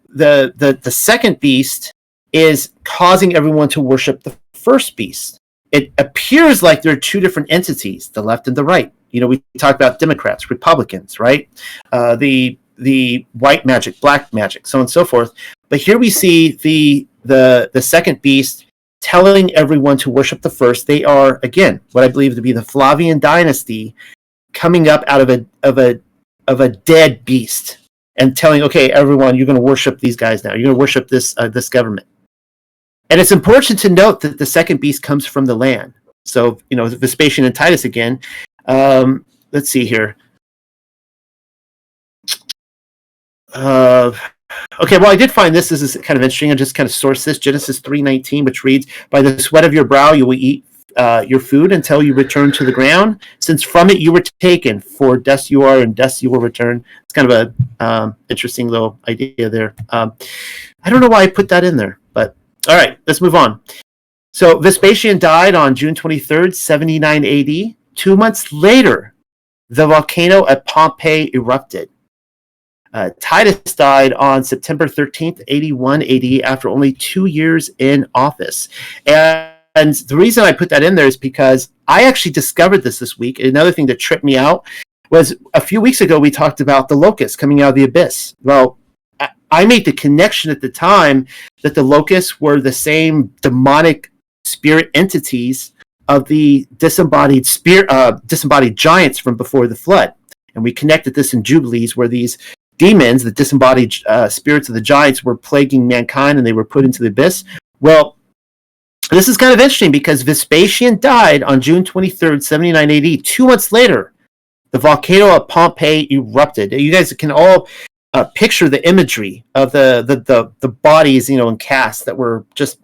second beast is causing everyone to worship the first beast. It appears like there are two different entities, the left and the right. We talk about Democrats, Republicans, right? The white magic, black magic, so on and so forth. But here we see the second beast telling everyone to worship the first. They are, again, what I believe to be the Flavian dynasty coming up out of a dead beast and telling, okay, everyone, you're going to worship these guys now. You're going to worship this government. And it's important to note that the second beast comes from the land. So, Vespasian and Titus again. Let's see here. Okay, well, I did find this is kind of interesting. I just kind of sourced this, Genesis 3:19, which reads, "By the sweat of your brow you will eat your food until you return to the ground, since from it you were taken, for dust you are, and dust you will return." It's kind of a interesting little idea there. I don't know why I put that in there, but all right, let's move on. So Vespasian died on June 23rd, 79 AD. 2 months later, the volcano at Pompeii erupted. Titus died on September 13th, 81 AD, after only 2 years in office. And the reason I put that in there is because I actually discovered this week. Another thing that tripped me out was a few weeks ago we talked about the locusts coming out of the abyss. Well, I made the connection at the time that the locusts were the same demonic spirit entities of the disembodied giants from before the flood. And we connected this in Jubilees, where these demons, the disembodied spirits of the giants, were plaguing mankind, and they were put into the abyss. Well, this is kind of interesting because Vespasian died on June 23rd, 79 AD. 2 months later, the volcano of Pompeii erupted. You guys can all picture the imagery of the bodies, in casts that were just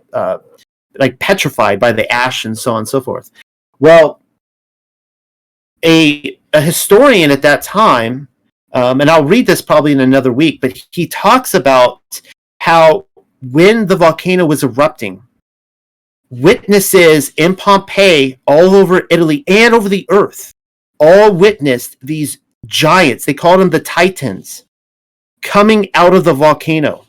like petrified by the ash and so on and so forth. Well, a historian at that time, and I'll read this probably in another week, but he talks about how when the volcano was erupting, witnesses in Pompeii, all over Italy and over the earth, all witnessed these giants, they called them the Titans, coming out of the volcano.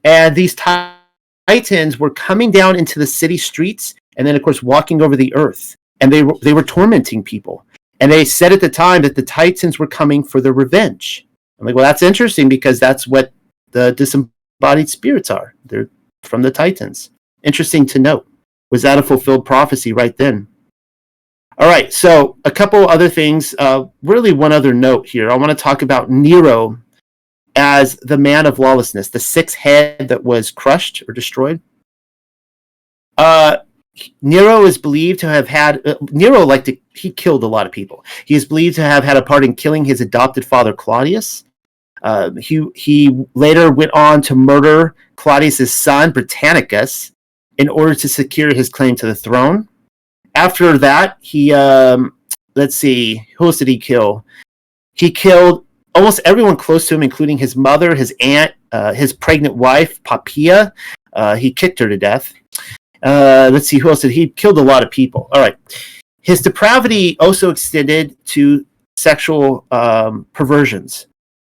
And these Titans were coming down into the city streets and then, of course, walking over the earth. And they were tormenting people. And they said at the time that the Titans were coming for their revenge. I'm like, well, that's interesting because that's what the disembodied spirits are. They're from the Titans. Interesting to note. Was that a fulfilled prophecy right then? All right, so a couple other things. Really one other note here. I want to talk about Nero as the man of lawlessness, the sixth head that was crushed or destroyed. Nero is believed to have had... he killed a lot of people. He is believed to have had a part in killing his adopted father, Claudius. He later went on to murder Claudius' son, Britannicus, in order to secure his claim to the throne. After that, he... let's see, who else did he kill? He killed almost everyone close to him, including his mother, his aunt, his pregnant wife, Poppaea. He kicked her to death. Let's see, who else did he killed a lot of people. All right. His depravity also extended to sexual perversions.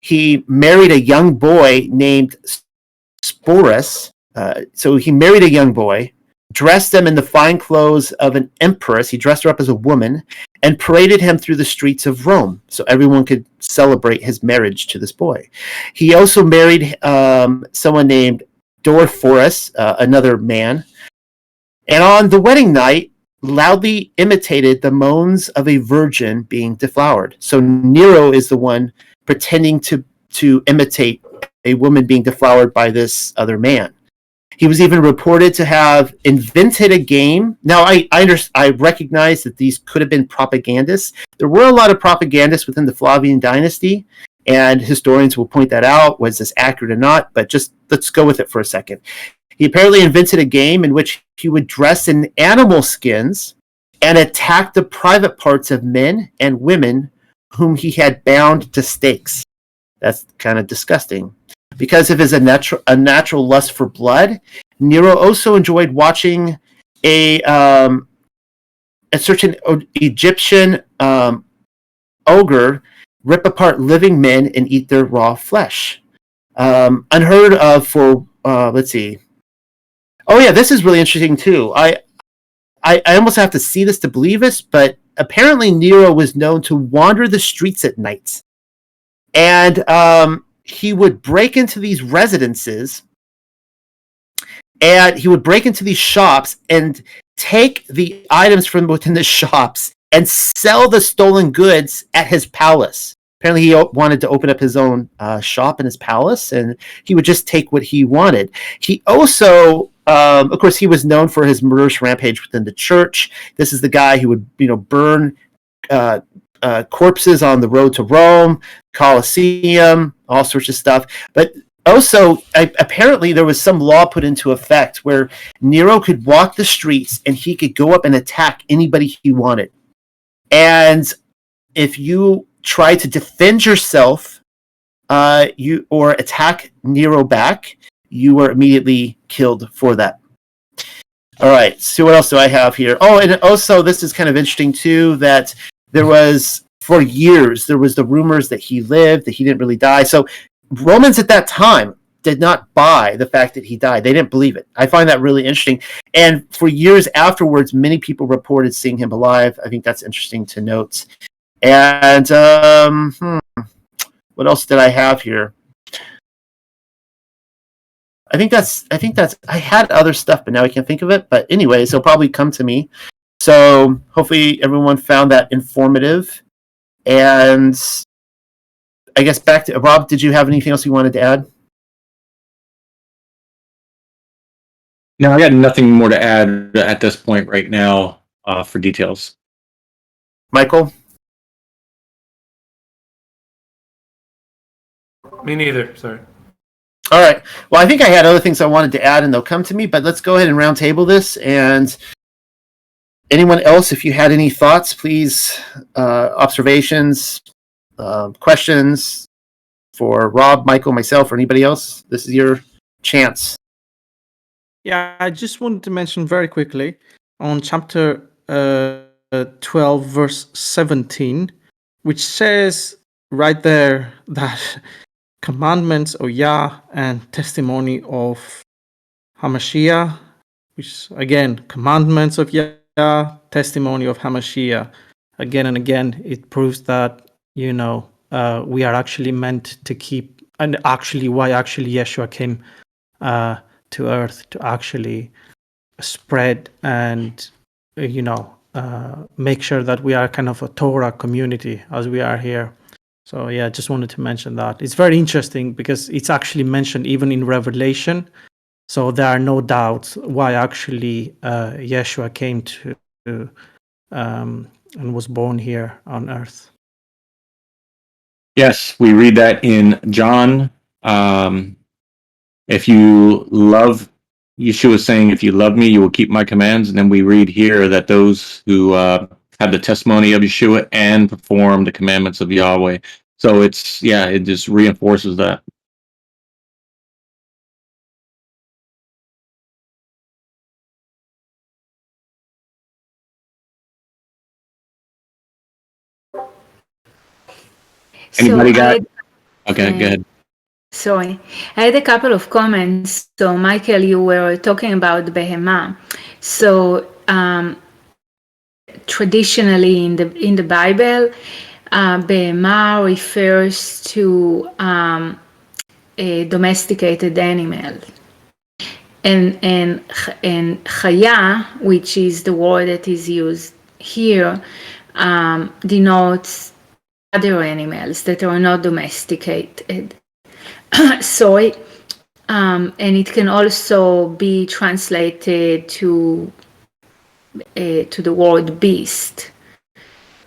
He married a young boy named Sporus. So he married a young boy, dressed him in the fine clothes of an empress. He dressed her up as a woman and paraded him through the streets of Rome so everyone could celebrate his marriage to this boy. He also married someone named Dorphorus, another man. And on the wedding night, loudly imitated the moans of a virgin being deflowered. So Nero is the one pretending to imitate a woman being deflowered by this other man. He was even reported to have invented a game. Now, I recognize that these could have been propagandists. There were a lot of propagandists within the Flavian dynasty, and historians will point that out. Was this accurate or not? But just let's go with it for a second. He apparently invented a game in which he would dress in animal skins and attack the private parts of men and women whom he had bound to stakes. That's kind of disgusting. Because of his unnatural lust for blood, Nero also enjoyed watching a certain Egyptian ogre rip apart living men and eat their raw flesh. Unheard of for, let's see. Oh yeah, this is really interesting too. I almost have to see this to believe this, but apparently Nero was known to wander the streets at night. And he would break into these residences and he would break into these shops and take the items from within the shops and sell the stolen goods at his palace. Apparently he wanted to open up his own shop in his palace, and he would just take what he wanted. He also, of course, he was known for his murderous rampage within the church. This is the guy who would, burn corpses on the road to Rome, Colosseum, all sorts of stuff. But also, apparently there was some law put into effect where Nero could walk the streets and he could go up and attack anybody he wanted. And if you try to defend yourself, or attack Nero back, you were immediately killed for that. All right, so what else do I have here? Oh, and also this is kind of interesting too, that there was, for years, there was the rumors that he lived, that he didn't really die. So Romans at that time did not buy the fact that he died. They didn't believe it. I find that really interesting. And for years afterwards, many people reported seeing him alive. I think that's interesting to note. And what else did I have here? I think that's I had other stuff, but now I can't think of it. But anyways, it'll probably come to me. So hopefully everyone found that informative. And I guess back to Rob, did you have anything else you wanted to add? No, I got nothing more to add at this point right now for details. Michael? Me neither. Sorry. All right. Well, I think I had other things I wanted to add, and they'll come to me. But let's go ahead and roundtable this. And anyone else, if you had any thoughts, please, observations, questions for Rob, Michael, myself, or anybody else. This is your chance. Yeah, I just wanted to mention very quickly on chapter 12, verse 17, which says right there that commandments of Yah and testimony of Hamashiach, which again, commandments of Yah, testimony of Hamashiach. Again and again, it proves that, we are actually meant to keep, and actually why Yeshua came to earth, to actually spread and, make sure that we are kind of a Torah community as we are here. So yeah, just wanted to mention that. It's very interesting because it's actually mentioned even in Revelation. So there are no doubts why actually Yeshua came to and was born here on earth. Yes, we read that in John. If you love, Yeshua is saying, if you love me, you will keep my commands. And then we read here that those who have the testimony of Yeshua and perform the commandments of Yahweh. So it just reinforces that. Anybody got? Okay, go ahead. Sorry, I had a couple of comments. So, Michael, you were talking about Behemah. So, traditionally in the Bible, Behemah refers to a domesticated animal, and Chaya, which is the word that is used here, denotes other animals that are not domesticated. Soy, and it can also be translated to the word beast.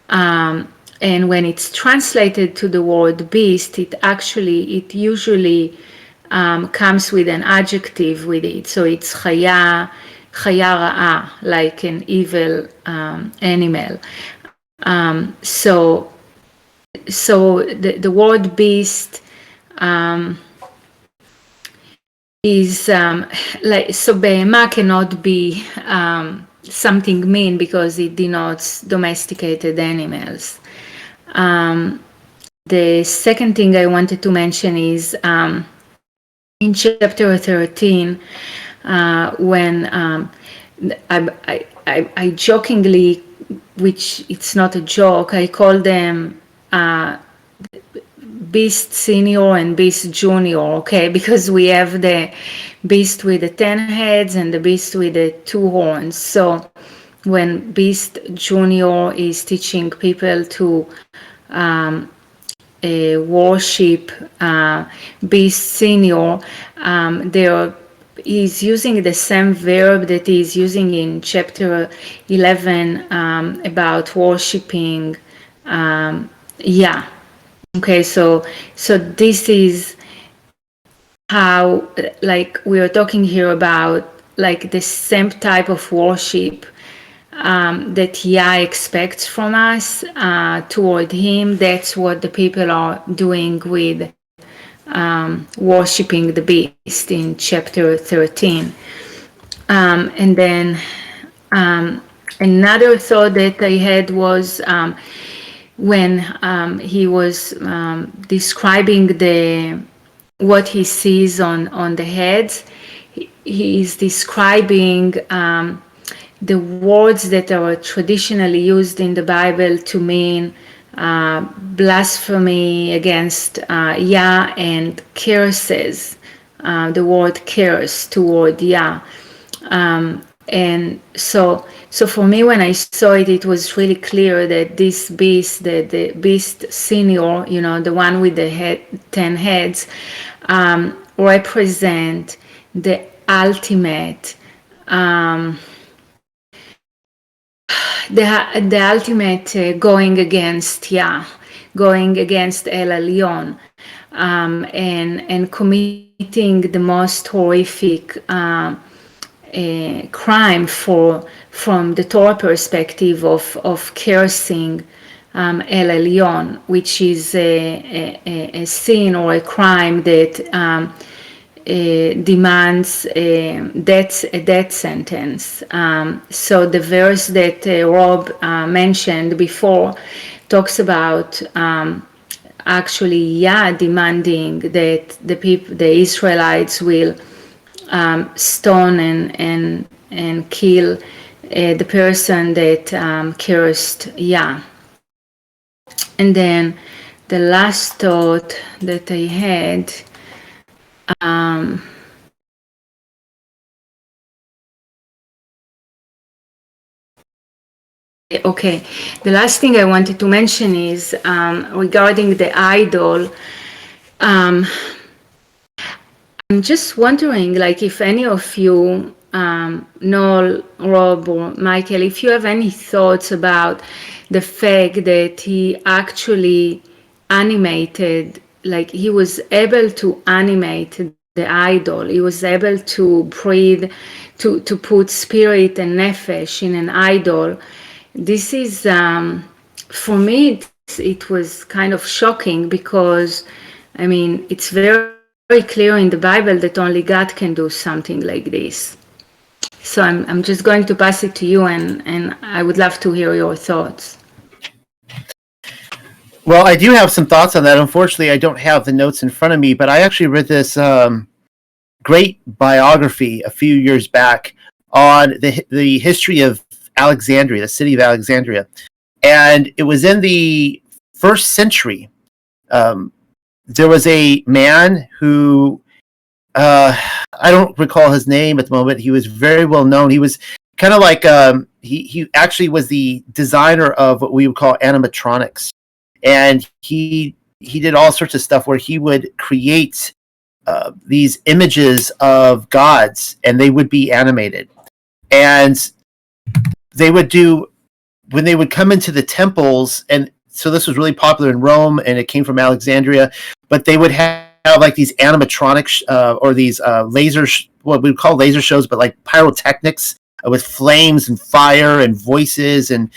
And when it's translated to the word beast, it usually comes with an adjective with it. So it's chaya ra'a, like an evil animal. So the word beast is like, so behemah cannot be something mean because it denotes domesticated animals. The second thing I wanted to mention is in chapter 13, when I jokingly, which it's not a joke, I call them Beast Senior and Beast Junior, okay? Because we have the beast with the 10 heads and the beast with the 2 horns. So when Beast Junior is teaching people to worship Beast Senior, he's using the same verb that he's using in chapter 11 about worshiping Yah. Okay, so this is how, like, we are talking here about like the same type of worship that Yah expects from us toward him. That's what the people are doing with worshiping the beast in chapter 13. And then another thought that I had was when he was describing what he sees on the heads, he is describing the words that are traditionally used in the Bible to mean blasphemy against Yah and curses, the word curse toward Yah. And so for me, when I saw it, it was really clear that this beast, the beast senior, the one with the 10 heads, represent the ultimate, the ultimate going against Yah, going against El Elyon, and committing the most horrific crime from the Torah perspective of cursing El Elyon, which is a sin or a crime that demands a death sentence. So the verse that Rob mentioned before talks about actually Yah demanding that the Israelites will stone and kill the person that cursed Yah. And then the last thought that I had, okay, the last thing I wanted to mention is regarding the idol. I'm just wondering, like, if any of you, Noel, Rob, or Michael, if you have any thoughts about the fact that he actually animated, like, he was able to animate the idol. He was able to breathe, to put spirit and nefesh in an idol. This is, for me, it was kind of shocking because, I mean, it's very clear in the Bible that only God can do something like this. So I'm just going to pass it to you, and I would love to hear your thoughts. Well, I do have some thoughts on that. Unfortunately, I don't have the notes in front of me, but I actually read this great biography a few years back on the history of Alexandria, the city of Alexandria, and it was in the first century. There was a man who I don't recall his name at the moment. He was very well known. He was kind of like he actually was the designer of what we would call animatronics, and he did all sorts of stuff where he would create these images of gods, and they would be animated, and they would do when they would come into the temples. And so this was really popular in Rome, and it came from Alexandria, but they would have like these animatronics or these what we would call laser shows, but like pyrotechnics with flames and fire and voices and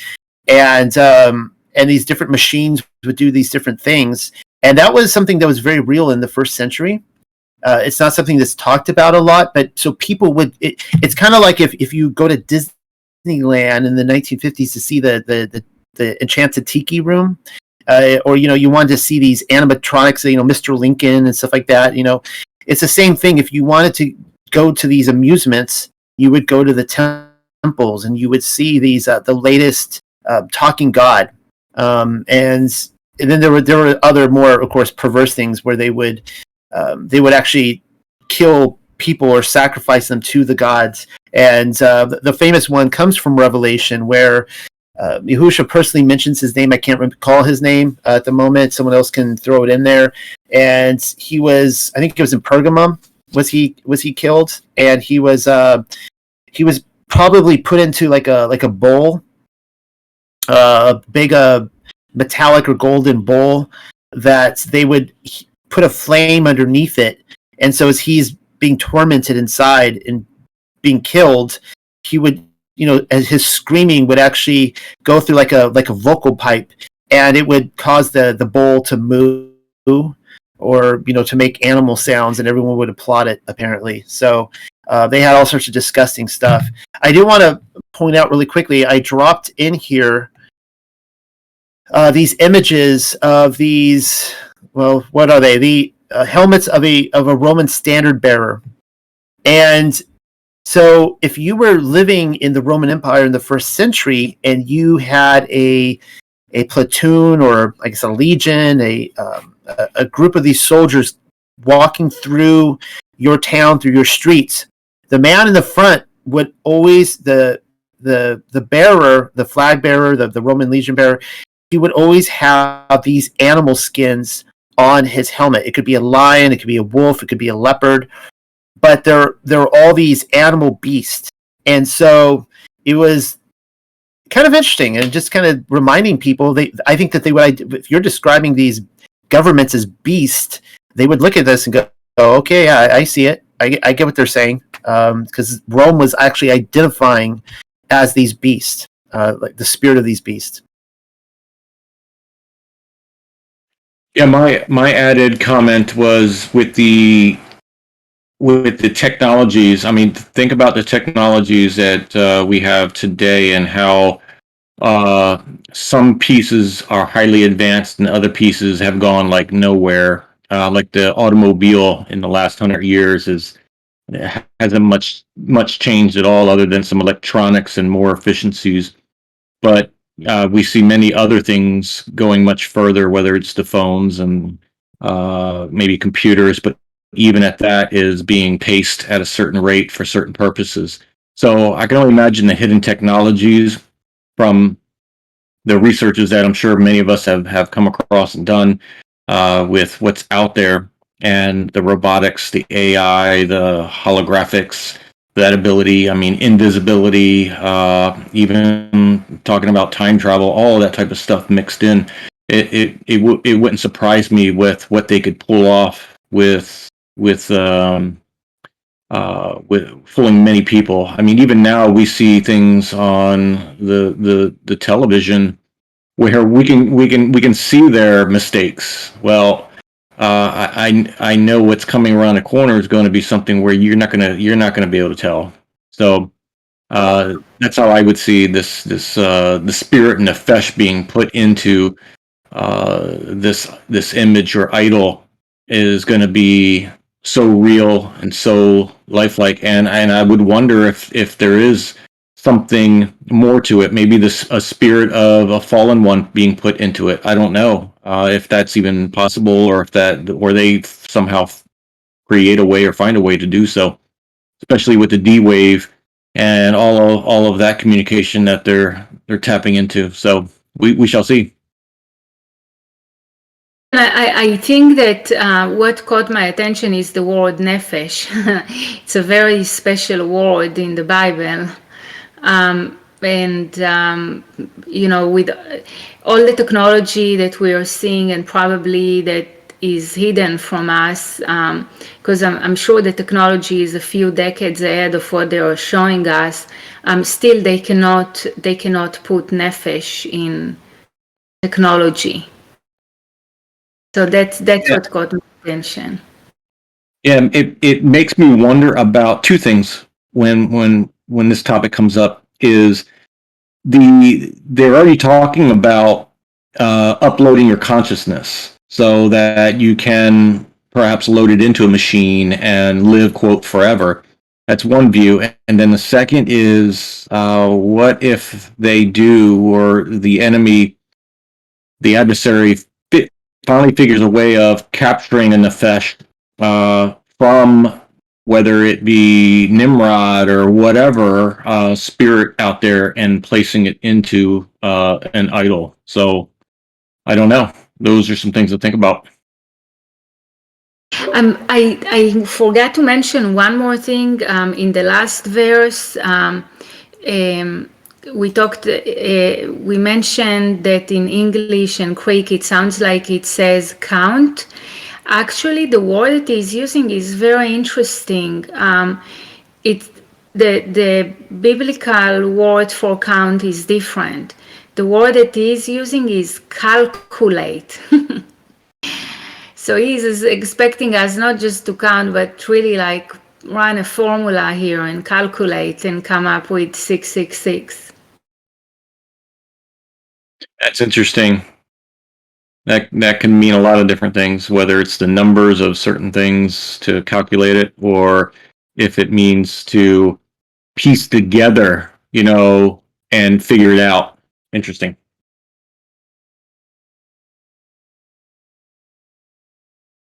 these different machines would do these different things. And that was something that was very real in the first century. It's not something that's talked about a lot, but so people would. It's kind of like if you go to Disneyland in the 1950s to see the Enchanted Tiki Room, or you wanted to see these animatronics, Mr. Lincoln and stuff like that. It's the same thing. If you wanted to go to these amusements, you would go to the temples and you would see these the latest talking god, and then there were other more, of course, perverse things where they would actually kill people or sacrifice them to the gods. And the famous one comes from Revelation, where Yahuah personally mentions his name. I can't recall his name at the moment. Someone else can throw it in there. And I think it was in Pergamum. Was he killed? And he was probably put into like a bowl, a big metallic or golden bowl that they would put a flame underneath it. And so as he's being tormented inside and being killed, he would, as his screaming would actually go through like a vocal pipe, and it would cause the bowl to move or, to make animal sounds, and everyone would applaud it, apparently. So they had all sorts of disgusting stuff. I do want to point out really quickly, I dropped in here these images of these, well, what are they? The helmets of a Roman standard bearer. And so if you were living in the Roman Empire in the first century and you had a platoon, or I guess a legion, a group of these soldiers walking through your town, through your streets, the man in the front would always, the bearer, the flag bearer, the Roman legion bearer, he would always have these animal skins on his helmet. It could be a lion, it could be a wolf, it could be a leopard, but there are all these animal beasts. And so it was kind of interesting and just kind of reminding people, I think that if you're describing these governments as beasts, they would look at this and go, oh, okay, yeah, I see it. I get what they're saying. Because Rome was actually identifying as these beasts, like the spirit of these beasts. Yeah, my added comment was with the technologies. I mean, think about the technologies that we have today and how some pieces are highly advanced and other pieces have gone like nowhere. Like the automobile in the last 100 years hasn't much changed at all, other than some electronics and more efficiencies. But we see many other things going much further, whether it's the phones and maybe computers, but even at that is being paced at a certain rate for certain purposes. So I can only imagine the hidden technologies from the researches that I'm sure many of us have come across and done with what's out there, and the robotics, the AI, the holographics, that ability, I mean, invisibility, even talking about time travel, all that type of stuff mixed in. It wouldn't surprise me with what they could pull off with fooling many people. I mean, even now we see things on the television where we can see their mistakes. Well, I know what's coming around the corner is going to be something where you're not gonna be able to tell. So that's how I would see this the spirit and the flesh being put into this image or idol is going to be so real and so lifelike, and I would wonder if there is something more to it. Maybe a spirit of a fallen one being put into it. I don't know if that's even possible, or or they somehow create a way or find a way to do so, especially with the D wave and all of that communication that they're tapping into. So we shall see. I think that what caught my attention is the word nefesh. It's a very special word in the Bible. With all the technology that we are seeing, and probably that is hidden from us, because I'm sure the technology is a few decades ahead of what they are showing us. Still, they cannot put nefesh in technology. So that's what caught my attention. Yeah, it makes me wonder about two things when this topic comes up. Is they're already talking about uploading your consciousness so that you can perhaps load it into a machine and live, quote, forever. That's one view. And then the second is what if they do, or the enemy, the adversary, finally figures a way of capturing a nefesh from whether it be Nimrod or whatever spirit out there, and placing it into an idol. So I don't know. Those are some things to think about. I forgot to mention one more thing. In the last verse, we mentioned that in English and Greek it sounds like it says count. Actually, the word it is using is very interesting. It's the biblical word for count is different. The word it is using is calculate. So he's expecting us not just to count, but really like run a formula here and calculate and come up with 666. That's interesting. That can mean a lot of different things, whether it's the numbers of certain things to calculate it, or if it means to piece together, and figure it out. Interesting.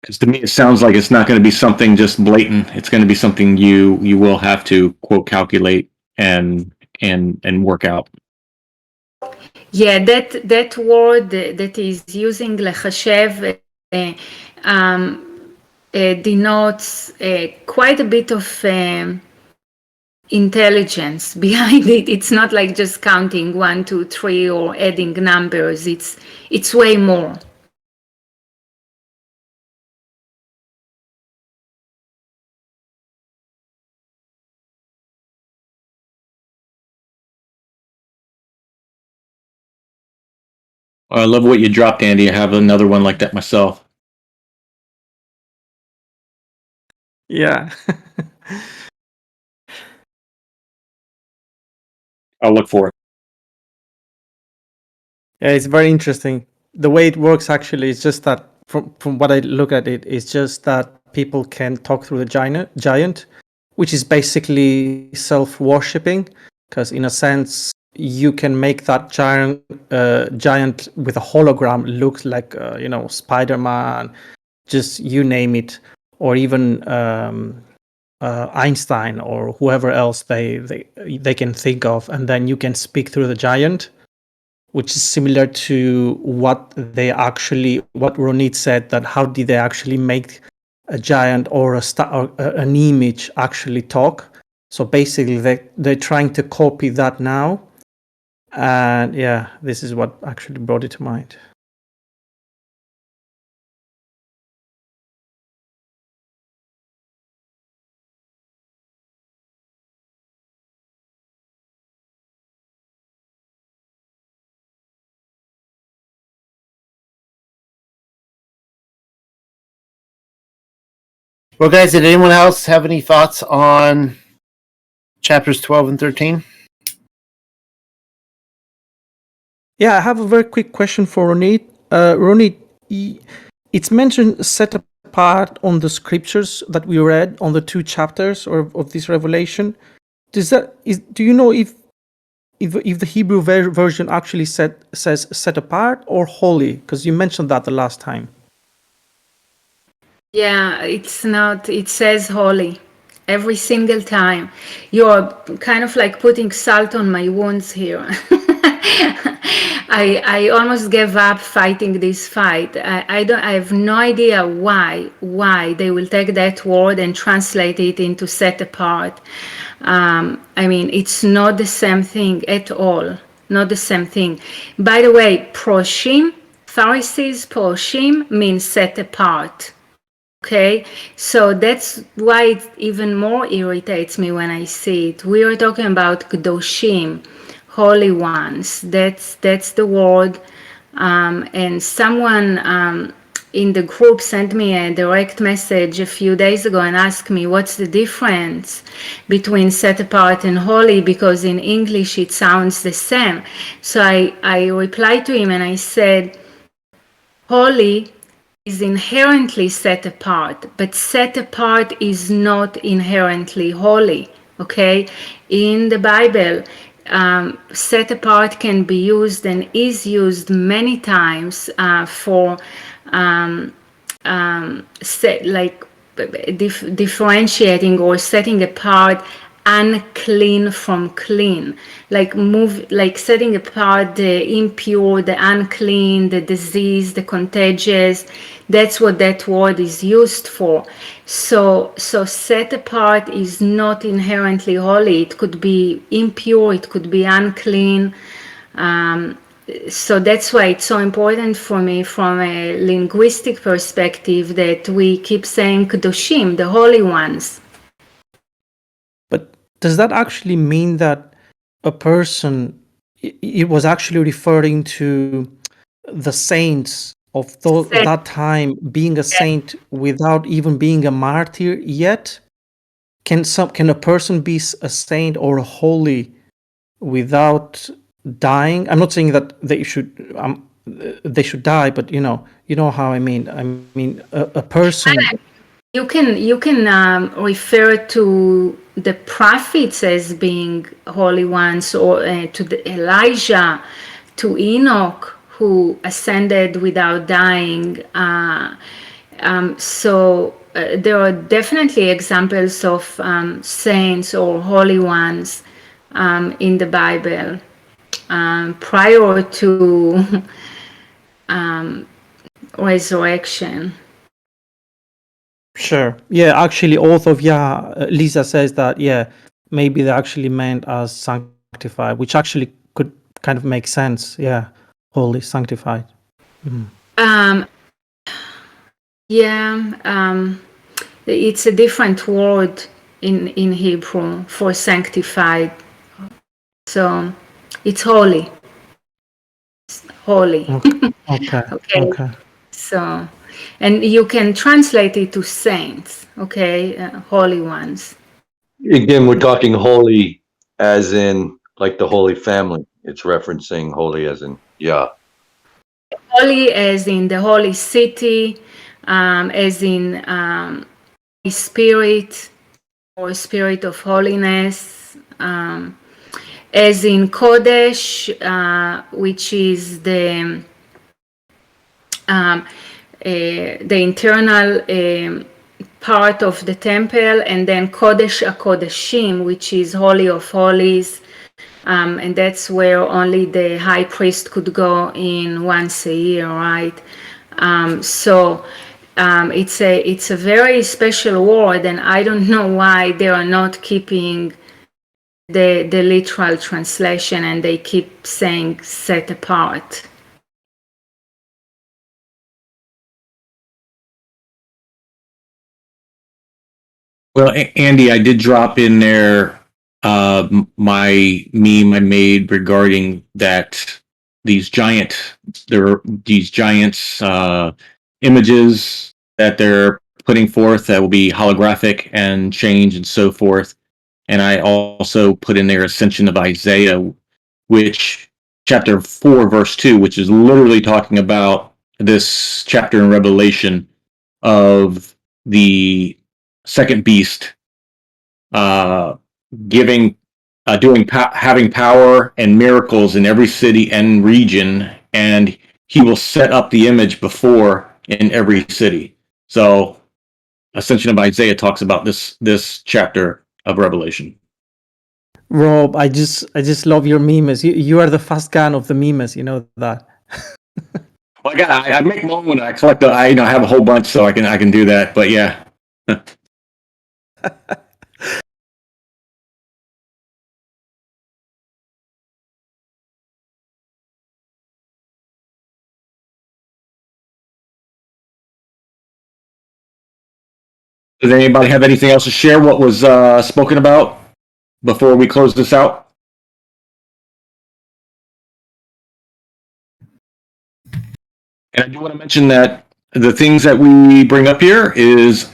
Because to me, it sounds like it's not going to be something just blatant. It's going to be something you will have to, quote, calculate and work out. Yeah, that word that is using lechashev denotes quite a bit of intelligence behind it. It's not like just counting 1, 2, 3 or adding numbers. It's way more. I love what you dropped, Andy. I have another one like that myself. Yeah. I'll look for it. Yeah, it's very interesting. The way it works actually is just that from what I look at it, it's just that people can talk through the giant, which is basically self-worshipping, because in a sense you can make that giant with a hologram look like Spider-Man, just you name it, or even Einstein or whoever else they can think of, and then you can speak through the giant, which is similar to what Ronit said, that how did they actually make a giant or an image actually talk. So basically they're trying to copy that now, and yeah, this is what actually brought it to mind. Well, guys, did anyone else have any thoughts on chapters 12 and 13? Yeah, I have a very quick question for Ronit. Ronnie, it's mentioned set apart on the scriptures that we read on the 2 chapters of this revelation. Do you know if the Hebrew version actually says set apart or holy? Because you mentioned that the last time. Yeah, it's not, it says holy every single time. You're kind of like putting salt on my wounds here. I almost gave up fighting this fight. I have no idea why they will take that word and translate it into set apart. I mean, it's not the same thing at all. Not the same thing. By the way, proshim, Pharisees, proshim means set apart. Okay, so that's why it even more irritates me when I see it. We are talking about Kedoshim, holy ones. That's the word. And someone in the group sent me a direct message a few days ago and asked me what's the difference between set apart and holy, because in English it sounds the same. So I replied to him and I said, holy is inherently set apart, but set apart is not inherently holy. Okay, in the Bible, set apart can be used and is used many times for differentiating or setting apart unclean from clean, like setting apart the impure, the unclean, the disease, the contagious. That's what that word is used for. So set apart is not inherently holy. It could be impure, it could be unclean. So that's why it's so important for me from a linguistic perspective that we keep saying Kedoshim, the holy ones. But does that actually mean that a person, it was actually referring to the saints of that time being a saint without even being a martyr yet? Can a person be a saint or a holy without dying? I'm not saying that they should die, but you know how I mean. I mean a person. You can refer to the prophets as being holy ones, or to Elijah, to Enoch, who ascended without dying. So there are definitely examples of saints or holy ones in the Bible prior to resurrection. Sure. Yeah, actually, author of Lisa says that, maybe they actually meant as sanctified, which actually could kind of make sense. Yeah, holy, sanctified. Mm. It's a different word in Hebrew for sanctified. So it's holy. It's holy. Okay. So, and you can translate it to saints, holy ones. Again, we're talking holy as in like the Holy Family. It's referencing holy as in Holy as in the holy city, as in Holy Spirit or Spirit of holiness, as in Kodesh, which is the internal part of the temple, and then Kodesh HaKodeshim, which is Holy of Holies, and that's where only the high priest could go in once a year, right? So it's a very special word, and I don't know why they are not keeping the literal translation, and they keep saying set apart. Well, Andy, I did drop in there my meme I made regarding that these giants images that they're putting forth that will be holographic and change and so forth. And I also put in there Ascension of Isaiah, which chapter 4, verse 2, which is literally talking about this chapter in Revelation of the second beast having power and miracles in every city and region, and he will set up the image before in every city. So Ascension of Isaiah talks about this chapter of Revelation. Rob, I just love your memes. You are the fast gun of the memes. You know that. Well, I make my own. I collect. I have a whole bunch, so I can do that. But yeah. Does anybody have anything else to share? What was spoken about before we close this out? And I do want to mention that the things that we bring up here is,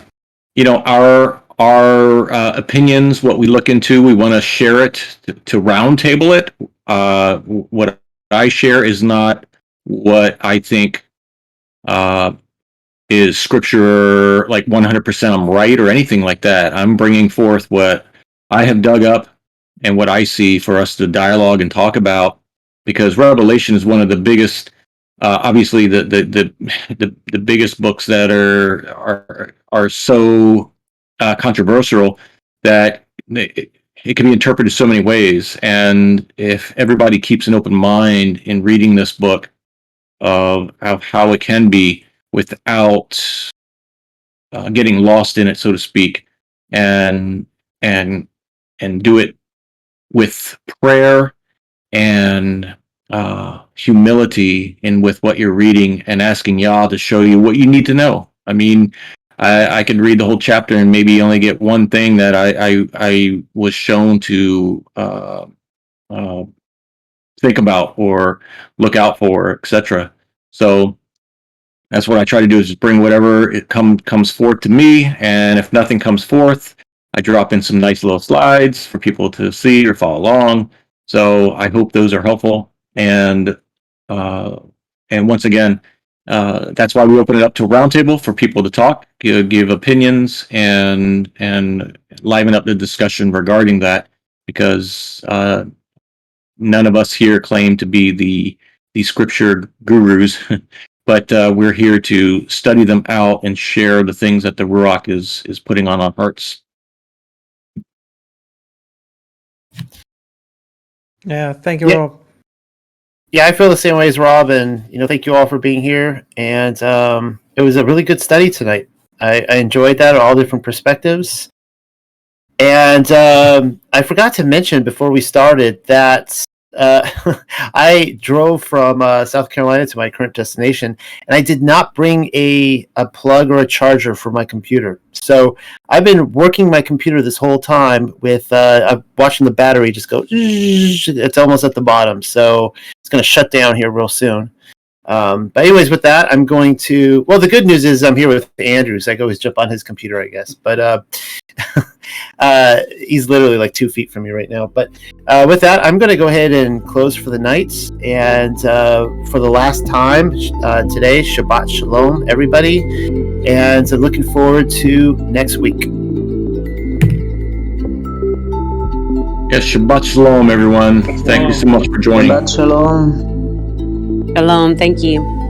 our opinions, what we look into. We want to share it to roundtable it. What I share is not what I think is scripture, like 100% I'm right or anything like that. I'm bringing forth what I have dug up and what I see for us to dialogue and talk about, because Revelation is one of the biggest, obviously the biggest books that are so controversial that it can be interpreted so many ways. And if everybody keeps an open mind in reading this book of how it can be without getting lost in it, so to speak, and do it with prayer and humility in with what you're reading, and asking Yah to show you what you need to know. I mean, I could read the whole chapter and maybe only get one thing that I was shown to think about or look out for, etc. So that's what I try to do, is just bring whatever it comes forth to me, and if nothing comes forth, I drop in some nice little slides for people to see or follow along. So I hope those are helpful. And once again, that's why we open it up to a roundtable for people to talk, give opinions, and liven up the discussion regarding that, because none of us here claim to be the scripture gurus, but we're here to study them out and share the things that the Ruach is putting on our hearts. Yeah, thank you, Yeah. Rob. Yeah, I feel the same way as Rob, and thank you all for being here. And it was a really good study tonight. I enjoyed that, all different perspectives. And I forgot to mention before we started that I drove from South Carolina to my current destination, and I did not bring a plug or a charger for my computer. So I've been working my computer this whole time with watching the battery just go. It's almost at the bottom, so it's going to shut down here real soon. But anyways, with that, I'm going to. Well, the good news is I'm here with Andrew, so I can always jump on his computer, I guess. But he's literally like 2 feet from me right now. But with that, I'm going to go ahead and close for the night. And for the last time today, Shabbat Shalom, everybody. And looking forward to next week. Yes, Shabbat Shalom, everyone. Thank you so much for joining. Shabbat shalom. Shalom. Thank you.